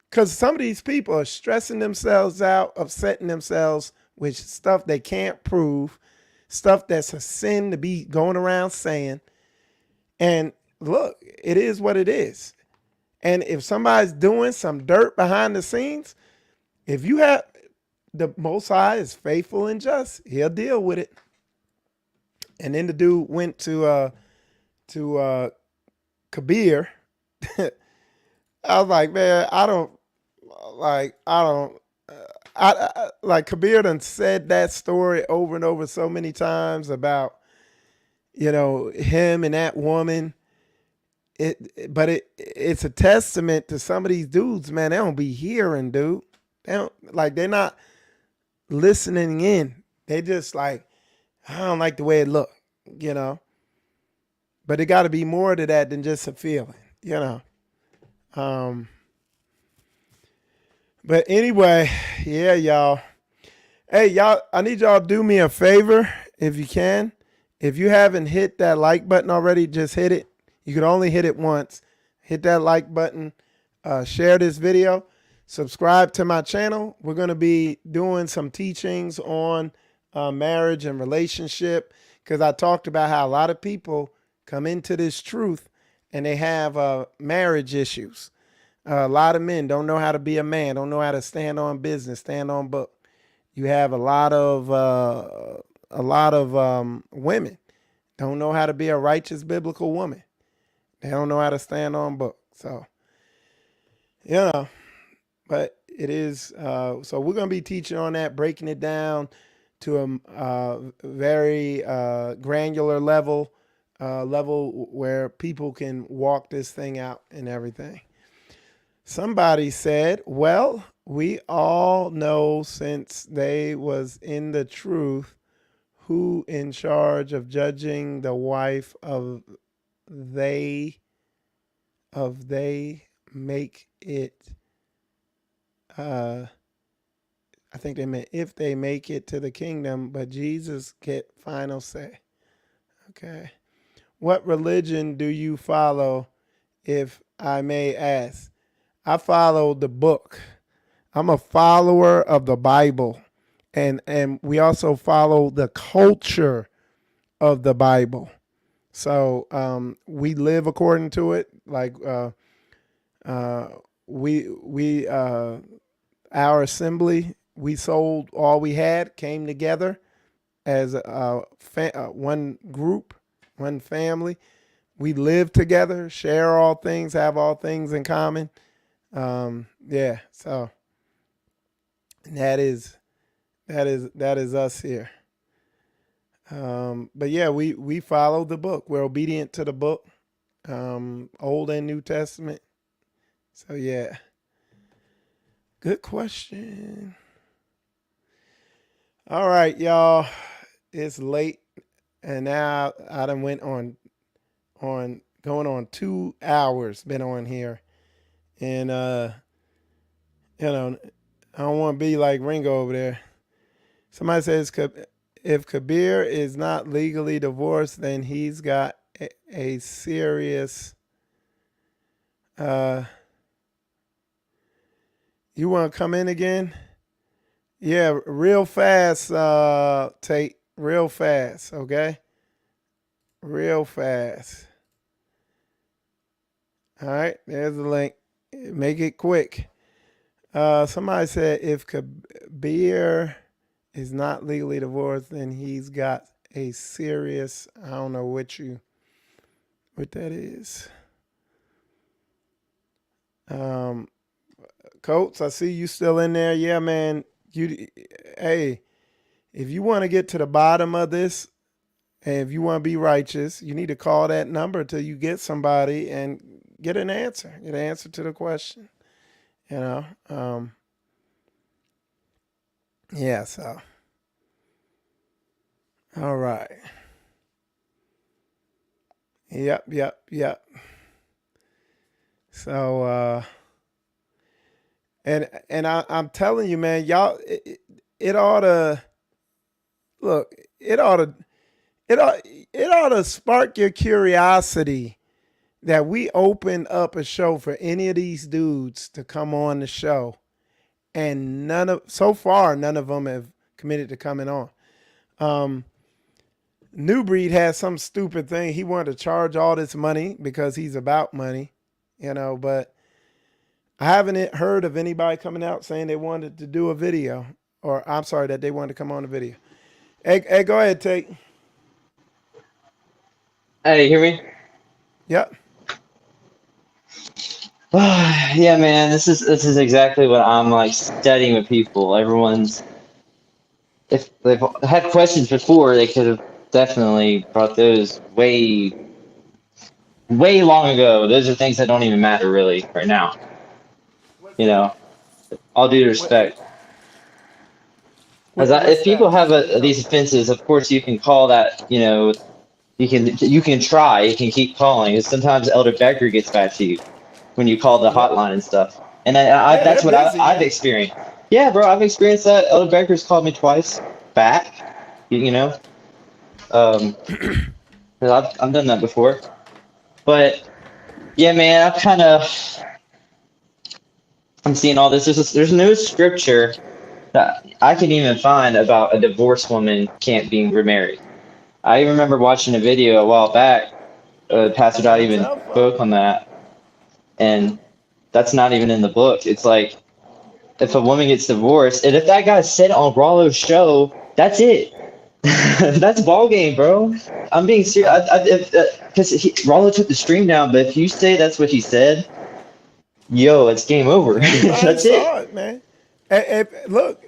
Because some of these people are stressing themselves out, upsetting themselves with stuff they can't prove, stuff that's a sin to be going around saying. And look, it is what it is. And if somebody's doing some dirt behind the scenes, if you have, the Most High is faithful and just, he'll deal with it. And then the dude went to Kabir. I was like, man, I Kabir done said that story over and over so many times about, him and that woman. But it's a testament to some of these dudes, man. They don't be hearing, dude. They're not listening in. They just like, I don't like the way it look, But it got to be more to that than just a feeling, But anyway, yeah, y'all. Hey, y'all, I need y'all to do me a favor if you can. If you haven't hit that like button already, just hit it. You can only hit it once. Hit that like button. Share this video. Subscribe to my channel. We're going to be doing some teachings on marriage and relationship, because I talked about how a lot of people come into this truth and they have marriage issues. A lot of men don't know how to be a man, don't know how to stand on business, stand on book. You have a lot of women don't know how to be a righteous biblical woman. They don't know how to stand on book. So, but it is, so we're going to be teaching on that, breaking it down to a very granular level where people can walk this thing out and everything. Somebody said, well, we all know since they was in the truth who in charge of judging the wife of they make it, I think they meant if they make it to the kingdom, but Jesus get final say. Okay. What religion do you follow, if I may ask? I follow the book. I'm a follower of the Bible. And we also follow the culture of the Bible. So we live according to it. Like our assembly, we sold all we had, came together as one group, one family. We live together, share all things, have all things in common. So that is us here. But yeah, we follow the book. We're obedient to the book, Old and New Testament. So yeah, good question. All right, y'all. It's late, and now I done went on going on 2 hours. Been on here, and you know, I don't want to be like Ringo over there. Somebody says if Kabir is not legally divorced, then he's got a serious. You want to come in again? Yeah, real fast, Tate. Real fast, okay? Real fast. All right, there's the link. Make it quick. Somebody said if Kabir is not legally divorced, then he's got a serious. I don't know what that is. Coates, I see you still in there. Yeah, man. Hey, if you want to get to the bottom of this, and if you want to be righteous, you need to call that number till you get somebody and get an answer. Get an answer to the question. You know. Yeah. So. All right. Yep. So. And I'm telling you, man, y'all, it ought to look. It ought to spark your curiosity that we open up a show for any of these dudes to come on the show, and so far none of them have committed to coming on. New Breed has some stupid thing. He wanted to charge all this money because he's about money, but I haven't heard of anybody coming out saying they wanted to do a video, or I'm sorry, that they wanted to come on the video. Hey, go ahead, Tate.
Hey, you hear me?
Yep.
Yeah, man, this is exactly what I'm like studying with people. If they've had questions before, they could have definitely brought those way long ago. Those are things that don't even matter really right now. All due respect. If people have these offenses, of course you can call that. You can try. You can keep calling. And sometimes Elder Becker gets back to you when you call the hotline and stuff. And that's what I've experienced. Yeah, bro, I've experienced that. Elder Becker's called me twice back. I've done that before. But yeah, man, I'm seeing all this. There's no scripture that I can even find about a divorced woman can't be remarried. I remember watching a video a while back. Pastor Dot even spoke on that, and that's not even in the book. It's like if a woman gets divorced, and if that guy said on Rollo's show, that's it. That's ball game, bro. I'm being serious. Because Rollo took the stream down, but if you say that's what he said, yo, it's game over. That's it,
man. Look,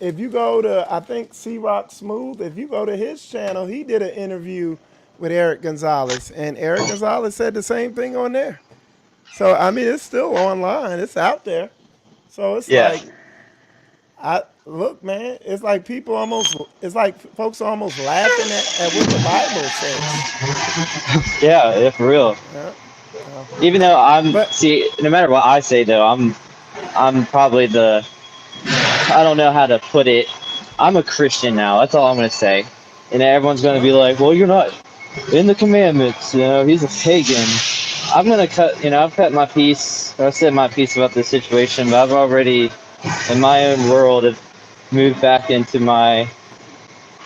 if you go to, I think C-Rock Smooth, if you go to his channel, he did an interview with Eric Gonzalez, and Eric Gonzalez said the same thing on there. So I mean, it's still online, it's out there. So it's look, man, it's like folks are almost laughing at what the Bible says.
Yeah, for real.
Yeah.
Even though no matter what I say though, I'm probably I don't know how to put it. I'm a Christian now. That's all I'm gonna say. And everyone's gonna be like, "Well, you're not in the commandments. He's a pagan." I'm gonna I've cut my piece. I've said my piece about this situation, but I've already, in my own world, have moved back into my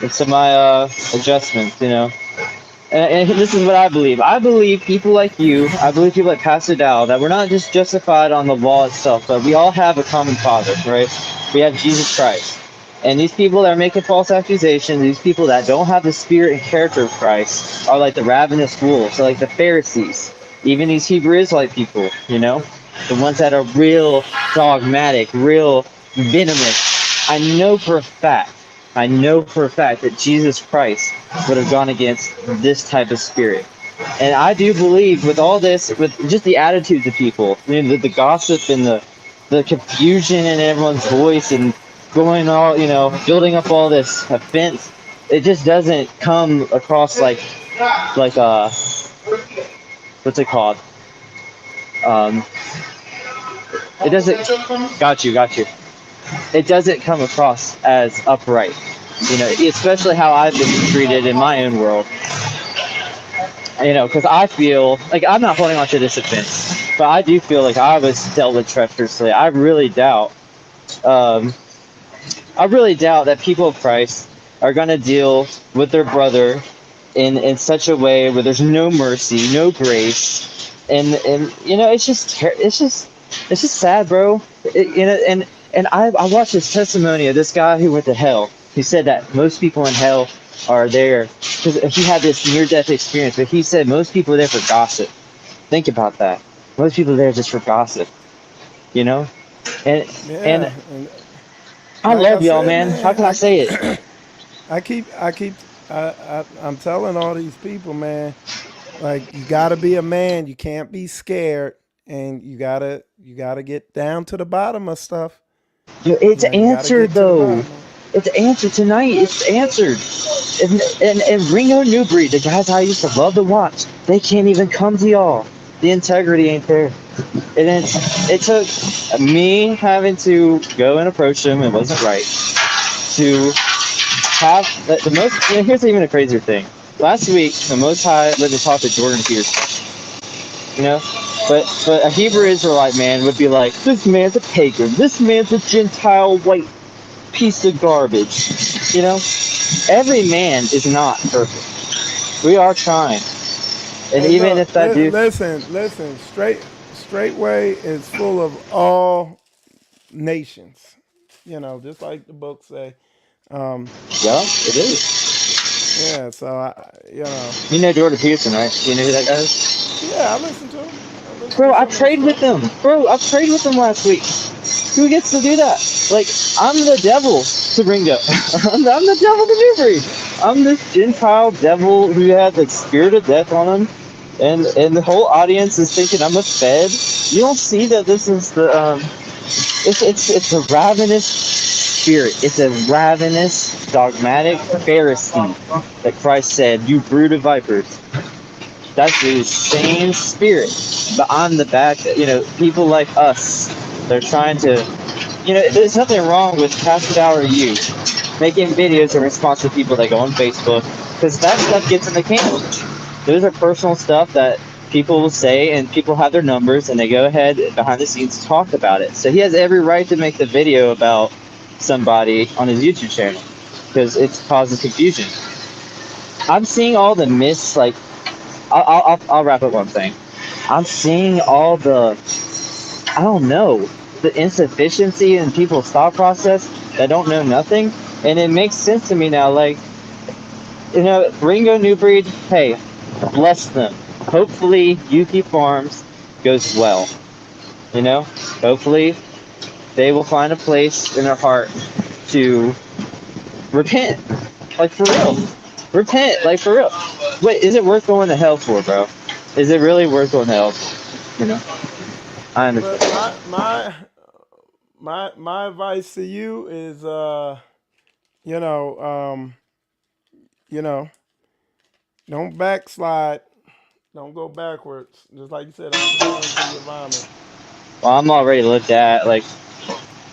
adjustments. And this is what I believe. I believe people like you, I believe people like Pastor Dow, that we're not just justified on the law itself, but we all have a common father, right? We have Jesus Christ. And these people that are making false accusations, these people that don't have the spirit and character of Christ, are like the ravenous wolves, so like the Pharisees. Even these Hebrew Israelite people, the ones that are real dogmatic, real venomous. I know for a fact I know for a fact that Jesus Christ would have gone against this type of spirit. And I do believe with all this, with just the attitudes of people, the gossip and the confusion in everyone's voice and going all, building up all this offense, it just doesn't come across like what's it called? Um, it doesn't, got you. It doesn't come across as upright, especially how I've been treated in my own world. Because I feel like I'm not holding on to this offense, but I do feel like I was dealt with treacherously. Um, I really doubt that people of Christ are going to deal with their brother in such a way where there's no mercy, no grace, and it's just sad, bro. And I watched this testimony of this guy who went to hell. He said that most people in hell are there because he had this near-death experience, but he said most people are there for gossip. Think about that. Most people are there just for gossip, you know. And and
Yeah, and
I
like I
love y'all,
said,
man. How
man,
can I say it?
I'm telling all these people, man, like you gotta be a man. You can't be scared, and you gotta get down to the bottom of stuff.
It's
You gotta
answered
get to the
though.
bottom of it.
It's answered tonight. It's answered. And Ringo Newbury, the guys I used to love to watch, they can't even come to y'all. The integrity ain't there. And it took me having to go and approach them. It wasn't right to have the most. Here's even a crazier thing. Last week, the Most High let me talk to Jordan Peterson. You know, but a Hebrew Israelite man would be like, this man's a pagan. This man's a Gentile white piece of garbage. Every man is not perfect. We are trying, and
Hey,
even
look,
if that dude,
listen. Straightway is full of all nations. Just like the book say. Um,
yeah, it is.
yeah. So
You know Jordan Peterson, right? You know who that guy is?
yeah. I listen to him. I listen
Bro,
to
I
some of his
prayed with
stuff.
them. Bro, I prayed with them last week. Who gets to do that? Like, I'm the devil to Ringo. I'm the devil to Newbury. I'm this Gentile devil who had the spirit of death on him. And the whole audience is thinking I'm a fed. You don't see that this is it's a ravenous spirit. It's a ravenous, dogmatic Pharisee that Christ said, you brood of vipers. That's the same spirit. But on the back, people like us, they're trying to, there's nothing wrong with half an hour youth making videos in response to people that go on Facebook, because that stuff gets in the camera. Those are personal stuff that people will say, and people have their numbers, and they go ahead behind the scenes talk about it. So he has every right to make the video about somebody on his YouTube channel, because it causes confusion. I'm seeing all the myths, like, I'll wrap up one thing. I'm seeing all I don't know, the insufficiency in people's thought process that don't know nothing, and it makes sense to me now. Like, Ringo Newbreed, hey, bless them. Hopefully, Yuki Farms goes well. Hopefully they will find a place in their heart to repent, like for real. Repent, like for real. Wait, is it worth going to hell for, bro? Is it really worth going to hell for? I
But
understand.
my advice to you is, you know, you know, don't backslide. Don't go backwards. Just like you said, don't return to your vomit.
Well, I'm already looked at. Like,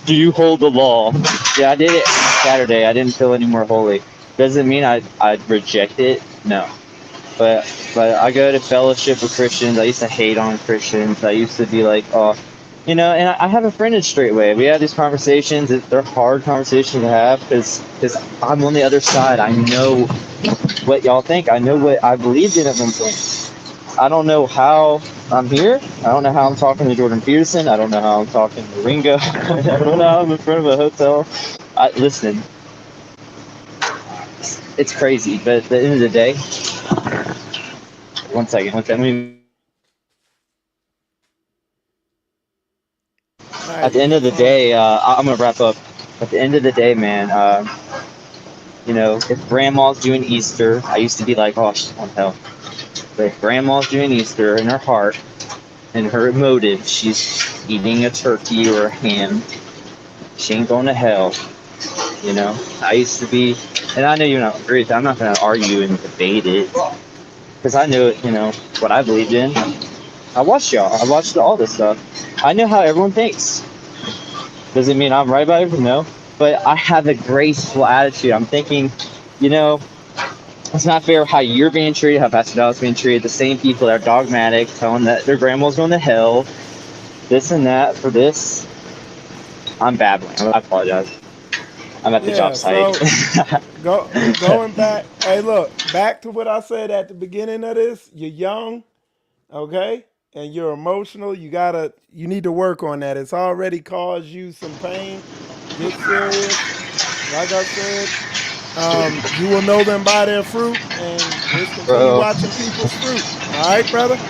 do you hold the law? Yeah, I did it Saturday. I didn't feel any more holy. Doesn't mean I reject it. No. But I go to fellowship with Christians. I used to hate on Christians. I used to be like, oh, and I have a friend in Straightway. We have these conversations. They're hard conversations to have because I'm on the other side. I know what y'all think. I know what I believed in at one point. I don't know how I'm here. I don't know how I'm talking to Jordan Peterson. I don't know how I'm talking to Ringo. I don't know how I'm in front of a hotel. Listen, it's crazy, but at the end of the day, one second. Let me.
All
At
right,
the end
your
of the
phone.
day, I'm gonna wrap up. At the end of the day, man, You know, if grandma's doing Easter, I used to be like, oh, she's on hell. But if grandma's doing Easter in her heart and her motive, she's eating a turkey or a ham, she ain't going to hell. You know, I used to be, and I know you don't agree with that. I'm not going to argue and debate it because I know, you know, what I believed in. I watched y'all. I watched all this stuff. I know how everyone thinks. Does it mean I'm right about it? No. But I have a graceful attitude. I'm thinking, you know, it's not fair how you're being treated, how Pastor Dallas being treated. The same people that are dogmatic, telling that their grandma's going to hell, this and that for this. I'm babbling. I apologize. I'm at the job
Yeah,
site.
so going back, hey, look, back to what I said at the beginning of this. You're young, okay, and you're emotional. You need to work on that. It's already caused you some pain. Get serious. Like I said, you will know them by their fruit, and just continue
Bro.
watching people's fruit. All right, brother.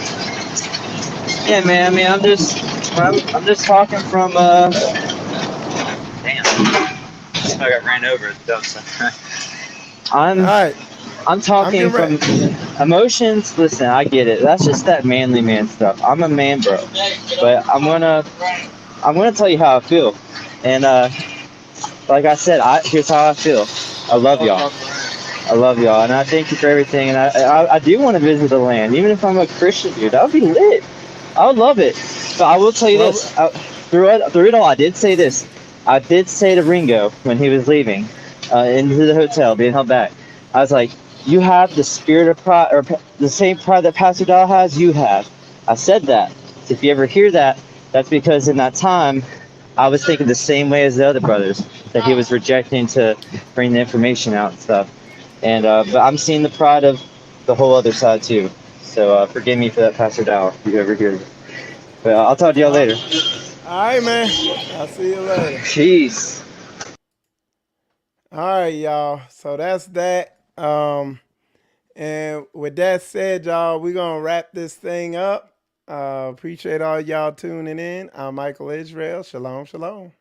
Yeah, man. I mean, I'm just talking from damn. I got ran over at the job site.
All
I'm
right,
I'm
I'm
talking
getting ready.
from emotions. Listen, I get it. That's just that manly man stuff. I'm a man, bro. But I'm gonna tell you how I feel. And like I said, here's how I feel. I love y'all. I love y'all, and I thank you for everything. And I do want to visit the land, even if I'm a Christian, dude. That would be lit. I would love it. But I will tell you
Well,
this: through it all, I did say this. I did say to Ringo when he was leaving into the hotel, being held back. I was like, "You have the spirit of pride, or the same pride that Pastor Doll has. You have." I said that. So if you ever hear that, that's because in that time, I was thinking the same way as the other brothers, that he was rejecting to bring the information out and stuff. And but I'm seeing the pride of the whole other side too. So forgive me for that, Pastor Dow, if you ever hear this. But I'll talk to y'all
all
later.
right, man. I'll see you later.
Peace.
All right, y'all. So that's that. And with that said, y'all, we're gonna wrap this thing up. Appreciate all y'all tuning in. I'm Michael Israel. Shalom, shalom.